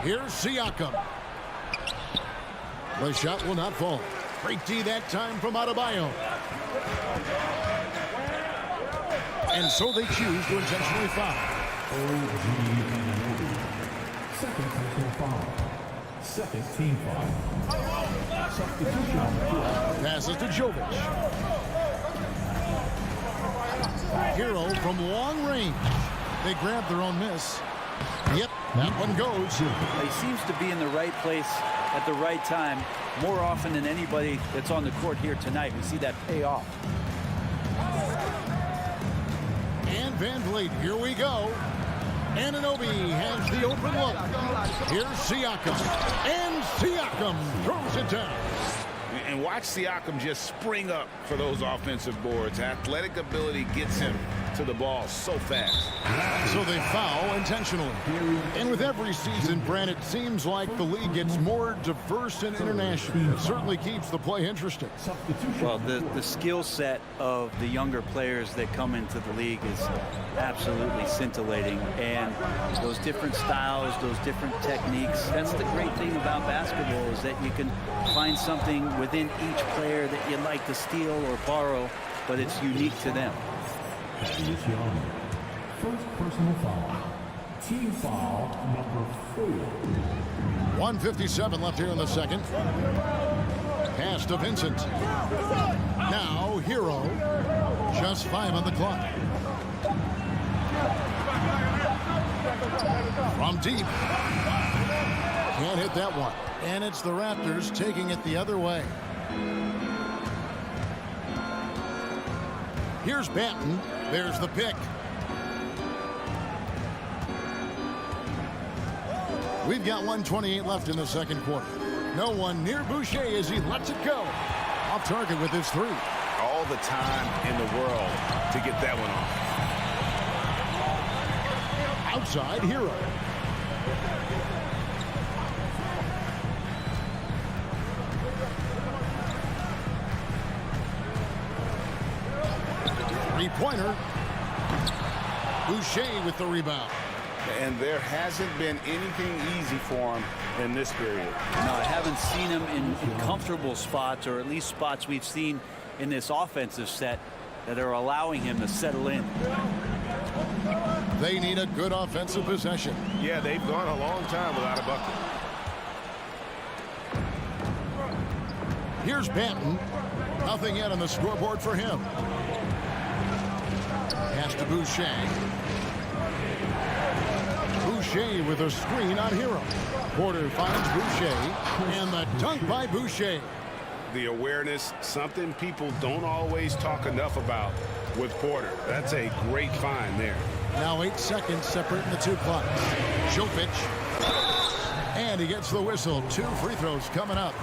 Here's Siakam. The shot will not fall. Great D that time from Adebayo. And so they choose to intentionally foul. Second personal foul. Second team foul. Substitution on the floor. Passes to Jovic. Hero from long range. They grab their own miss. Yep, that one goes. He seems to be in the right place at the right time more often than anybody that's on the court here tonight. We see that pay off. And Van Vliet, here we go. Anunoby has the open look. Here's Siakam. And Siakam throws it down. And watch Siakam just spring up for those offensive boards. Athletic ability gets him to the ball so fast. So they foul intentionally. And with every season, Brand, it seems like the league gets more diverse and international. It certainly keeps the play interesting. Well, the skill set of the younger players that come into the league is absolutely scintillating. And those different styles, those different techniques, that's the great thing about basketball, is that you can find something within each player that you'd like to steal or borrow, but it's unique to them. First personal foul. Team foul number 4. 1:57 left here in the second. Pass to Vincent. Now Hero. Just 5 on the clock. From deep. Can't hit that one. And it's the Raptors taking it the other way. Here's Banton. There's the pick. We've got 1:28 left in the second quarter. No one near Boucher as he lets it go. Off target with his 3. All the time in the world to get that one off. Outside Hero. Three-pointer. Boucher with the rebound. And there hasn't been anything easy for him in this period. No, I haven't seen him in comfortable spots, or at least spots we've seen in this offensive set that are allowing him to settle in. They need a good offensive possession. Yeah, they've gone a long time without a bucket. Here's Banton. Nothing yet on the scoreboard for him. Pass to Boucher. Boucher with a screen on Hero. Porter finds Boucher. And the dunk by Boucher. The awareness, something people don't always talk enough about with Porter. That's a great find there. Now 8 seconds separating the two clocks. Jovic. And And he gets the whistle. 2 free throws coming up.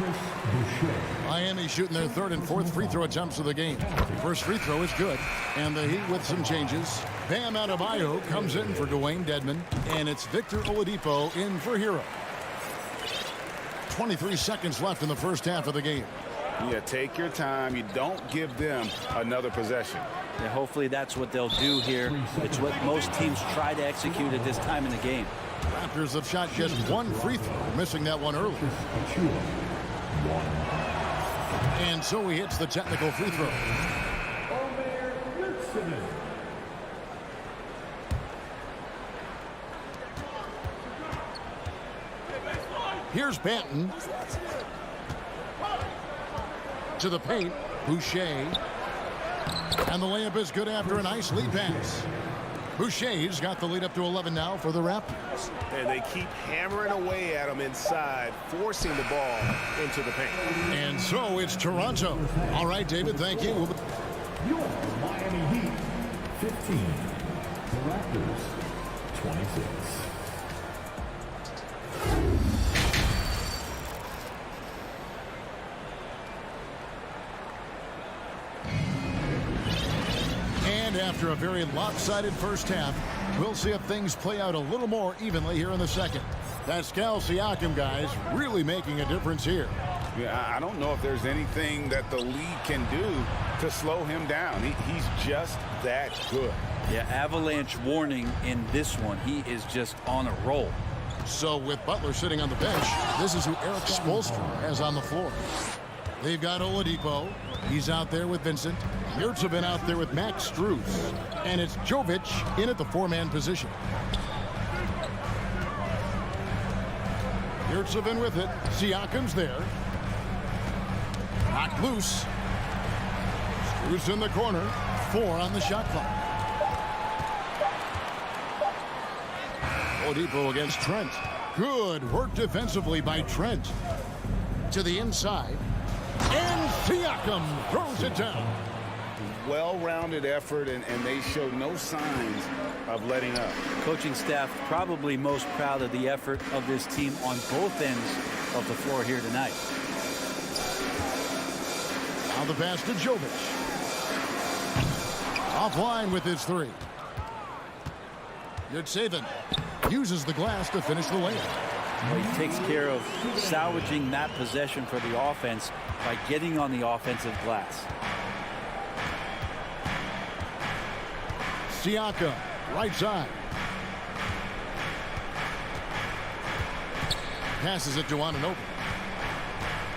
Miami shooting their 3rd and 4th free throw attempts of the game. First free throw is good. And the Heat with some changes. Bam Adebayo comes in for Dwayne Dedmon. And it's Victor Oladipo in for Hero. 23 seconds left in the first half of the game. Yeah, take your time. You don't give them another possession. Yeah, hopefully that's what they'll do here. It's what most teams try to execute at this time in the game. Raptors have shot just 1 free throw, missing that one early. And so he hits the technical free throw. Here's Banton. To the paint. Boucher. And the layup is good after a nice lead pass. Boucher's got the lead up to 11 now for the Raptors. And they keep hammering away at him inside, forcing the ball into the paint. And so it's Toronto. All right, David, thank you. Your Miami Heat, 15. The Raptors, 26. And after a very lopsided first half, we'll see if things play out a little more evenly here in the second. Pascal Siakam, guys, really making a difference here. Yeah, I don't know if there's anything that the league can do to slow him down. He's just that good. Yeah, avalanche warning in this one. He is just on a roll. So with Butler sitting on the bench, this is who Eric Spoelstra has on the floor. They've got Oladipo. He's out there with Vincent. Yurtsevin out there with Max Strus. And it's Jovic in at the 4-man position. Yurtsevin with it. Siakam's there. Knocked loose. Strus in the corner. 4 on the shot clock. Oladipo against Trent. Good work defensively by Trent. To the inside. And Siakam throws it down. Well-rounded effort, and they show no signs of letting up. Coaching staff probably most proud of the effort of this team on both ends of the floor here tonight. Now the pass to Jovic. Offline with his 3. Yurtsevin uses the glass to finish the layup. Well, he takes care of salvaging that possession for the offense by getting on the offensive glass. Siakam, right side. Passes it to Anunoby.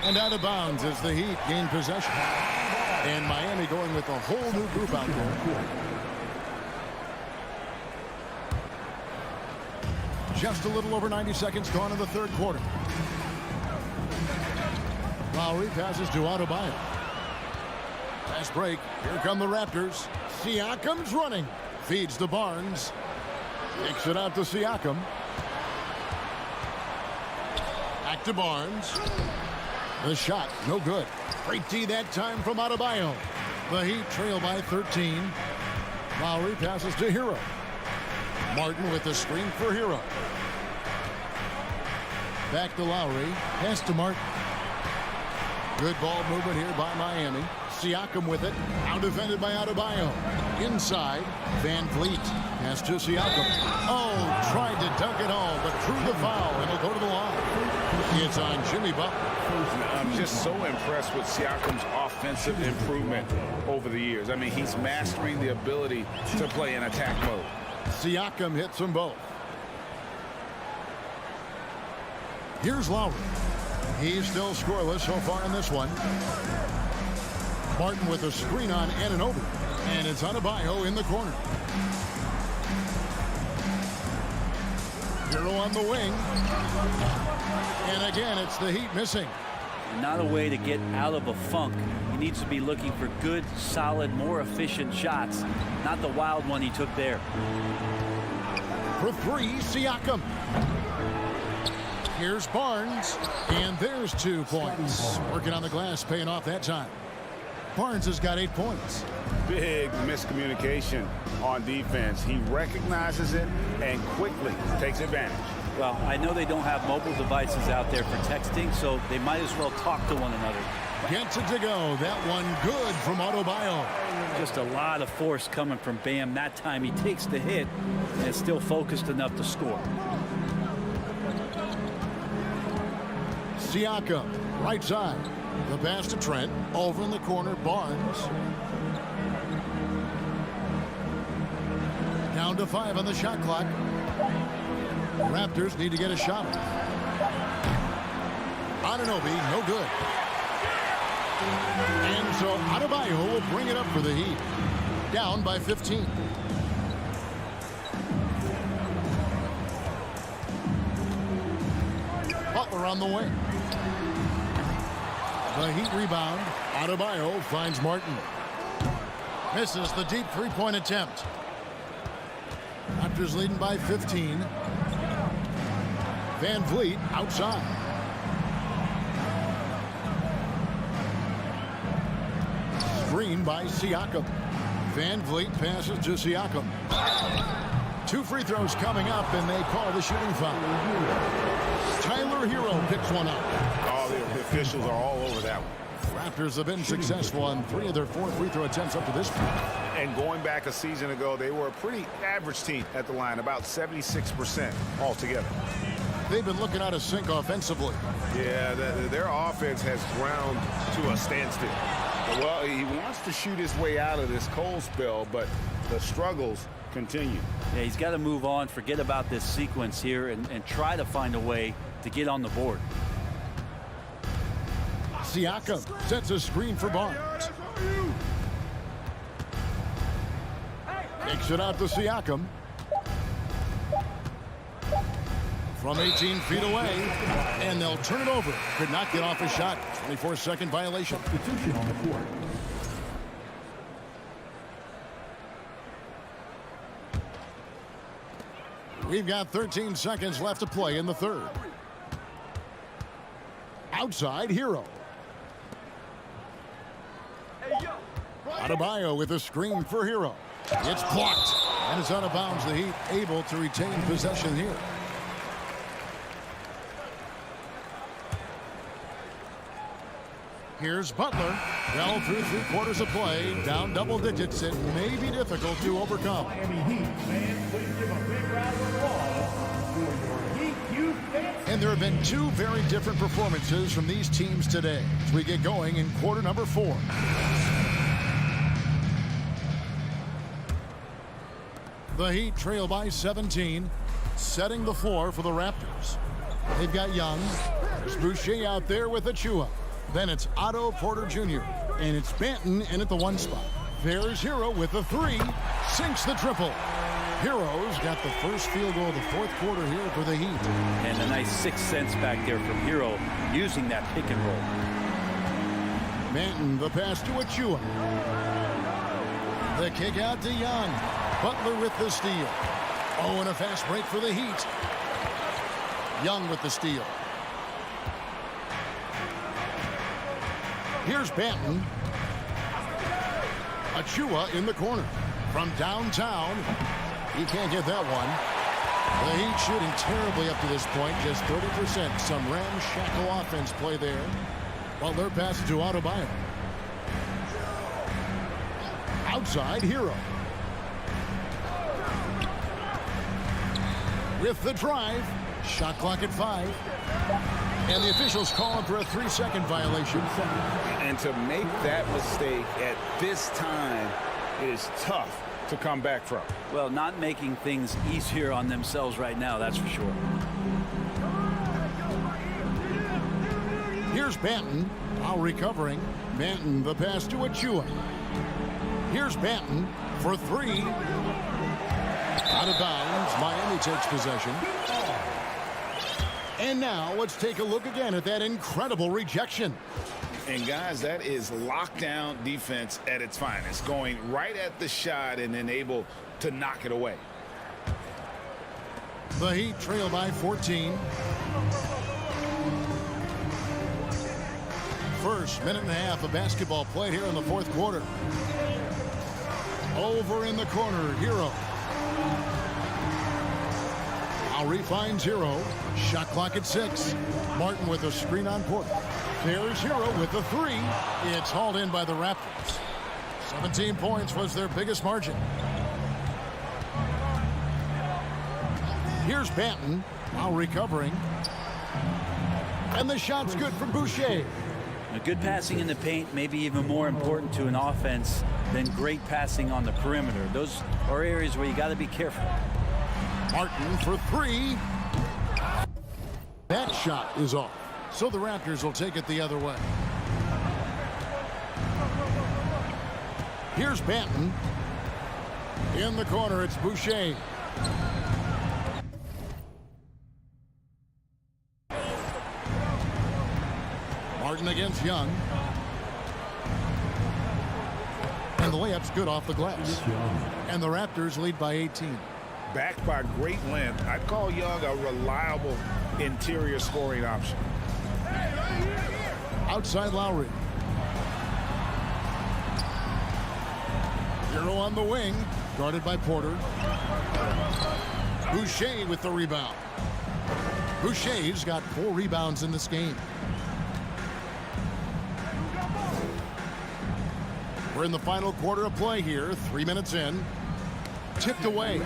And out of bounds as the Heat gain possession. And Miami going with a whole new group out there. Just a little over 90 seconds gone in the third quarter. Lowry passes to Adebayo. Fast break. Here come the Raptors. Siakam's running. Feeds to Barnes. Kicks it out to Siakam. Back to Barnes. The shot, no good. Great D that time from Adebayo. The Heat trail by 13. Lowry passes to Hero. Martin with the screen for Hero. Back to Lowry. Pass to Martin. Good ball movement here by Miami. Siakam with it. Out defended by Adebayo. Inside. Van Vliet. Pass to Siakam. Oh, tried to dunk it all, but drew the foul, and he'll go to the line. It's on Jimmy Butler. I'm just so impressed with Siakam's offensive improvement over the years. I mean, he's mastering the ability to play in attack mode. Siakam hits them both. Here's Lowry. He's still scoreless so far in this one. Martin with a screen on Anunoby. And it's Adebayo in the corner. Hero on the wing. And again, it's the Heat missing. Not a way to get out of a funk. He needs to be looking for good, solid, more efficient shots. Not the wild one he took there. For 3, Siakam. Here's Barnes. And there's 2 points. Working on the glass, paying off that time. Barnes has got 8 points. Big miscommunication on defense. He recognizes it and quickly takes advantage. Well, I know they don't have mobile devices out there for texting, so they might as well talk to one another. Gets it to go. That one good from Adebayo. Just a lot of force coming from Bam. That time he takes the hit and is still focused enough to score. Siakam, right side. The pass to Trent. Over in the corner, Barnes. Down to 5 on the shot clock. Raptors need to get a shot. Anunoby, no good. And so Adebayo will bring it up for the Heat. Down by 15. Butler on the wing. The Heat rebound. Adebayo finds Martin. Misses the deep three-point attempt. Raptors leading by 15. Van Vliet outside. Screen by Siakam. Van Vliet passes to Siakam. 2 free throws coming up, and they call the shooting foul. Tyler Hero picks one up. Oh, the officials are all over that one. Raptors have been successful on 3 of their 4 free throw attempts up to this point. And going back a season ago, they were a pretty average team at the line, about 76% altogether. They've been looking out of sync offensively. Yeah, their offense has ground to a standstill. Well, he wants to shoot his way out of this cold spell, but the struggles continue. Yeah, he's got to move on, forget about this sequence here, and try to find a way to get on the board. Siakam sets a screen for Barnes. Takes it out to Siakam. From 18 feet away, and they'll turn it over. Could not get off a shot. 24-second violation. Substitution on the court. We've got 13 seconds left to play in the third. Outside, Hero. Adebayo with a screen for Hero. It's blocked, and it's out of bounds. The Heat able to retain possession here. Here's Butler. Well through 3/4 of play. Down double digits. It may be difficult to overcome. And there have been 2 very different performances from these teams today as we get going in quarter number 4. The Heat trail by 17, setting the floor for the Raptors. They've got Young. There's Boucher out there with Achua. Then it's Otto Porter Jr. And it's Banton in at the 1 spot. There's Hero with the 3. Sinks the triple. Hero's got the first field goal of the 4th quarter here for the Heat. And a nice 6th sense back there from Hero using that pick and roll. Banton, the pass to Achua. The kick out to Young. Butler with the steal. Oh, and a fast break for the Heat. Young with the steal. Here's Banton. Achua in the corner. From downtown. He can't get that one. The Heat shooting terribly up to this point. Just 30%. Some ramshackle offense play there. Butler passes to Adebayo. Outside, Hero. With the drive. Shot clock at 5. And the officials calling for a 3-second violation. And to make that mistake at this time is tough to come back from. Well, not making things easier on themselves right now, that's for sure. Here's Banton, now recovering. Banton, the pass to Achua. Here's Banton for 3. Out of bounds, Miami takes possession. And now let's take a look again at that incredible rejection. And guys, that is lockdown defense at its finest, going right at the shot and then able to knock it away. The Heat trail by 14. First minute and a half of basketball played here in the 4th quarter. Over in the corner, Hero. Lowry finds Hero. Shot clock at 6. Martin with a screen on Porter. There's Hero with the 3. It's hauled in by the Raptors. 17 points was their biggest margin. Here's Banton. Now recovering. And the shot's good from Boucher. Good passing in the paint may be even more important to an offense than great passing on the perimeter. Those are areas where you got to be careful. Martin for 3. That shot is off. So the Raptors will take it the other way. Here's Banton. In the corner, it's Boucher. Martin against Young. And the layup's good off the glass. And the Raptors lead by 18. Backed by great length, I'd call Young a reliable interior scoring option. Outside Lowry. Hero on the wing, guarded by Porter. Boucher with the rebound. Boucher's got 4 rebounds in this game. We're in the final quarter of play here, 3 minutes in. Tipped away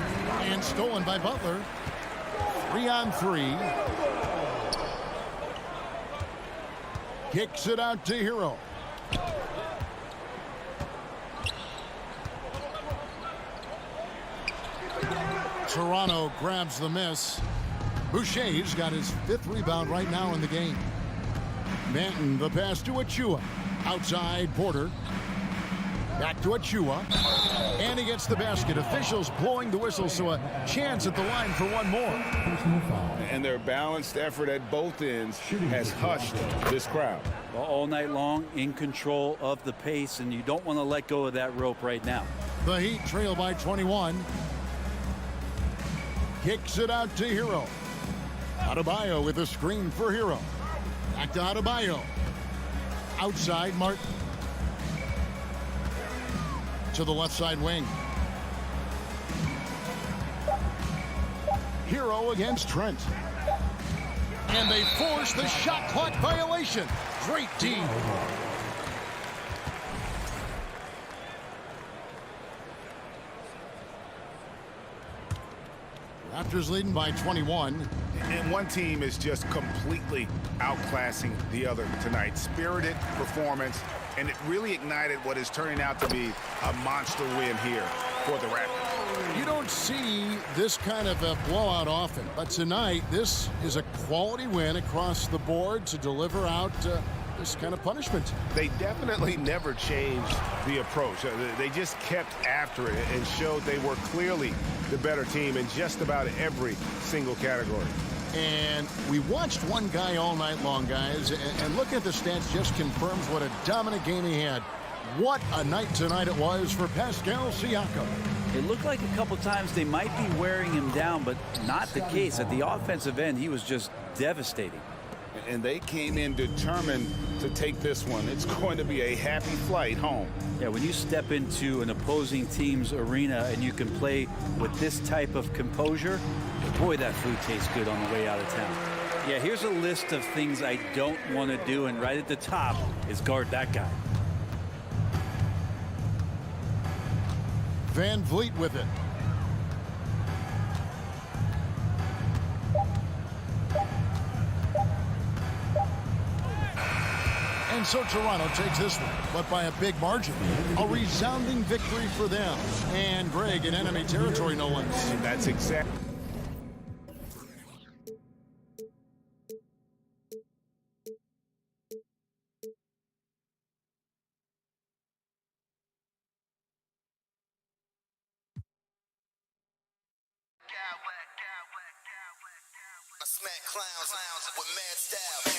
and stolen by Butler. 3-on-3. Kicks it out to Hero. Toronto grabs the miss. Boucher's got his 5th rebound right now in the game. Banton, the pass to Achua. Outside Porter. Back to Achua. And he gets the basket. Officials blowing the whistle, so a chance at the line for one more. And their balanced effort at both ends has hushed this crowd. Well, all night long, in control of the pace, and you don't want to let go of that rope right now. The Heat trail by 21. Kicks it out to Hero. Adebayo with a screen for Hero. Back to Adebayo. Outside Martin. To the left side wing. Hero against Trent. And they force the shot clock violation. Great D. Raptors leading by 21. And one team is just completely outclassing the other tonight. Spirited performance, and it really ignited what is turning out to be a monster win here for the Raptors. You don't see this kind of a blowout often, but tonight this is a quality win across the board to deliver out this kind of punishment. They definitely never changed the approach. They just kept after it and showed they were clearly the better team in just about every single category. And we watched one guy all night long, guys, and looking at the stats just confirms what a dominant game he had. What a night tonight it was for Pascal Siakam. It looked like a couple times they might be wearing him down, but not the case. At the offensive end, he was just devastating. And they came in determined to take this one. It's going to be a happy flight home. Yeah, when you step into an opposing team's arena and you can play with this type of composure, boy, that food tastes good on the way out of town. Yeah, here's a list of things I don't want to do, and right at the top is guard that guy. Van Vliet with it. And so Toronto takes this one, but by a big margin. A resounding victory for them. And Greg in enemy territory, no less. And that's exactly. I smack clowns with mad style.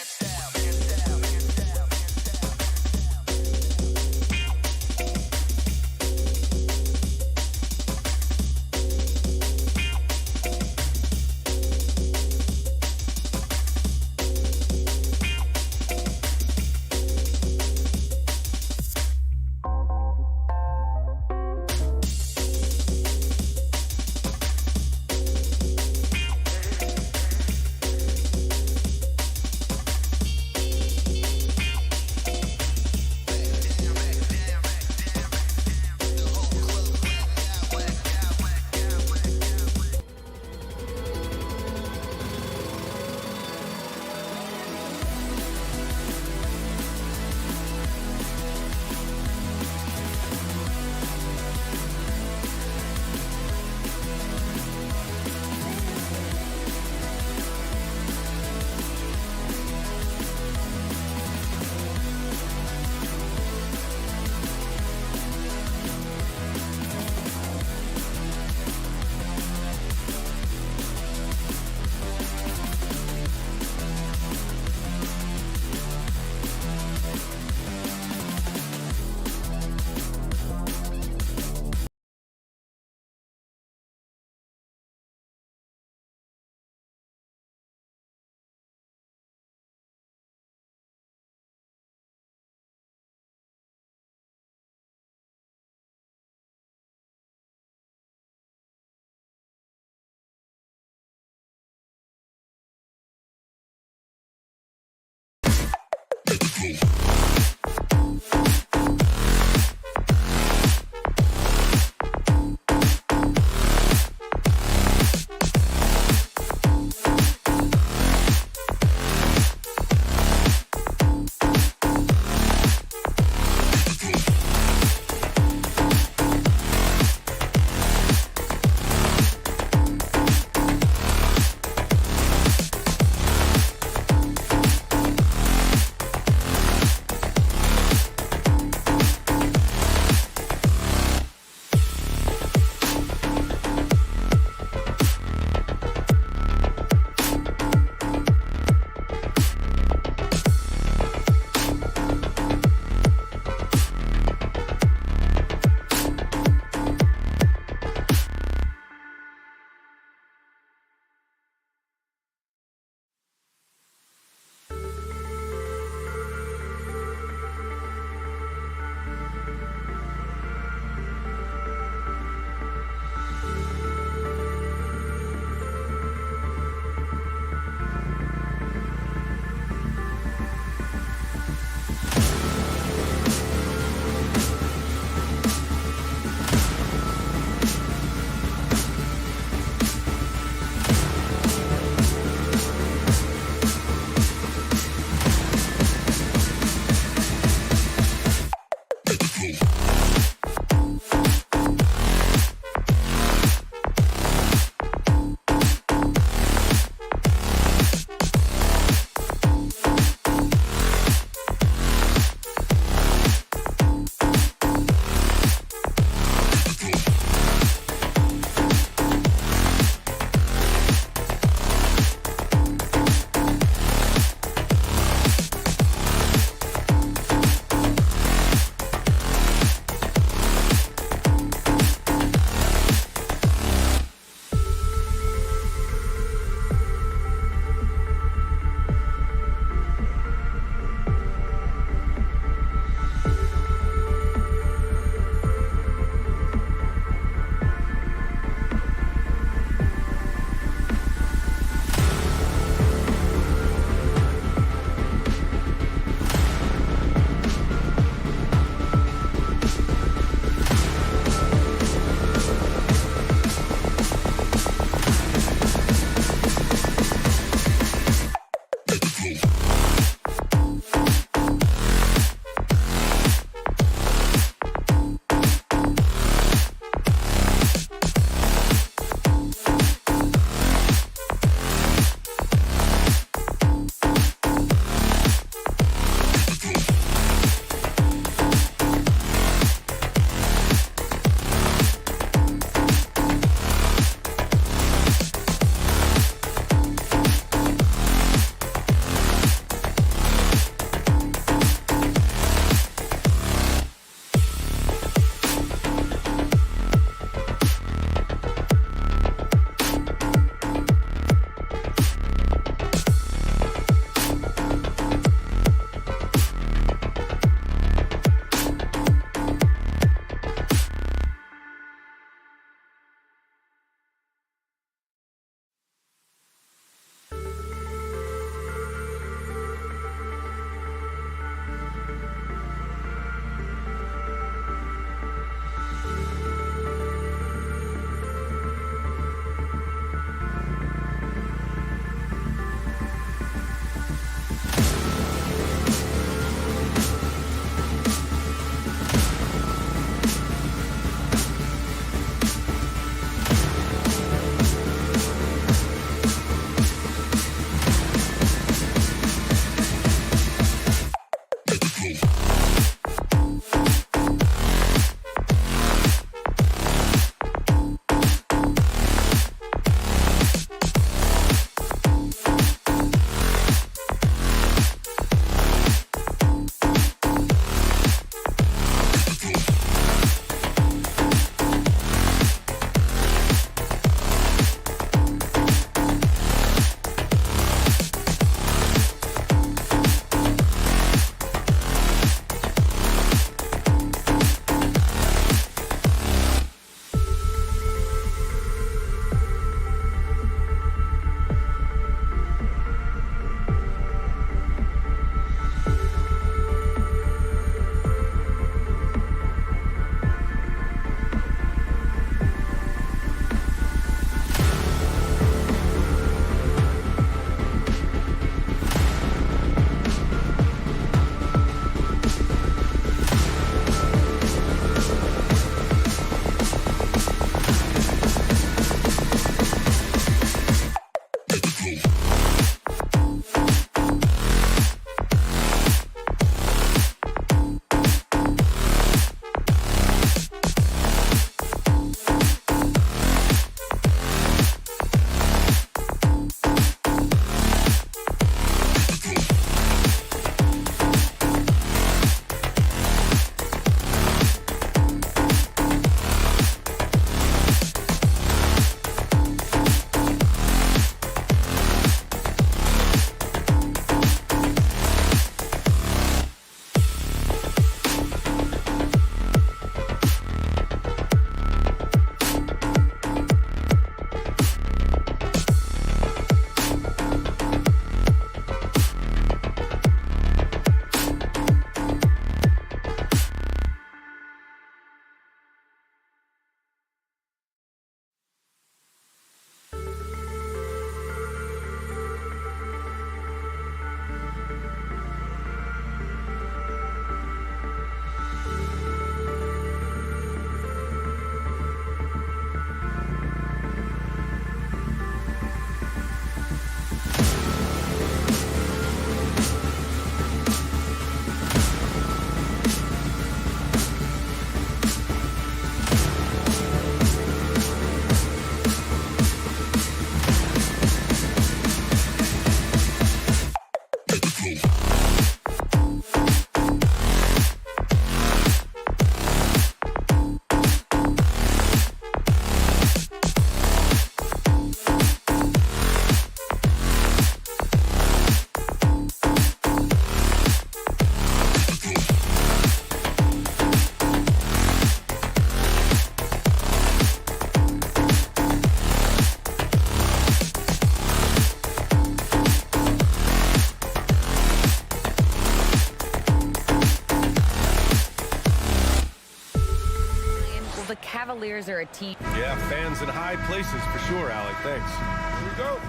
Cavaliers are a team. Yeah, fans in high places for sure, Alec. Thanks. Here we go.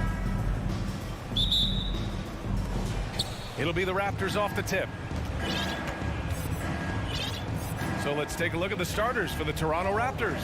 It'll be the Raptors off the tip. So let's take a look at the starters for the Toronto Raptors.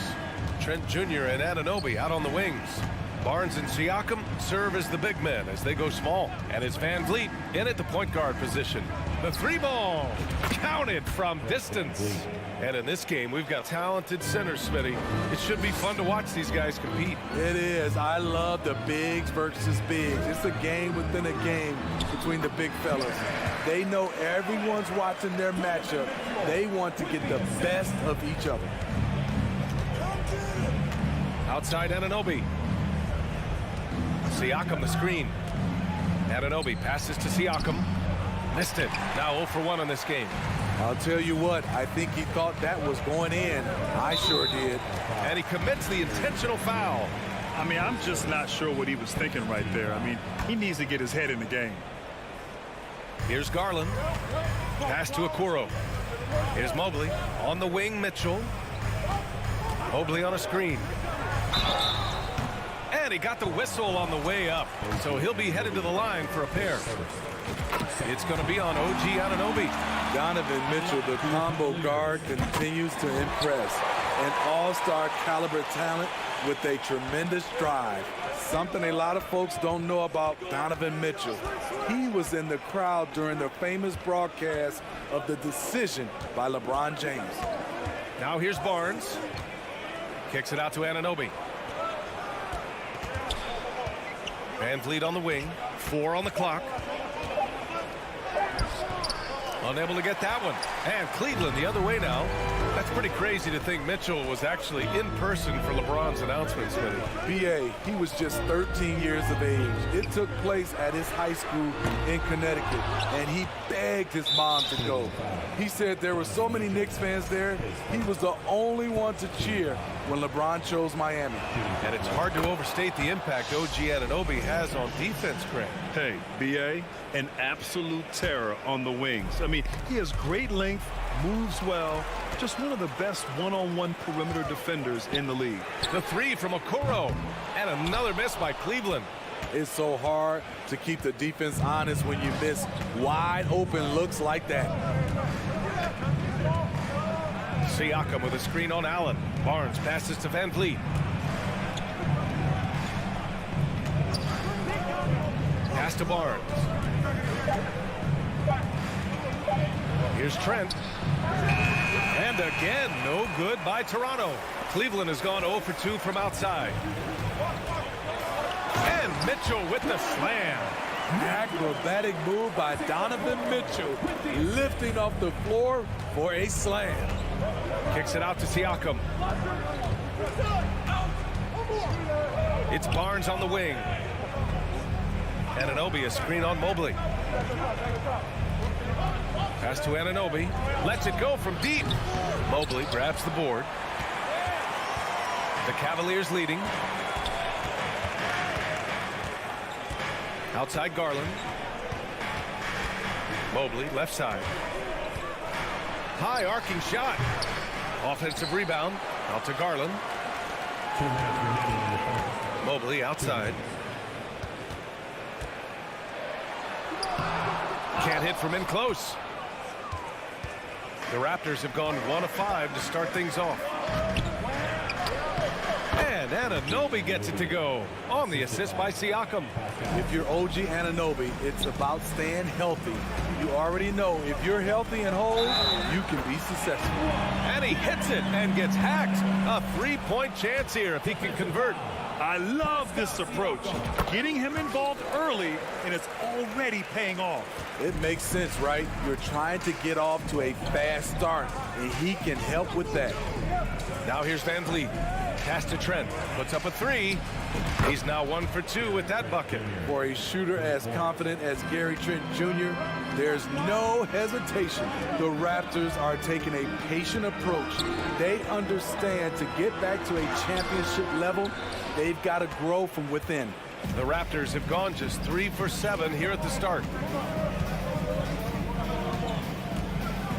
Trent Jr. and Anunoby out on the wings. Barnes and Siakam serve as the big men as they go small. And it's Van Vliet in at the point guard position. The three ball counted from distance. And in this game, we've got talented centers, Smitty. It should be fun to watch these guys compete. It is. I love the bigs versus bigs. It's a game within a game between the big fellas. They know everyone's watching their matchup. They want to get the best of each other. Outside Anunoby. Siakam the screen. Anunoby passes to Siakam. Missed it. Now 0 for 1 in this game. I'll tell you what, I think he thought that was going in. I sure did. And he commits the intentional foul. I mean, I'm just not sure what he was thinking right there. I mean, he needs to get his head in the game. Here's Garland. Pass to Okoro. Here's Mobley. On the wing, Mitchell. Mobley on a screen. And he got the whistle on the way up. So he'll be headed to the line for a pair. It's going to be on OG Anunoby. Donovan Mitchell, the combo guard, continues to impress. An all-star caliber talent with a tremendous drive. Something a lot of folks don't know about Donovan Mitchell. He was in the crowd during the famous broadcast of the decision by LeBron James. Now here's Barnes. Kicks it out to Anunoby. Van Vliet on the wing. 4 on the clock. Unable to get that one. And Cleveland the other way now. That's pretty crazy to think Mitchell was actually in person for LeBron's announcements. B.A., he was just 13 years of age. It took place at his high school in Connecticut, and he begged his mom to go. He said there were so many Knicks fans there, he was the only one to cheer when LeBron chose Miami. And it's hard to overstate the impact OG Anunoby has on defense, Craig. Hey, B.A., an absolute terror on the wings. I mean, he has great length, moves well, just one of the best one-on-one perimeter defenders in the league. The three from Okoro, and another miss by Cleveland. It's so hard to keep the defense honest when you miss wide open looks like that. Siakam with a screen on Allen. Barnes passes to Van Vliet. Pass to Barnes. Here's Trent. And again, no good by Toronto. Cleveland has gone 0 for 2 from outside. And Mitchell with the slam. Acrobatic move by Donovan Mitchell, lifting off the floor for a slam. Kicks it out to Siakam. It's Barnes on the wing. Anunoby, a screen on Mobley. Pass to Anunoby. Lets it go from deep. Mobley grabs the board. The Cavaliers leading. Outside Garland. Mobley, left side. High arcing shot. Offensive rebound. Out to Garland. Mobley outside. Can't hit from in close. The Raptors have gone 1 of 5 to start things off. And Anunoby gets it to go on the assist by Siakam. If you're OG Anunoby, it's about staying healthy. You already know if you're healthy and whole, you can be successful. And he hits it and gets hacked. A 3-point chance here if he can convert. I love this approach. Getting him involved early, and it's already paying off. It makes sense, right? You're trying to get off to a fast start, and he can help with that. Now here's Van Vliet. Pass to Trent. Puts up a 3. He's now 1 for 2 with that bucket. For a shooter as confident as Gary Trent Jr., there's no hesitation. The Raptors are taking a patient approach. They understand to get back to a championship level, they've got to grow from within. The Raptors have gone just 3 for 7 here at the start.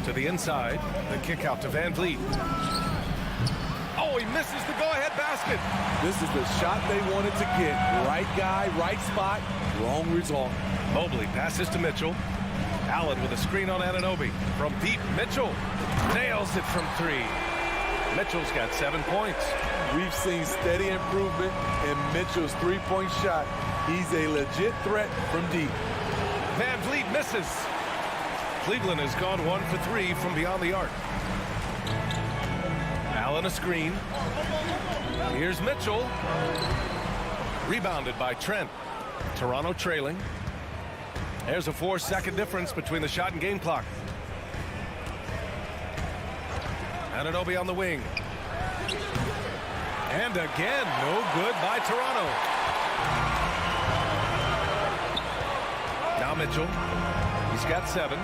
To the inside, the kick out to Van Vliet. Oh, he misses the go-ahead basket. This is the shot they wanted to get. Right guy, right spot, wrong result. Mobley passes to Mitchell. Allen with a screen on Anunoby. From deep, Mitchell nails it from 3. Mitchell's got 7 points. We've seen steady improvement in Mitchell's three-point shot. He's a legit threat from deep. Van Vliet misses. Cleveland has gone 1 for 3 from beyond the arc. Allen a screen. Here's Mitchell. Rebounded by Trent. Toronto trailing. There's a 4-second difference between the shot and game clock. Anunoby on the wing. And again, no good by Toronto. Now Mitchell. He's got 7.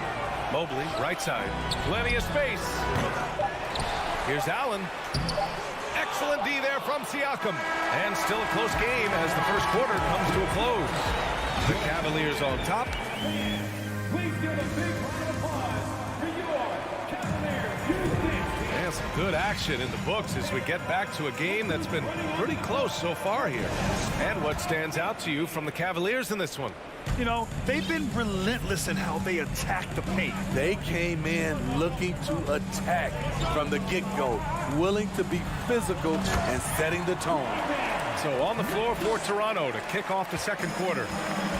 Mobley, right side. Plenty of space. Here's Allen. Excellent D there from Siakam. And still a close game as the first quarter comes to a close. The Cavaliers on top. Please give a big round of applause for your Cavaliers. And some good action in the books as we get back to a game that's been pretty close so far here. And what stands out to you from the Cavaliers in this one? You know, they've been relentless in how they attack the paint. They came in looking to attack from the get-go, willing to be physical and setting the tone. So on the floor for Toronto to kick off the second quarter.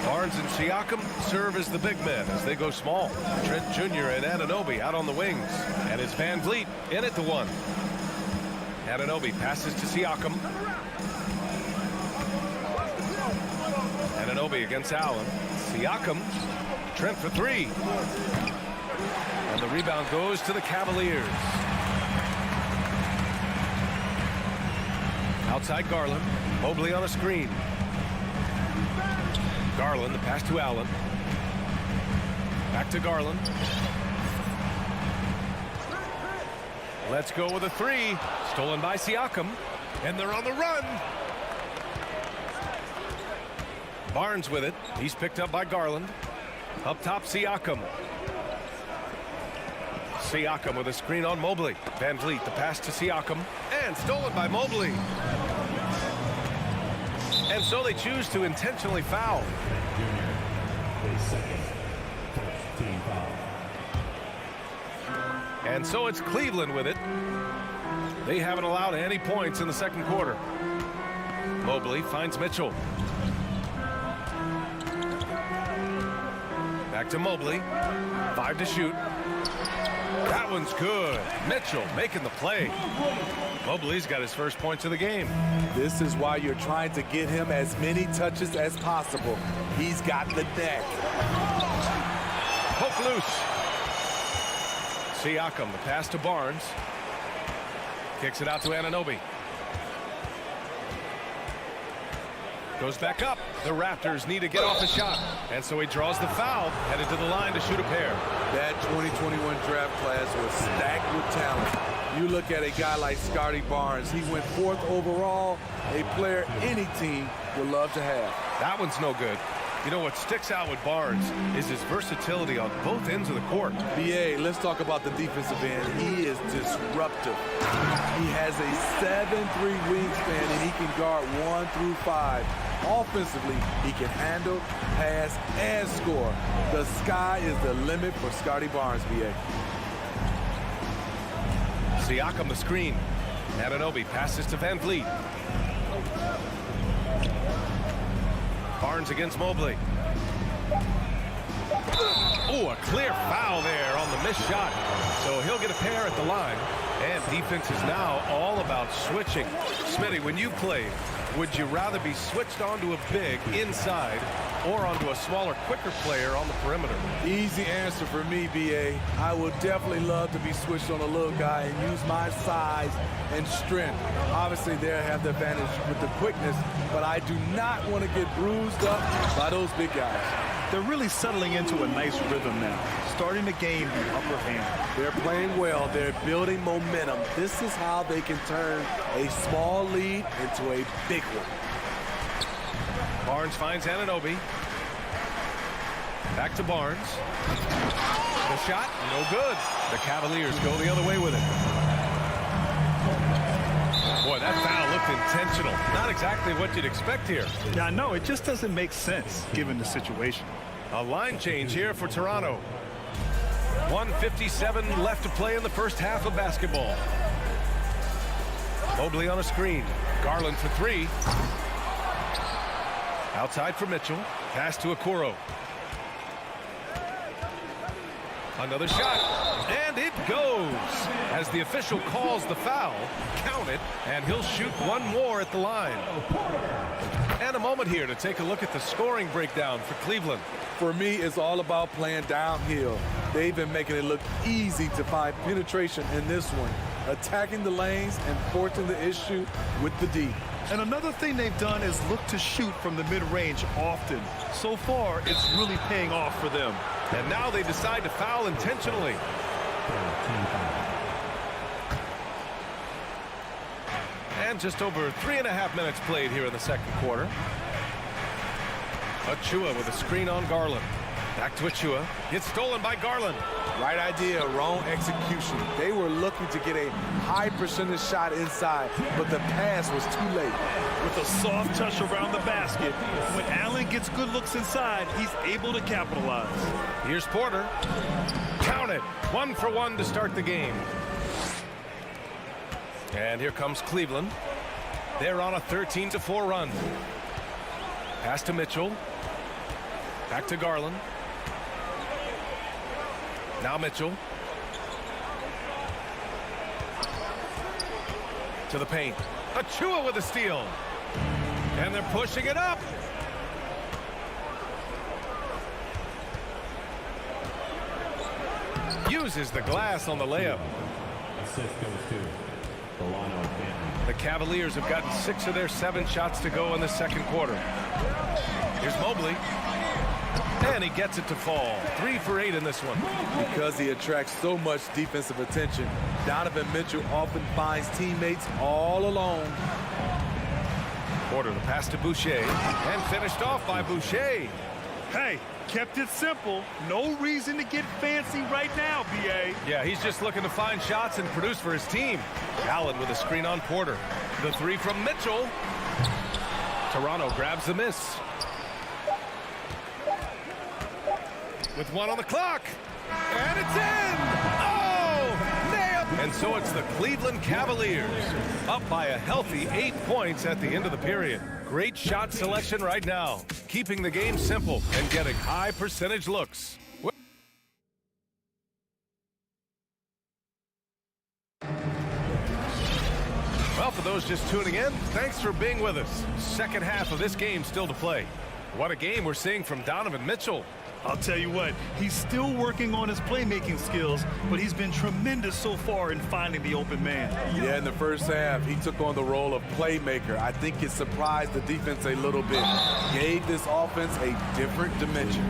Barnes and Siakam serve as the big men as they go small. Trent Jr. and Anunoby out on the wings. And it's Van Vliet in at the 1. Anunoby passes to Siakam. Anunoby against Allen. Siakam. Trent for 3. And the rebound goes to the Cavaliers. Outside Garland. Mobley on a screen. Garland, the pass to Allen. Back to Garland. Let's go with a 3. Stolen by Siakam. And they're on the run. Barnes with it. He's picked up by Garland. Up top, Siakam. Siakam with a screen on Mobley. Van Vliet, the pass to Siakam. And stolen by Mobley. And so they choose to intentionally foul. And so it's Cleveland with it. They haven't allowed any points in the second quarter. Mobley finds Mitchell. Back to Mobley. 5 to shoot. That one's good. Mitchell making the play. Mobley's got his first points of the game. This is why you're trying to get him as many touches as possible. He's got the neck. Poke loose. Siakam, the pass to Barnes. Kicks it out to Anunoby. Goes back up. The Raptors need to get off a shot. And so he draws the foul, headed to the line to shoot a pair. That 2021 draft class was stacked with talent. You look at a guy like Scotty Barnes. He went 4th overall, a player any team would love to have. That one's no good. You know what sticks out with Barnes is his versatility on both ends of the court. BA, let's talk about the defensive end. He is disruptive. He has a 7'3" wingspan and he can guard 1 through 5. Offensively, he can handle, pass, and score. The sky is the limit for Scotty Barnes, BA. Siakam the screen. Anunoby passes to Van Vliet. Barnes against Mobley. Oh, a clear foul there on the missed shot. So he'll get a pair at the line. And defense is now all about switching. Smitty, when you played, would you rather be switched onto a big inside or onto a smaller, quicker player on the perimeter? Easy answer for me, BA. I would definitely love to be switched on a little guy and use my size and strength. Obviously, they have the advantage with the quickness, but I do not want to get bruised up by those big guys. They're really settling into a nice rhythm now, starting to gain the upper hand. They're playing well. They're building momentum. This is how they can turn a small lead into a big one. Barnes finds Anunoby. Back to Barnes. The shot, no good. The Cavaliers go the other way with it. Boy, that foul looked intentional. Not exactly what you'd expect here. Yeah, I know. It just doesn't make sense given the situation. A line change here for Toronto. 1:57 left to play in the first half of basketball. Mobley on a screen. Garland for three. Outside for Mitchell. Pass to Okoro. Another shot. And it goes. As the official calls the foul, count it, and he'll shoot one more at the line. And a moment here to take a look at the scoring breakdown for Cleveland. For me, it's all about playing downhill. They've been making it look easy to find penetration in this one, attacking the lanes and forcing the issue with the D. And another thing they've done is look to shoot from the mid-range often. So far, it's really paying off for them. And now they decide to foul intentionally. And just over 3.5 minutes played here in the second quarter. Achua with a screen on Garland. Back to Achua. It's stolen by Garland. Right idea, wrong execution. They were looking to get a high percentage shot inside, but the pass was too late. With a soft touch around the basket, when Allen gets good looks inside, he's able to capitalize. Here's Porter. Count it. 1 for 1 to start the game. And here comes Cleveland. They're on a 13-4 run. Pass to Mitchell. Back to Garland. Now Mitchell. To the paint. Achua with a steal. And they're pushing it up. Uses the glass on the layup. Assist goes to Delano Banton. The Cavaliers have gotten 6 of their 7 shots to go in the second quarter. Here's Mobley. And he gets it to fall. 3 for 8 in this one. Because he attracts so much defensive attention, Donovan Mitchell often finds teammates all alone. Porter, the pass to Boucher. And finished off by Boucher. Hey, kept it simple. No reason to get fancy right now, B.A. Yeah, he's just looking to find shots and produce for his team. Allen with a screen on Porter. The 3 from Mitchell. Toronto grabs the miss. With 1 on the clock. And it's in! Oh! Nailed! And so it's the Cleveland Cavaliers. Up by a healthy 8 points at the end of the period. Great shot selection right now. Keeping the game simple and getting high percentage looks. Well, for those just tuning in, thanks for being with us. Second half of this game still to play. What a game we're seeing from Donovan Mitchell. I'll tell you what, he's still working on his playmaking skills, but he's been tremendous so far in finding the open man. Yeah, in the first half, he took on the role of playmaker. I think it surprised the defense a little bit. Gave this offense a different dimension.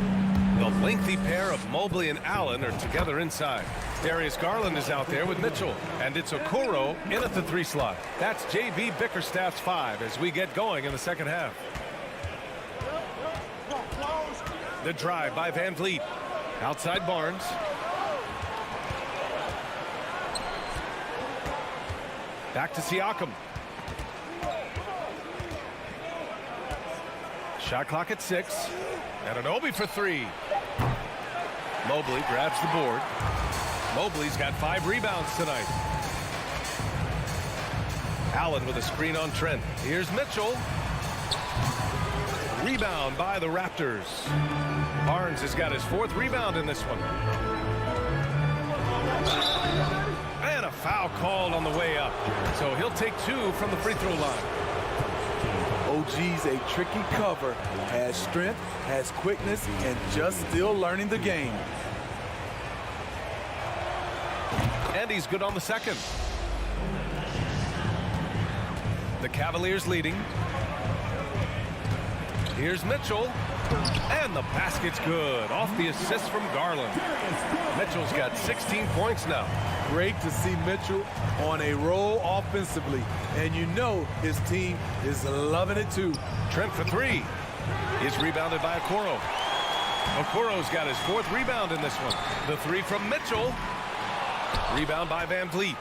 The lengthy pair of Mobley and Allen are together inside. Darius Garland is out there with Mitchell, and it's Okoro in at the 3 slot. That's J.B. Bickerstaff's 5 as we get going in the second half. The drive by Van Vliet. Outside Barnes. Back to Siakam. Shot clock at 6. Anunoby for 3. Mobley grabs the board. Mobley's got 5 rebounds tonight. Allen with a screen on Trent. Here's Mitchell. Rebound by the Raptors. Barnes has got his 4th rebound in this one. And a foul called on the way up. So he'll take 2 from the free throw line. OG's a tricky cover. Has strength, has quickness, and just still learning the game. And he's good on the second. The Cavaliers leading. Here's Mitchell. And the basket's good. Off the assist from Garland. Mitchell's got 16 points now. Great to see Mitchell on a roll offensively. And you know his team is loving it too. Trent for 3. Is rebounded by Okoro. Okoro's got his 4th rebound in this one. The 3 from Mitchell. Rebound by Van Vliet.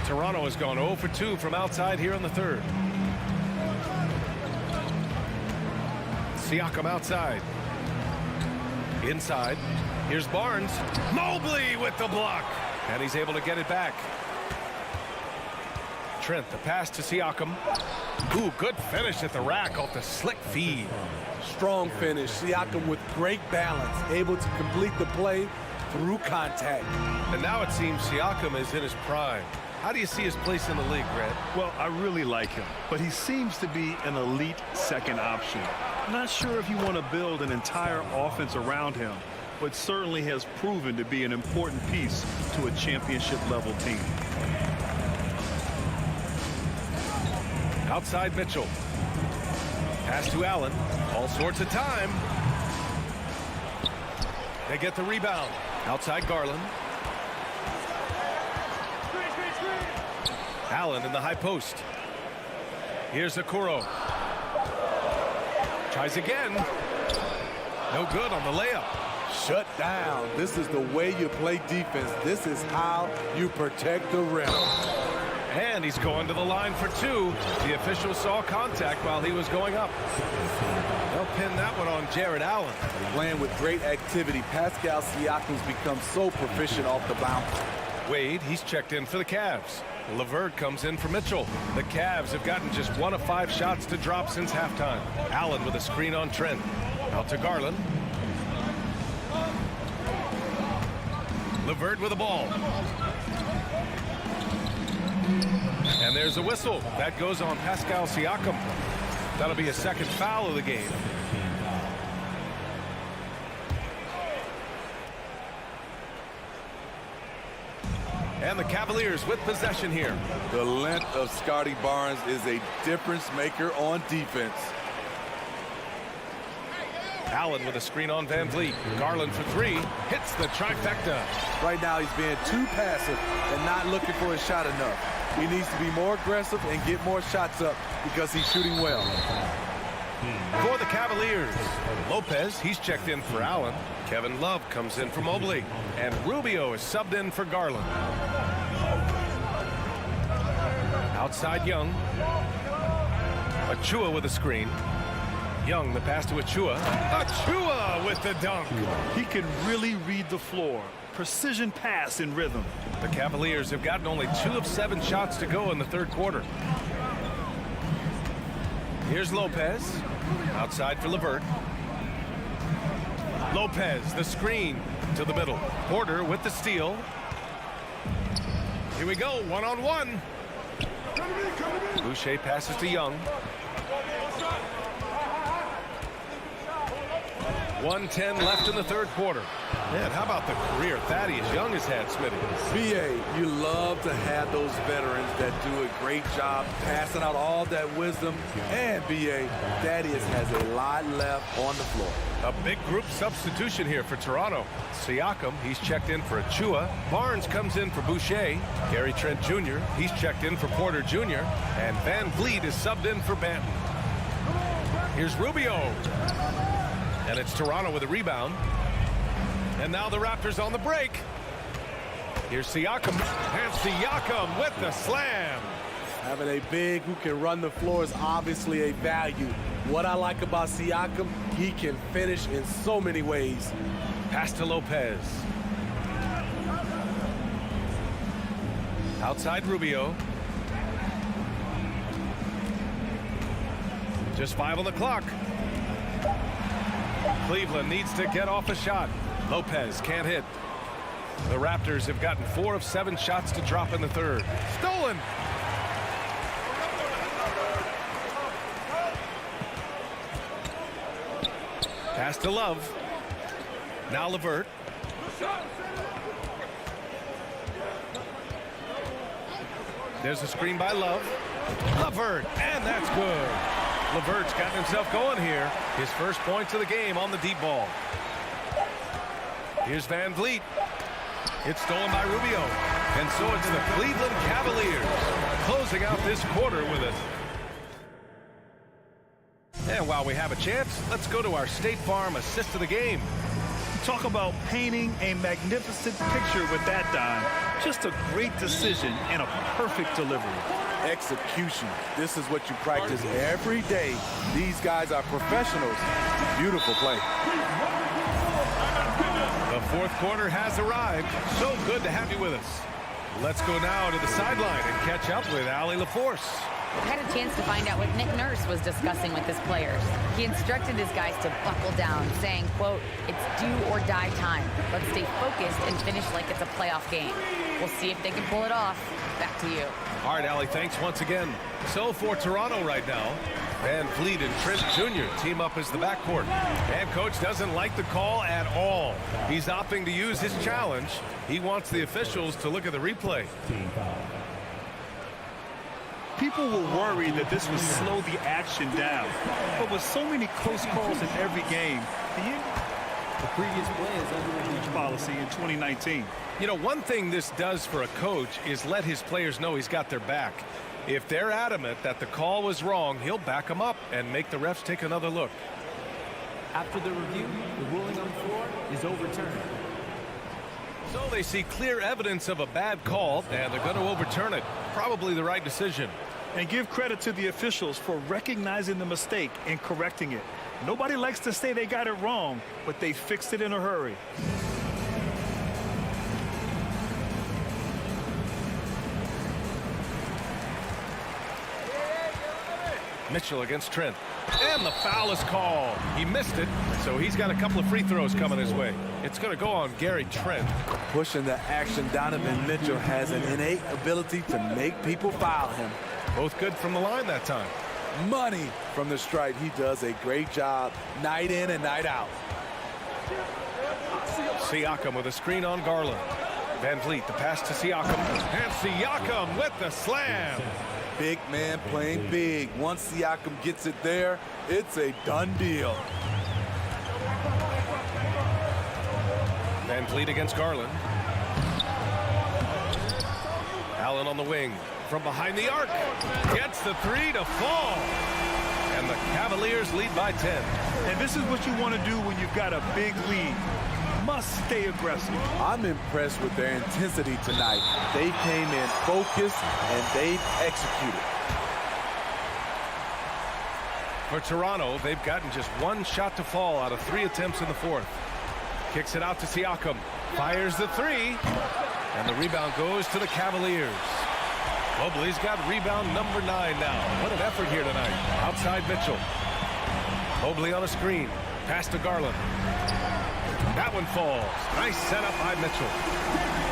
Toronto has gone 0 for 2 from outside here in the third. Siakam outside. Inside. Here's Barnes. Mobley with the block. And he's able to get it back. Trent, the pass to Siakam. Ooh, good finish at the rack off the slick feed. Strong finish. Siakam with great balance, able to complete the play through contact. And now it seems Siakam is in his prime. How do you see his place in the league, Grant? Well, I really like him, but he seems to be an elite second option. Not sure if you want to build an entire offense around him, but certainly has proven to be an important piece to a championship-level team. Outside Mitchell. Pass to Allen. All sorts of time. They get the rebound. Outside Garland. Allen in the high post. Here's Okoro. Tries again. No good on the layup. Shut down. This is the way you play defense. This is how you protect the rim. And he's going to the line for 2. The official saw contact while he was going up. They'll pin that one on Jared Allen. Playing with great activity. Pascal Siakam's become so proficient off the bounce. Wade, he's checked in for the Cavs. LeVert comes in for Mitchell. The Cavs have gotten just 1 of 5 shots to drop since halftime. Allen with a screen on Trent. Out to Garland. LeVert with the ball. And there's a whistle. That goes on Pascal Siakam. That'll be his second foul of the game. And the Cavaliers with possession here. The length of Scotty Barnes is a difference maker on defense. Allen with a screen on Van Vliet. Garland for 3. Hits the trifecta. Right now he's being too passive and not looking for a shot enough. He needs to be more aggressive and get more shots up because he's shooting well. For the Cavaliers, Lopez, he's checked in for Allen. Kevin Love comes in for Mobley. And Rubio is subbed in for Garland. Outside Young. Achua with a screen. Young, the pass to Achua. Achua with the dunk. He can really read the floor. Precision pass in rhythm. The Cavaliers have gotten only 2 of 7 shots to go in the third quarter. Here's Lopez. Outside for LeVert. Lopez, the screen to the middle. Porter with the steal. Here we go, 1-on-1. Boucher passes to Young. 1:10 left in the third quarter. Man, how about the career Thaddeus Young has had, Smitty? BA, you love to have those veterans that do a great job passing out all that wisdom. And BA, Thaddeus has a lot left on the floor. A big group substitution here for Toronto. Siakam, he's checked in for Achua. Barnes comes in for Boucher. Gary Trent Jr., he's checked in for Porter Jr. And Van Vliet is subbed in for Banton. Here's Rubio. And it's Toronto with a rebound. And now the Raptors on the break. Here's Siakam. And Siakam with the slam. Having a big who can run the floor is obviously a value. What I like about Siakam, he can finish in so many ways. Pass to Lopez. Outside Rubio. Just 5 on the clock. Cleveland needs to get off a shot. Lopez can't hit. The Raptors have gotten 4 of 7 shots to drop in the third. Stolen. Pass to Love. Now LeVert. There's a screen by Love. LeVert, and that's good. LeVert's gotten himself going here. His first points of the game on the deep ball. Here's Van Vliet. It's stolen by Rubio. And so it's the Cleveland Cavaliers closing out this quarter with it. And while we have a chance, let's go to our State Farm assist of the game. Talk about painting a magnificent picture with that dime. Just a great decision and a perfect delivery. Execution. This is what you practice every day. These guys are professionals. Beautiful play. The fourth quarter has arrived. So good to have you with us. Let's go now to the sideline and catch up with Allie LaForce. I had a chance to find out what Nick Nurse was discussing with his players. He instructed his guys to buckle down, saying, quote, "It's do or die time. Let's stay focused and finish like it's a playoff game. We'll see if they can pull it off." Back to you. All right, Allie, thanks once again. So for Toronto right now, Van Vliet and Trent Jr. team up as the backcourt. And coach doesn't like the call at all. He's opting to use his challenge. He wants the officials to look at the replay. People were worried that this would slow the action down. But with so many close calls in every game, the previous play is under each policy in 2019. You know, one thing this does for a coach is let his players know he's got their back. If they're adamant that the call was wrong, he'll back them up and make the refs take another look. After the review, the ruling on the floor is overturned. So they see clear evidence of a bad call, and they're going to overturn it. Probably the right decision. And give credit to the officials for recognizing the mistake and correcting it. Nobody likes to say they got it wrong, but they fixed it in a hurry. Mitchell against Trent. And the foul is called. He missed it, so he's got a couple of free throws coming his way. It's going to go on Gary Trent. Pushing the action, Donovan Mitchell has an innate ability to make people foul him. Both good from the line that time. Money from the stripe. He does a great job night in and night out. Siakam with a screen on Garland. Van Vliet, the pass to Siakam. And Siakam with the slam. Big man playing big. Once Siakam gets it there, it's a done deal. Van Vliet against Garland. Allen on the wing. From behind the arc. Gets the three to fall. And the Cavaliers lead by 10. And this is what you want to do when you've got a big lead. Must stay aggressive. I'm impressed with their intensity tonight. They came in focused and they've executed. For Toronto, they've gotten just one shot to fall out of 3 attempts in the fourth. Kicks it out to Siakam. Fires the three. And the rebound goes to the Cavaliers. Mobley's got rebound number 9 now. What an effort here tonight. Outside Mitchell. Mobley on a screen. Pass to Garland. That one falls. Nice setup by Mitchell.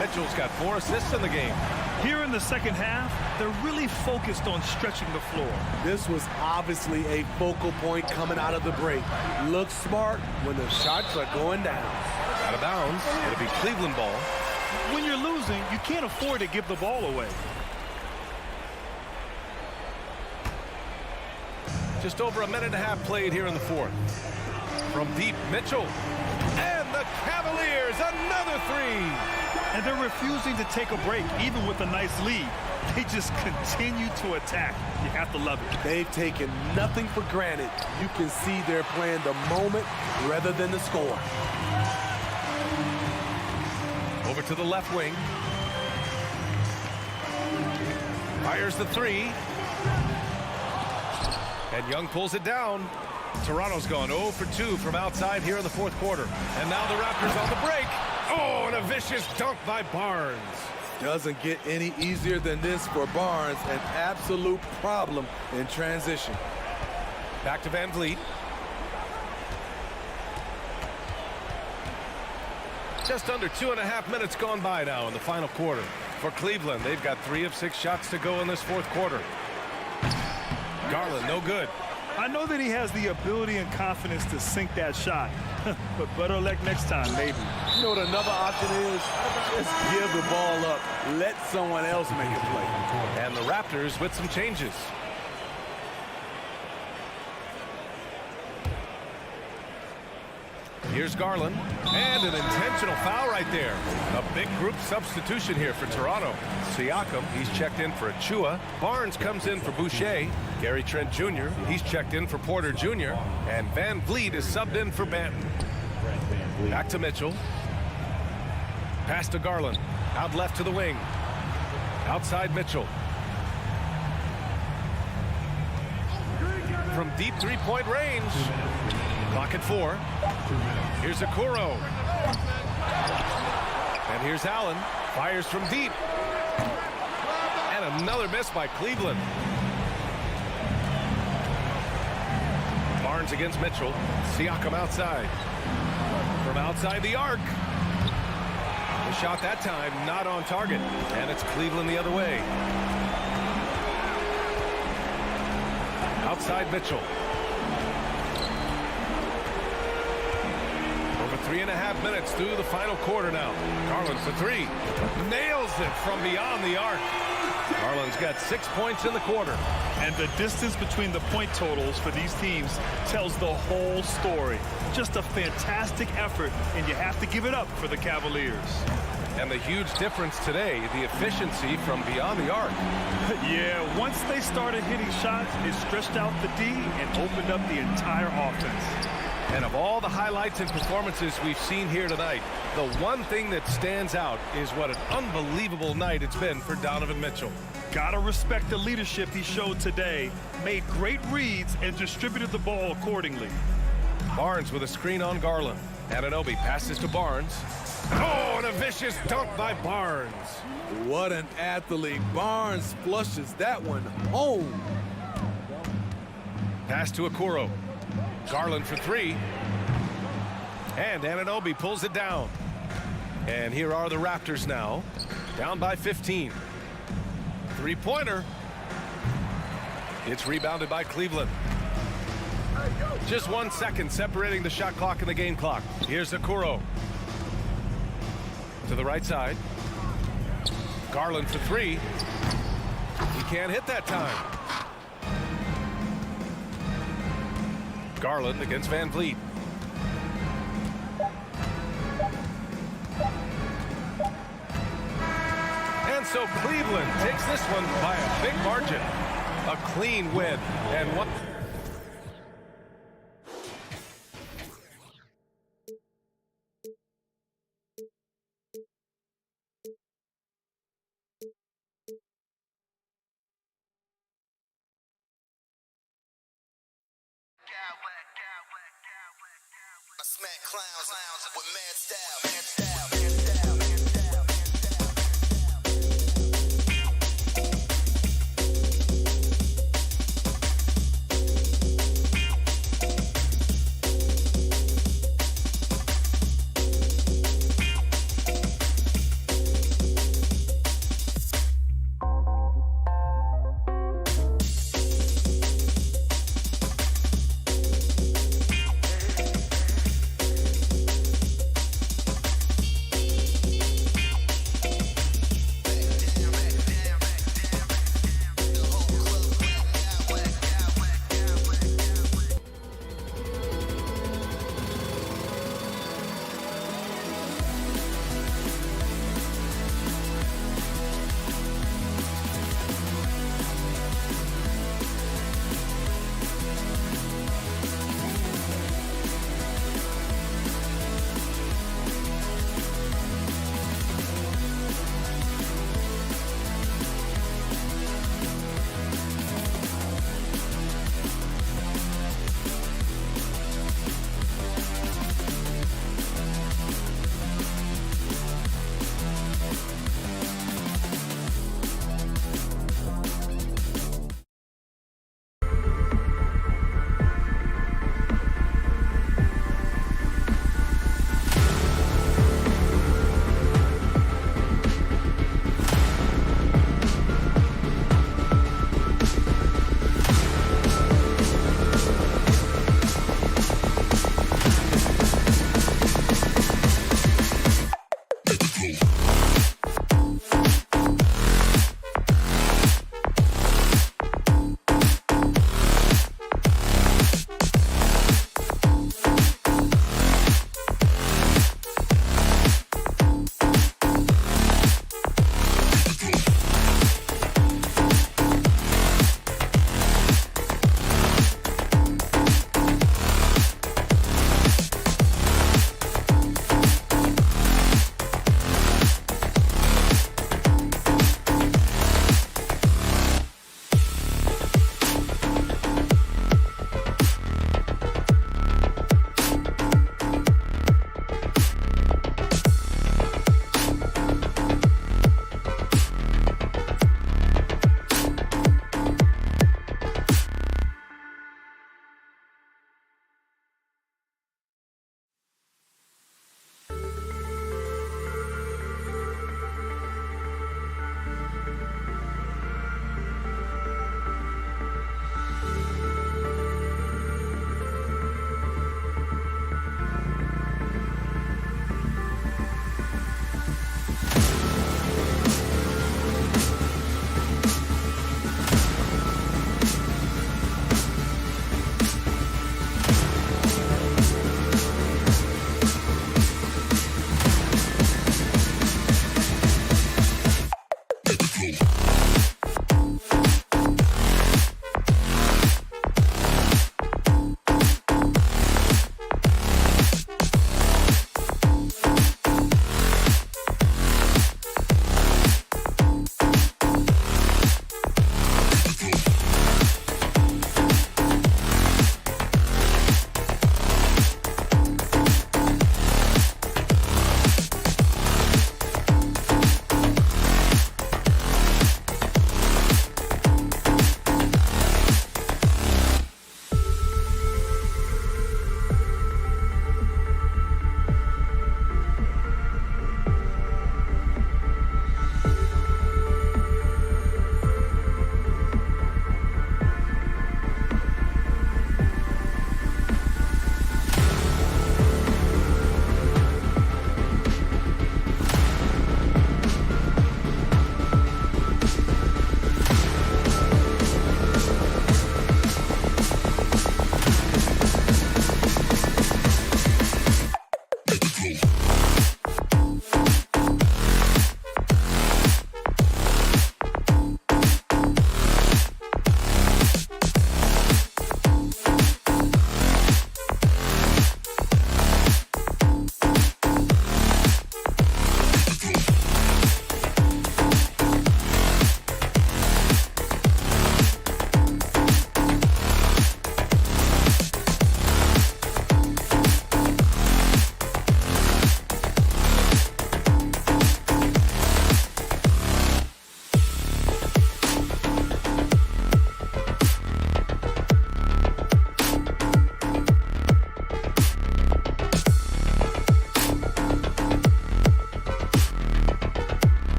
Mitchell's got 4 assists in the game. Here in the second half, they're really focused on stretching the floor. This was obviously a focal point coming out of the break. Look smart when the shots are going down. Out of bounds. It'll be Cleveland ball. When you're losing, you can't afford to give the ball away. Just over a minute and a half played here in the fourth. From deep, Mitchell. And the Cavaliers, another three. And they're refusing to take a break, even with a nice lead. They just continue to attack. You have to love it. They've taken nothing for granted. You can see they're playing the moment rather than the score. Over to the left wing. Fires the three. And Young pulls it down. Toronto's gone 0 for 2 from outside here in the fourth quarter. And now the Raptors on the break. Oh, and a vicious dunk by Barnes. Doesn't get any easier than this for Barnes. An absolute problem in transition. Back to Van Vliet. Just under 2.5 minutes gone by now in the final quarter. For Cleveland, they've got 3 of 6 shots to go in this fourth quarter. Garland, no good. I know that he has the ability and confidence to sink that shot, but better luck next time, maybe. You know what another option is? Just give the ball up. Let someone else make a play. And the Raptors with some changes. Here's Garland. And an intentional foul right there. A big group substitution here for Toronto. Siakam, he's checked in for Achua. Barnes comes in for Boucher. Gary Trent Jr., he's checked in for Porter Jr. And Van Vliet is subbed in for Banton. lead. Back to Mitchell. Pass to Garland. Out left to the wing. Outside Mitchell. From deep three-point range. Clock at 4. Here's Okoro. And here's Allen. Fires from deep. And another miss by Cleveland. Barnes against Mitchell. Siakam outside. From outside the arc. The shot that time not on target. And it's Cleveland the other way. Outside Mitchell. Over 3.5 minutes through the final quarter now. Garland for 3. Nails it from beyond the arc. Garland's got 6 points in the quarter. And the distance between the point totals for these teams tells the whole story. Just a fantastic effort, and you have to give it up for the Cavaliers. And the huge difference today, the efficiency from beyond the arc. Yeah, once they started hitting shots, it stretched out the D and opened up the entire offense. And of all the highlights and performances we've seen here tonight, the one thing that stands out is what an unbelievable night it's been for Donovan Mitchell. Gotta respect the leadership he showed today. Made great reads and distributed the ball accordingly. Barnes with a screen on Garland. Anunoby passes to Barnes. Oh, and a vicious dunk by Barnes. What an athlete. Barnes flushes that one home. Pass to Okoro. Garland for 3. And Anunoby pulls it down. And here are the Raptors now. Down by 15. Three-pointer. It's rebounded by Cleveland. Just 1 second separating the shot clock and the game clock. Here's Okoro. To the right side. Garland for 3. He can't hit that time. Garland against Van Vliet. And so Cleveland takes this one by a big margin. A clean win. And what? I smack clowns with mad style.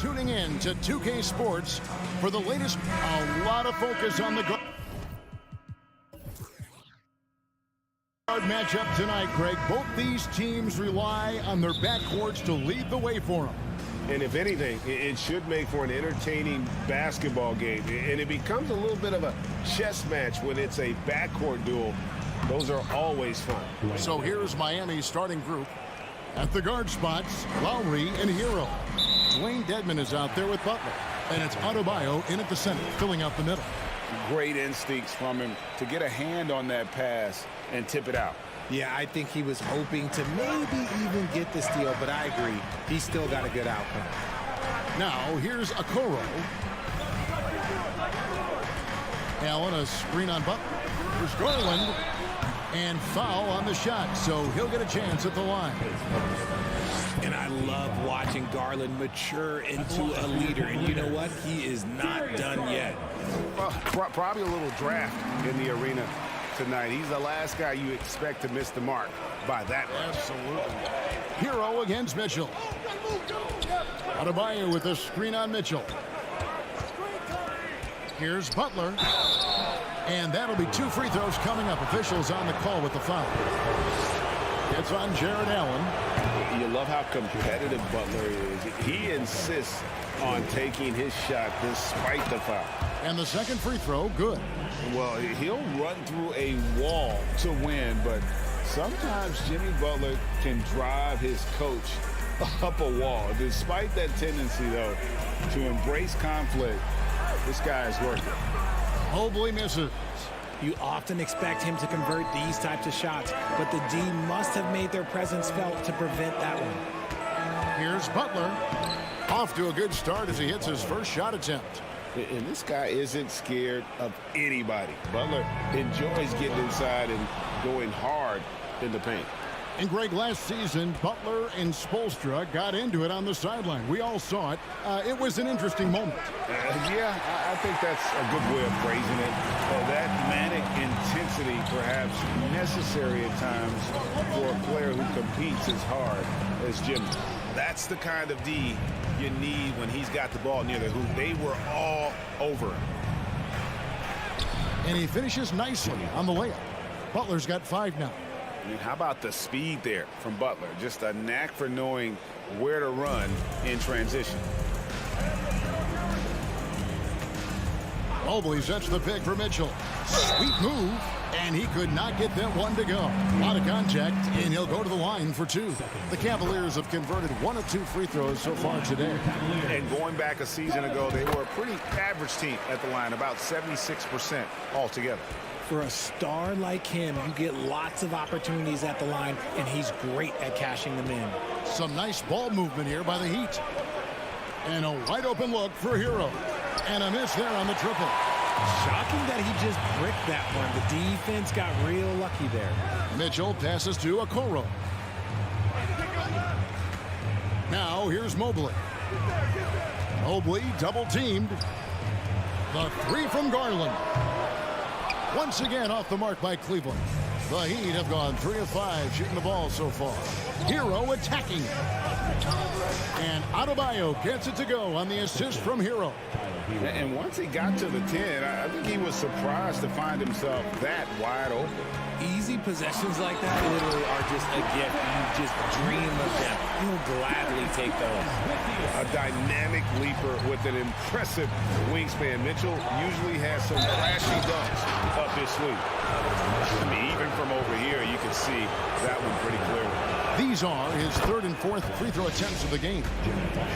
tuning in to 2K Sports for the latest. A lot of focus on the guard matchup tonight, Greg. Both these teams rely on their backcourts to lead the way for them. And if anything, it should make for an entertaining basketball game. And it becomes a little bit of a chess match when it's a backcourt duel. Those are always fun. So here's Miami's starting group. At the guard spots, Lowry and Hero. Dwayne Dedmon is out there with Butler. And it's Adebayo in at the center, filling out the middle. Great instincts from him to get a hand on that pass and tip it out. Yeah, I think he was hoping to maybe even get the steal, but I agree. He still got a good outcome. Now, here's Okoro. Allen, a screen on Butler. Here's Garland. And foul on the shot, so he'll get a chance at the line. And I love watching Garland mature into a leader. And you know what? He is not done yet. Well, probably a little draft in the arena tonight. He's the last guy you expect to miss the mark by that much. Absolutely. Hero against Mitchell. Adebayo with a screen on Mitchell. Here's Butler. And that'll be 2 free throws coming up. Officials on the call with the foul. It's on Jared Allen. You love how competitive Butler is. He insists on taking his shot despite the foul. And the second free throw, good. Well, he'll run through a wall to win, but sometimes Jimmy Butler can drive his coach up a wall. Despite that tendency, though, to embrace conflict, this guy is working. Mobley misses. You often expect him to convert these types of shots, but the D must have made their presence felt to prevent that one. Here's Butler. Off to a good start as he hits his first shot attempt. And this guy isn't scared of anybody. Butler enjoys getting inside and going hard in the paint. And Greg, last season, Butler and Spoelstra got into it on the sideline. We all saw it. It was an interesting moment. Yeah, I think that's a good way of phrasing it. That manic intensity, perhaps necessary at times for a player who competes as hard as Jimmy. That's the kind of D you need when he's got the ball near the hoop. They were all over him. And he finishes nicely on the layup. Butler's got 5 now. I mean, how about the speed there from Butler? Just a knack for knowing where to run in transition. Mobley sets the pick for Mitchell. Sweet move, and he could not get that one to go. A lot of contact, and he'll go to the line for 2. The Cavaliers have converted 1 of 2 free throws so far today. And going back a season ago, they were a pretty average team at the line, about 76% altogether. For a star like him, you get lots of opportunities at the line, and he's great at cashing them in. Some nice ball movement here by the Heat. And a wide open look for Hero. And a miss there on the triple. Shocking that he just bricked that one. The defense got real lucky there. Mitchell passes to Okoro. Now here's Mobley. Mobley double teamed. The 3 from Garland. Once again off the mark by Cleveland. The Heat have gone 3 of 5 shooting the ball so far. Hero attacking. And Adebayo gets it to go on the assist from Hero. And once he got to the 10, I think he was surprised to find himself that wide open. Easy possessions like that literally are just a gift. You just dream of them. You'll gladly take those. A dynamic leaper with an impressive wingspan. Mitchell usually has some flashy dunks up his sleeve. I mean, even from over here, you can see that one pretty clearly. These are his 3rd and 4th free throw attempts of the game.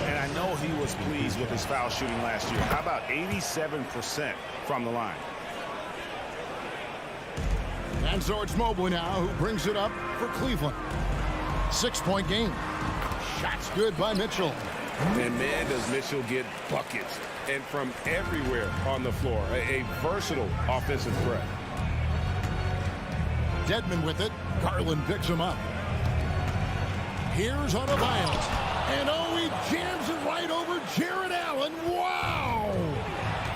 And I know he was pleased with his foul shooting last year. How about 87% from the line? And so it's Mobley now who brings it up for Cleveland. 6-point game. Shots good by Mitchell. And man, does Mitchell get buckets. And from everywhere on the floor. A versatile offensive threat. Dedmon with it. Garland picks him up. Here's Adebayo. And oh, he jams it right over Jared Allen. Wow!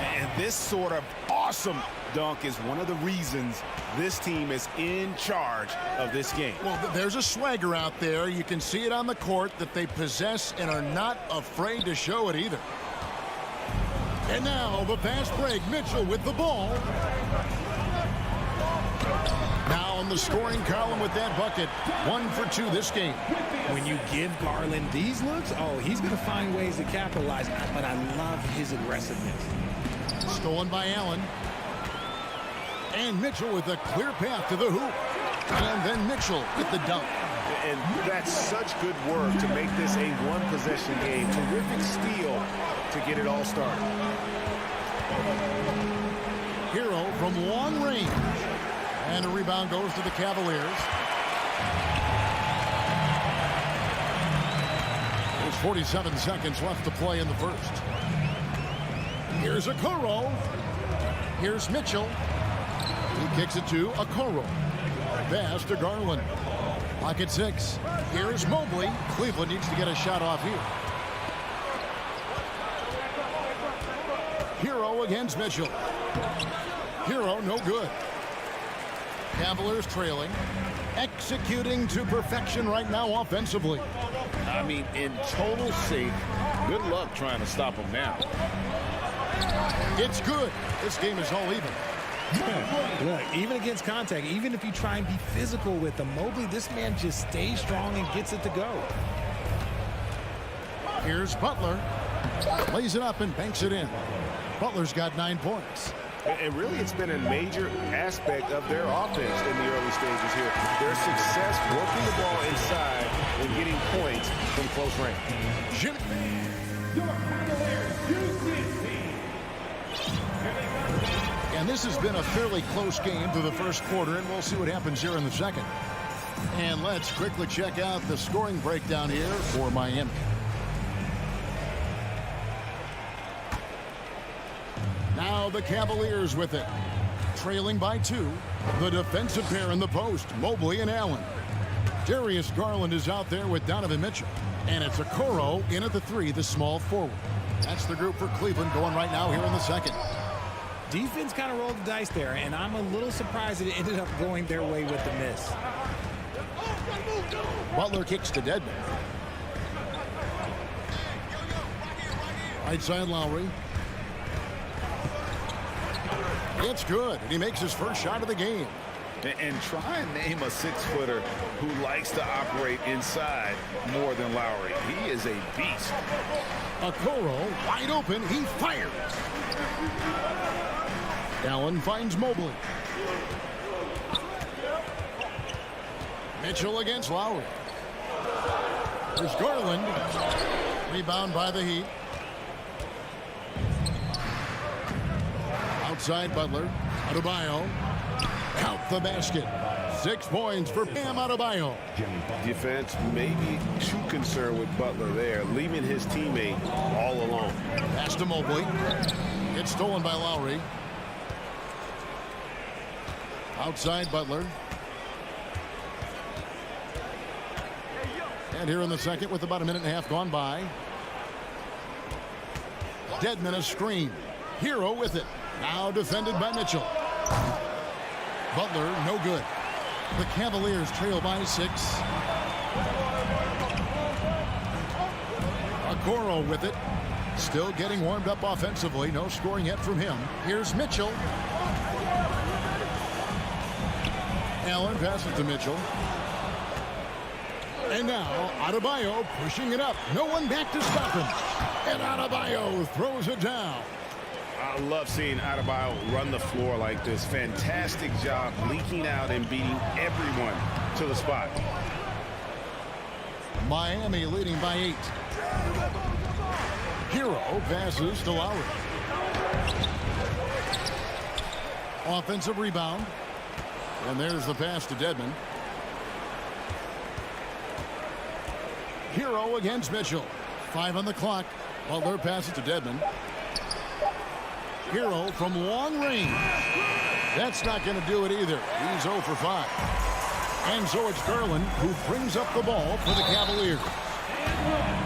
And this sort of awesome dunk is one of the reasons this team is in charge of this game. Well, there's a swagger out there. You can see it on the court that they possess and are not afraid to show it either. And now the fast break. Mitchell with the ball. Now in the scoring column with that bucket. 1 for 2 this game. When you give Garland these looks, oh, he's going to find ways to capitalize. But I love his aggressiveness. Stolen by Allen. And Mitchell with a clear path to the hoop. And then Mitchell with the dunk. And that's such good work to make this a one-possession game. Terrific steal to get it all started. Hero from long range. And a rebound goes to the Cavaliers. There's 47 seconds left to play in the first. Here's Okoro. Here's Mitchell. He kicks it to Okoro. Pass to Garland. Lock at 6. Here's Mobley. Cleveland needs to get a shot off here. Hero against Mitchell. Hero no good. Cavaliers trailing. Executing to perfection right now offensively. I mean, in total sync. Good luck trying to stop him now. It's good. This game is all even. Look, even against contact, even if you try and be physical with him, Mobley, this man just stays strong and gets it to go. Here's Butler. Lays it up and banks it in. Butler's got 9 points. And really, it's been a major aspect of their offense in the early stages here. Their success working the ball inside and getting points from close range. Your Cavaliers, And this has been a fairly close game through the first quarter, and we'll see what happens here in the second. And let's quickly check out the scoring breakdown here for Miami. Now the Cavaliers with it. Trailing by 2. The defensive pair in the post, Mobley and Allen. Darius Garland is out there with Donovan Mitchell. And it's Okoro in at the 3, the small forward. That's the group for Cleveland going right now here in the second. Defense kind of rolled the dice there, and I'm a little surprised that it ended up going their way with the miss. Butler kicks to Dedmon. Right side Lowry. It's good, and he makes his first shot of the game. And try and name a 6-footer who likes to operate inside more than Lowry. He is a beast. Okoro wide open. He fires. Allen finds Mobley. Mitchell against Lowry. There's Garland. Rebound by the Heat. Outside Butler. Adebayo. Count the basket. 6 points for Bam Adebayo. Defense maybe too concerned with Butler there, leaving his teammate all alone. Pass to Mobley. It's stolen by Lowry. Outside Butler. And here in the second with about a minute and a half gone by. Dedmon a screen. Hero with it. Now defended by Mitchell. Butler no good. The Cavaliers trail by 6. Okoro with it. Still getting warmed up offensively. No scoring yet from him. Here's Mitchell. Allen passes to Mitchell. And now Adebayo pushing it up. No one back to stop him. And Adebayo throws it down. I love seeing Adebayo run the floor like this. Fantastic job leaking out and beating everyone to the spot. Miami leading by 8. Hero passes to Lowry. Offensive rebound. And there's the pass to Dedmon. Hero against Mitchell. 5 on the clock. Butler passes to Dedmon. Hero from long range. That's not going to do it either. He's 0 for 5. And so it's Garland who brings up the ball for the Cavaliers.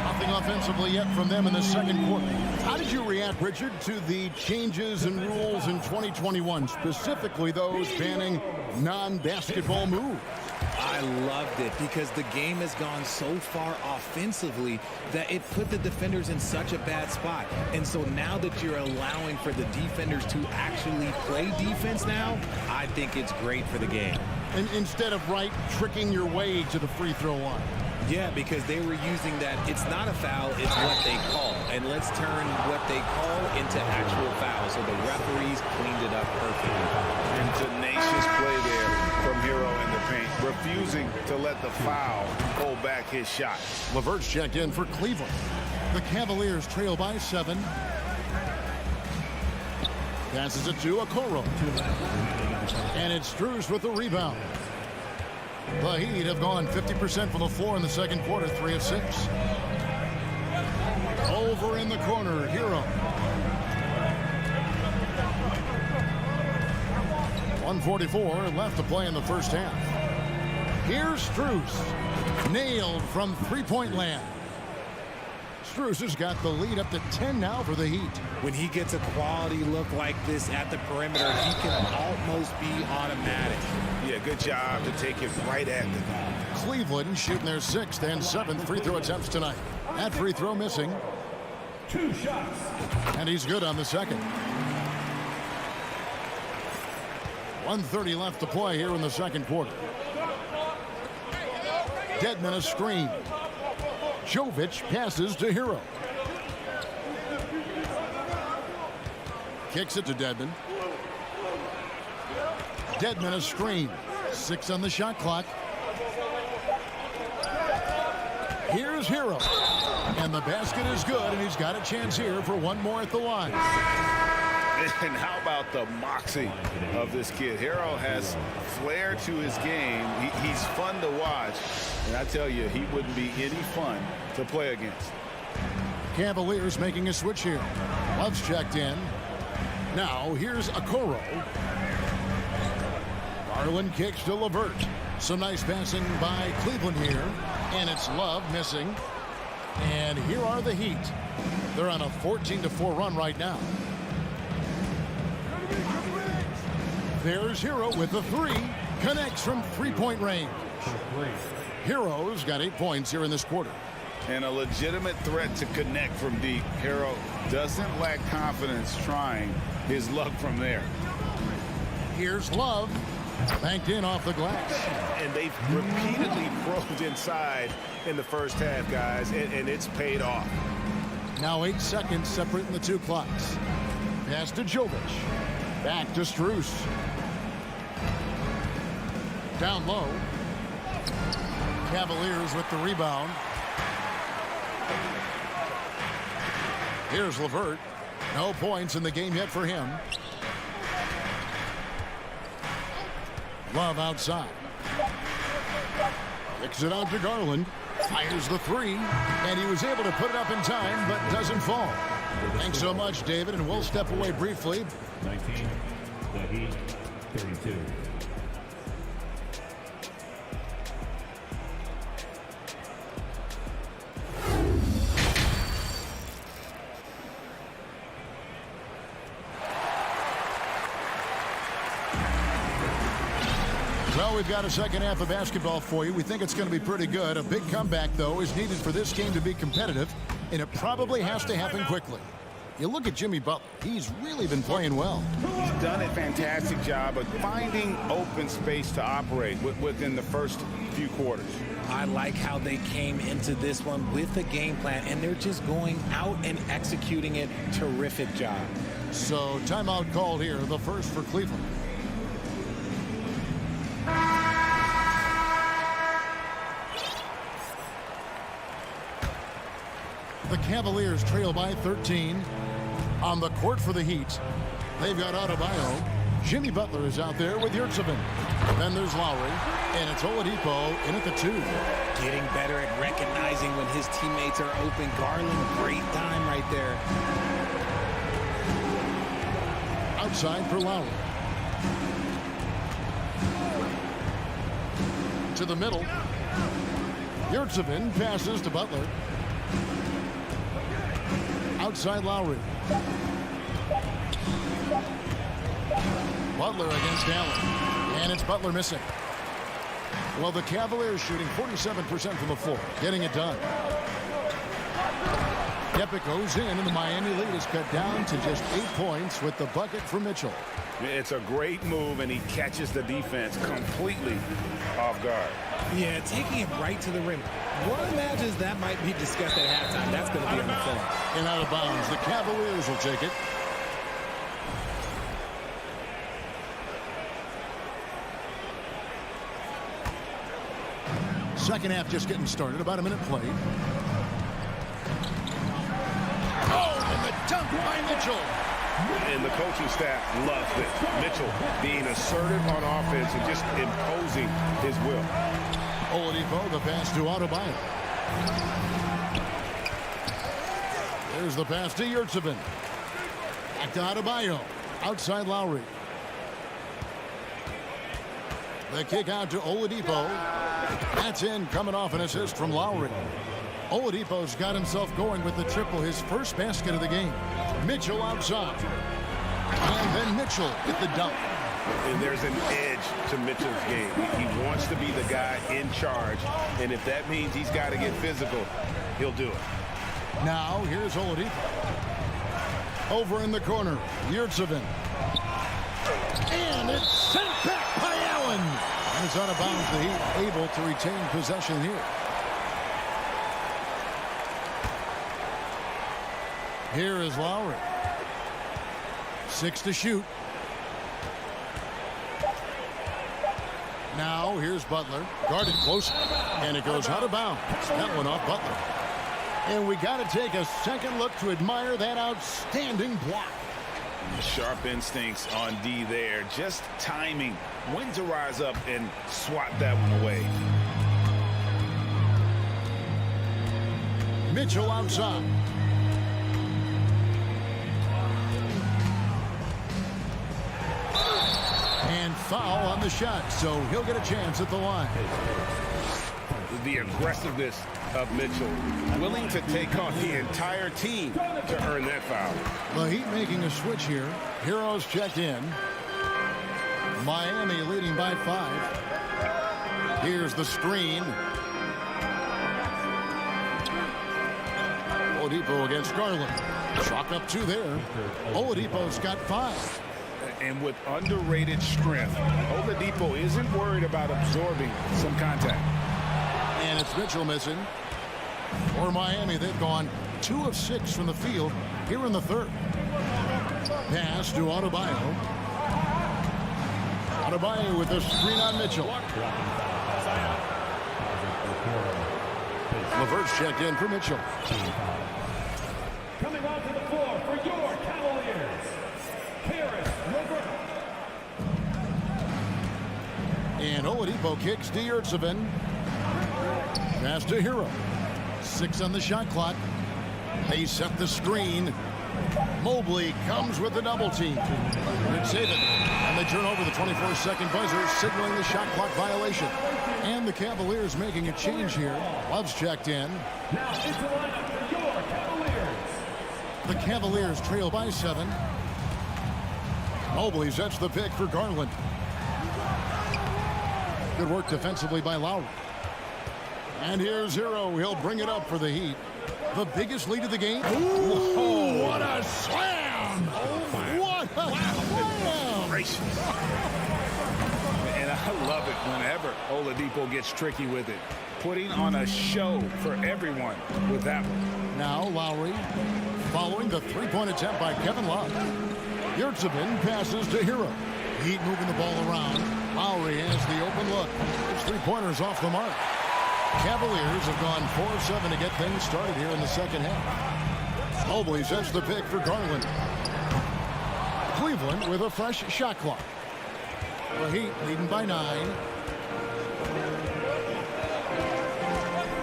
Nothing offensively yet from them in the second quarter. How did you react, Richard, to the changes in rules in 2021, specifically those banning non-basketball moves? I loved it because the game has gone so far offensively that it put the defenders in such a bad spot. And so now that you're allowing for the defenders to actually play defense now, I think it's great for the game. And instead of tricking your way to the free throw line. Yeah, because they were using that it's not a foul, it's what they call. And let's turn what they call into actual foul. So the referees cleaned it up perfectly. And tenacious play there from Hero in the paint, refusing to let the foul hold back his shot. LeVert's checked in for Cleveland. The Cavaliers trail by 7. Passes it to Okoro. And it's Strus with the rebound. The Heat have gone 50% from the floor in the second quarter, 3 of 6. Over in the corner, Hero. 1:44 left to play in the first half. Here's Strus. Nailed from three-point land. Strus has got the lead up to 10 now for the Heat. When he gets a quality look like this at the perimeter, he can almost be automatic. Yeah, good job to take it right at the goal. Cleveland shooting their 6th and 7th free throw attempts tonight. That free throw missing. 2 shots. And he's good on the second. 1:30 left to play here in the second quarter. Dedmon a screen. Jovic passes to Hero. Kicks it to Dedmon. Dedmon a screen. 6 on the shot clock. Here's Hero. And the basket is good, and he's got a chance here for one more at the line. And how about the moxie of this kid? Hero has flair to his game. He's fun to watch. And I tell you, he wouldn't be any fun to play against. Cavaliers making a switch here. Love's checked in. Now here's Okoro. Garland kicks to LeVert. Some nice passing by Cleveland here. And it's Love missing. And here are the Heat. They're on a 14-4 run right now. There's Hero with the 3. Connects from three-point range. Hero's got 8 points here in this quarter. And a legitimate threat to connect from deep. Hero doesn't lack confidence trying his luck from there. Here's Love. Banked in off the glass. And they've repeatedly probed inside in the first half, guys, and it's paid off. Now 8 seconds separating the 2 clocks. Pass to Jovic. Back to Strus. Down low. Cavaliers with the rebound. Here's LeVert. No points in the game yet for him. Love outside. Kicks it out to Garland. Fires the 3. And he was able to put it up in time, but doesn't fall. Thanks so much, David, and we'll step away briefly. 19, the Heat, 32. Well, we've got a second half of basketball for you. We think it's going to be pretty good. A big comeback, though, is needed for this game to be competitive, and it probably has to happen quickly. You look at Jimmy Butler. He's really been playing well. He's done a fantastic job of finding open space to operate within the first few quarters. I like how they came into this one with a game plan, and they're just going out and executing it. Terrific job. So timeout called here, the first for Cleveland. The Cavaliers trail by 13. On the court for the Heat, they've got Adebayo. Jimmy Butler is out there with Yurtseven. Then there's Lowry, and it's Oladipo in at the 2. Getting better at recognizing when his teammates are open. Garland, great time right there. Outside for Lowry. To the middle. Yurtseven passes to Butler. Outside Lowry. Butler against Allen. And it's Butler missing. Well, the Cavaliers shooting 47% from the floor. Getting it done. Kepic goes in, and the Miami lead is cut down to just 8 points with the bucket for Mitchell. It's a great move, and he catches the defense completely off guard. Yeah, taking it right to the rim. One imagines that might be discussed at halftime. That's going to be on the film. And out of bounds. The Cavaliers will take it. Second half just getting started. About a minute played. Oh, and the dunk by Mitchell. And the coaching staff loves it. Mitchell being assertive on offense and just imposing his will. Oladipo, the pass to Adebayo. There's the pass to Yurtsevin. Back to Adebayo. Outside Lowry. The kick out to Oladipo. That's in, coming off an assist from Lowry. Oladipo's got himself going with the triple, his first basket of the game. Mitchell outside. And then Mitchell with the dunk. And there's an edge to Mitchell's game. He wants to be the guy in charge. And if that means he's got to get physical, he'll do it. Now, here's Oladipo. Over in the corner, Yurtsevin. And it's sent back by Allen. And it's out of bounds. The Heat able to retain possession here. Here is Lowry. 6 to shoot. Now here's Butler. Guarded close. And it goes out of bounds. That one off Butler. And we got to take a second look to admire that outstanding block. Sharp instincts on D there. Just timing when to rise up and swat that one away. Mitchell outside. And foul on the shot, so he'll get a chance at the line. The aggressiveness of Mitchell, willing to take on the entire team to earn that foul. The Heat making a switch here. Heroes checked in. Miami leading by 5. Here's the screen. Oladipo against Garland. Chalk up 2 there. Oladipo's got 5. And with underrated strength, Oladipo isn't worried about absorbing some contact. And it's Mitchell missing. For Miami, they've gone 2 of 6 from the field here in the third. Pass to Adebayo. Adebayo with the screen on Mitchell. LeVert's checked in for Mitchell. Coming onto the floor for your Cavaliers, Karis LeVert. And Oladipo kicks to Yurtsevin. Pass to Hero. 6 on the shot clock. They set the screen. Mobley comes with the double team. Good save it. And they turn over the 24-second buzzer, signaling the shot clock violation. And the Cavaliers making a change here. Love's checked in. Now into lineup for your Cavaliers. The Cavaliers trail by 7. Mobley sets the pick for Garland. Good work defensively by Lowry. And here's Hero. He'll bring it up for the Heat. The biggest lead of the game. Ooh, what a slam! Oh my! What a slam! Gracious. And I love it whenever Oladipo gets tricky with it. Putting on a show for everyone with that one. Now Lowry following the 3-point attempt by Kevin Love. Yurtsevin passes to Hero. Heat moving the ball around. Lowry has the open look. His 3-pointers off the mark. Cavaliers have gone 4 of 7 to get things started here in the second half. Mobley sets the pick for Garland. Cleveland with a fresh shot clock. The Heat leading by 9.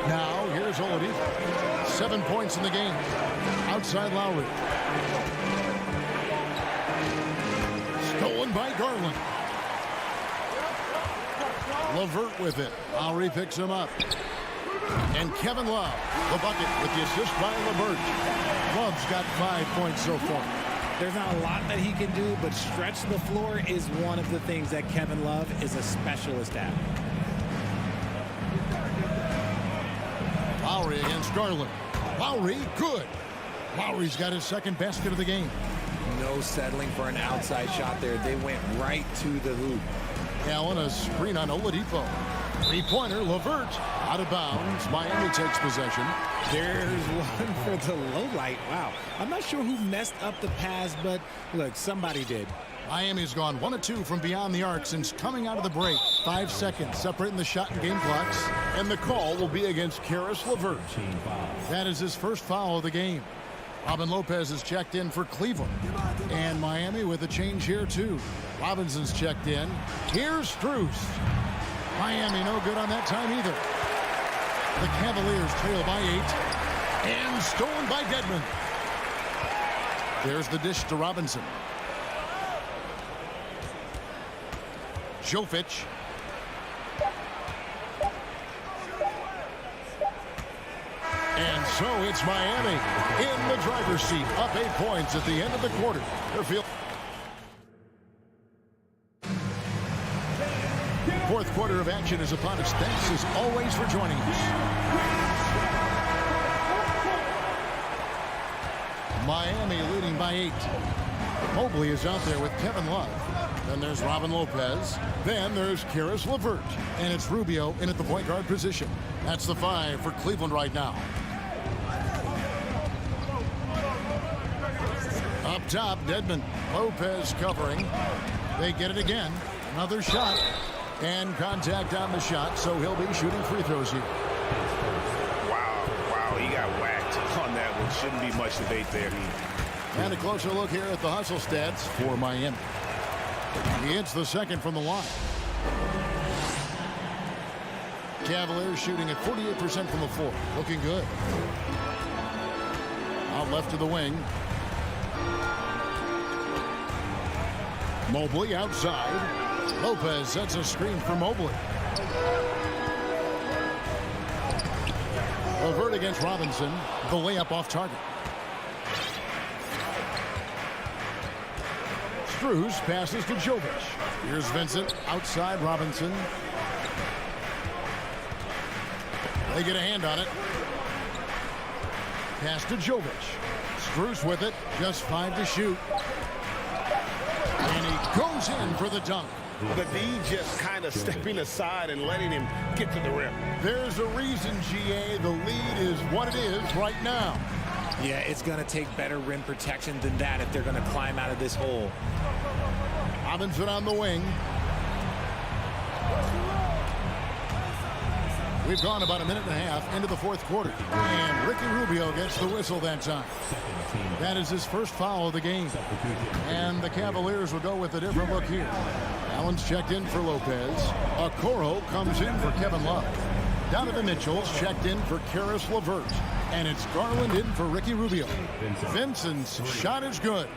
Now here's Oladipo. 7 points in the game. Outside Lowry. Stolen by Garland. LeVert with it. Lowry picks him up. And Kevin Love, the bucket with the assist by LeVert. Love's got 5 points so far. There's not a lot that he can do, but stretch the floor is one of the things that Kevin Love is a specialist at. Lowry against Garland. Lowry, good. Lowry's got his second basket of the game. No settling for an outside shot there. They went right to the hoop. Allen, a screen on Oladipo. Three-pointer, LeVert, out of bounds. Miami takes possession. There's one for the low light. Wow. I'm not sure who messed up the pass, but look, somebody did. Miami's gone 1 of 2 from beyond the arc since coming out of the break. 5 seconds separating the shot and game clocks. And the call will be against Caris LeVert. That is his first foul of the game. Robin Lopez is checked in for Cleveland. And Miami with a change here, too. Robinson's checked in. Here's Strus. Miami no good on that time either. The Cavaliers trail by 8. And stolen by Dedmon. There's the dish to Robinson. Jovic. And so it's Miami in the driver's seat, up 8 points at the end of the quarter. Fourth quarter of action is upon us. Thanks as always for joining us. Miami leading by 8. Mobley is out there with Kevin Love. Then there's Robin Lopez. Then there's Caris LeVert. And it's Rubio in at the point guard position. That's the 5 for Cleveland right now. Up top, Dedmon. Lopez covering. They get it again. Another shot. And contact on the shot, so he'll be shooting free throws here. Wow, he got whacked on that one. Shouldn't be much debate there. And a closer look here at the hustle stats for Miami. He hits the second from the line. Cavaliers shooting at 48% from the floor. Looking good. Out left to the wing. Mobley outside. Lopez sets a screen for Mobley. LeVert against Robinson. The layup off target. Strus passes to Jovic. Here's Vincent outside Robinson. They get a hand on it. Pass to Jovic. Strus with it. Just 5 to shoot. And he goes in for the dunk. The D just kind of stepping aside and letting him get to the rim. There's a reason, GA. The lead is what it is right now. Yeah, it's going to take better rim protection than that if they're going to climb out of this hole. Robinson on the wing. We've gone about a minute and a half into the fourth quarter. And Ricky Rubio gets the whistle that time. That is his first foul of the game. And the Cavaliers will go with a different look here. Allen's checked in for Lopez. Okoro comes in for Kevin Love. Donovan Mitchell's checked in for Caris LeVert. And it's Garland in for Ricky Rubio. Vincent's shot is good.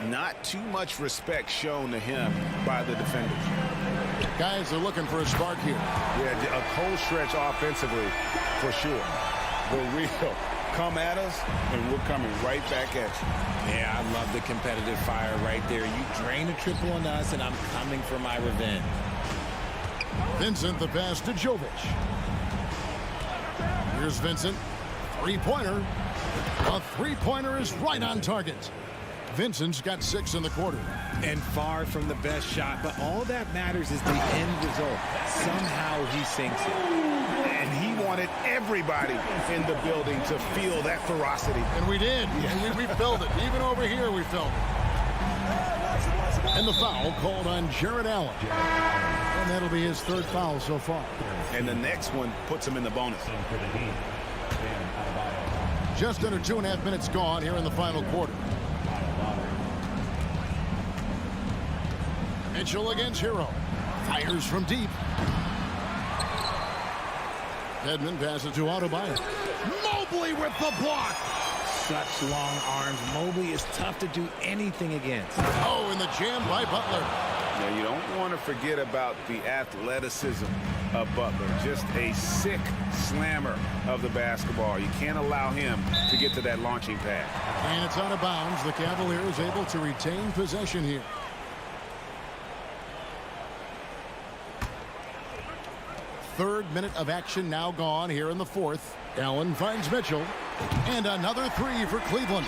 Not too much respect shown to him by the defenders. Guys are looking for a spark here. Yeah, a cold stretch offensively for sure. The real come at us, and we're coming right back at you. Yeah, I love the competitive fire right there. You drain a triple on us, and I'm coming for my revenge. Vincent, the pass to Jovic. Here's Vincent. Three-pointer. A three-pointer is right on target. Vincent's got 6 in the quarter. And far from the best shot, but all that matters is the end result. Somehow he sinks it. And he wanted everybody in the building to feel that ferocity. And we did. And we felt it. Even over here, we felt it. And the foul called on Jared Allen. And that'll be his 3rd foul so far. And the next one puts him in the bonus. Just under 2.5 minutes gone here in the final quarter. Mitchell against Hero. Fires from deep. Dedmon passes to Adebayo. Mobley with the block. Such long arms. Mobley is tough to do anything against. Oh, and the jam by Butler. Now, you don't want to forget about the athleticism of Butler. Just a sick slammer of the basketball. You can't allow him to get to that launching pad. And it's out of bounds. The Cavaliers able to retain possession here. Third minute of action now gone here in the fourth. Allen finds Mitchell. And another three for Cleveland.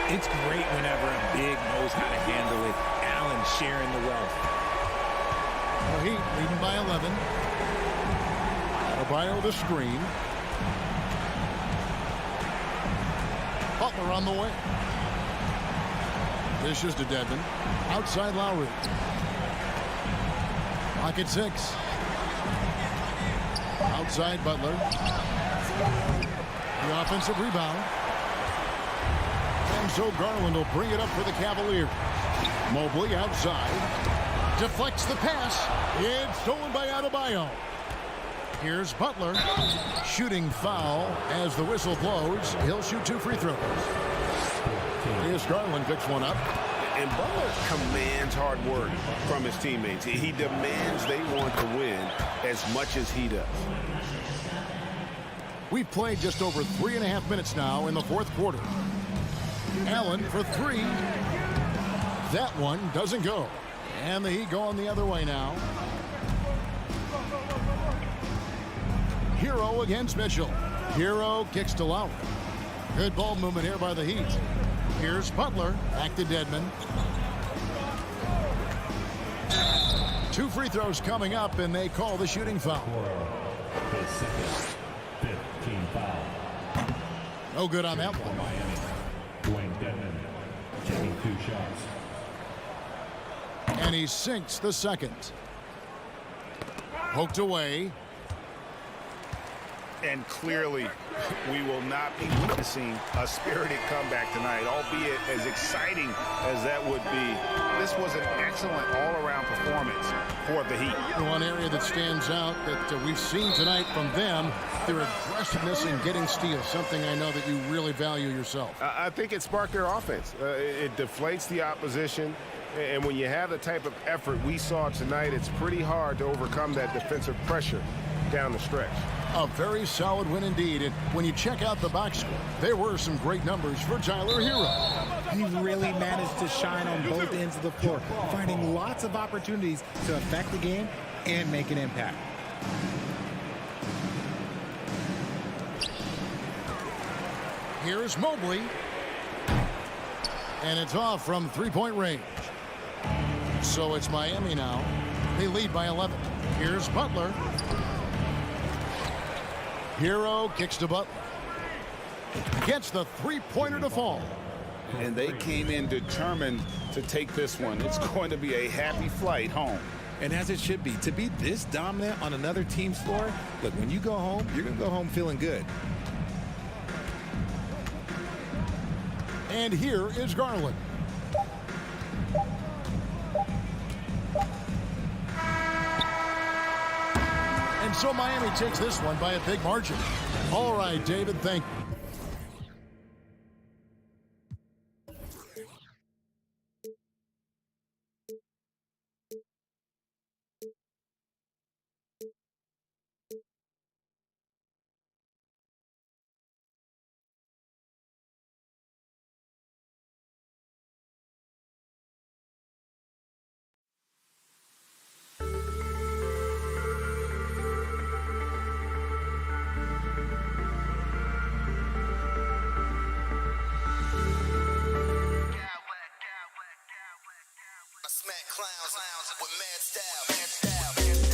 It's great whenever a big knows how to handle it. Allen sharing the wealth. The Heat leading by 11. Adebayo the screen. Butler on the way. This is to Dedmon. Outside Lowry. Clock at 6. Outside Butler. The offensive rebound. And so Garland will bring it up for the Cavaliers. Mobley outside. Deflects the pass. It's stolen by Adebayo. Here's Butler. Shooting foul as the whistle blows. He'll shoot 2 free throws. Here's Garland, picks one up. And Butler commands hard work from his teammates. He demands they want to win as much as he does. We've played just over 3.5 minutes now in the fourth quarter. Allen for 3. That one doesn't go. And the Heat going the other way now. Hero against Mitchell. Hero kicks to Lowry. Good ball movement here by the Heat. Here's Butler. Back to Dedmon. 2 free throws coming up, and they call the shooting foul. The second 15 foul. No good on that one. Miami. Dwayne Dedmon taking 2 shots. And he sinks the second. Poked away. And clearly, we will not be witnessing a spirited comeback tonight, albeit as exciting as that would be. This was an excellent all-around performance for the Heat. The one area that stands out that we've seen tonight from them, their aggressiveness in getting steals, something I know that you really value yourself. I think it sparked their offense. It deflates the opposition. And when you have the type of effort we saw tonight, it's pretty hard to overcome that defensive pressure down the stretch. A very solid win indeed. And when you check out the box score, there were some great numbers for Tyler Hero. He really managed to shine on both ends of the floor, finding lots of opportunities to affect the game and make an impact. Here's Mobley. And it's off from 3-point range. So it's Miami now. They lead by 11. Here's Butler. Hero kicks to Butler. Gets the 3-pointer to fall. And they came in determined to take this one. It's going to be a happy flight home. And as it should be, to be this dominant on another team's floor, look, when you go home, you're going to go home feeling good. And here is Garland. And so Miami takes this one by a big margin. All right, David, thank you. Smack clowns with mad style.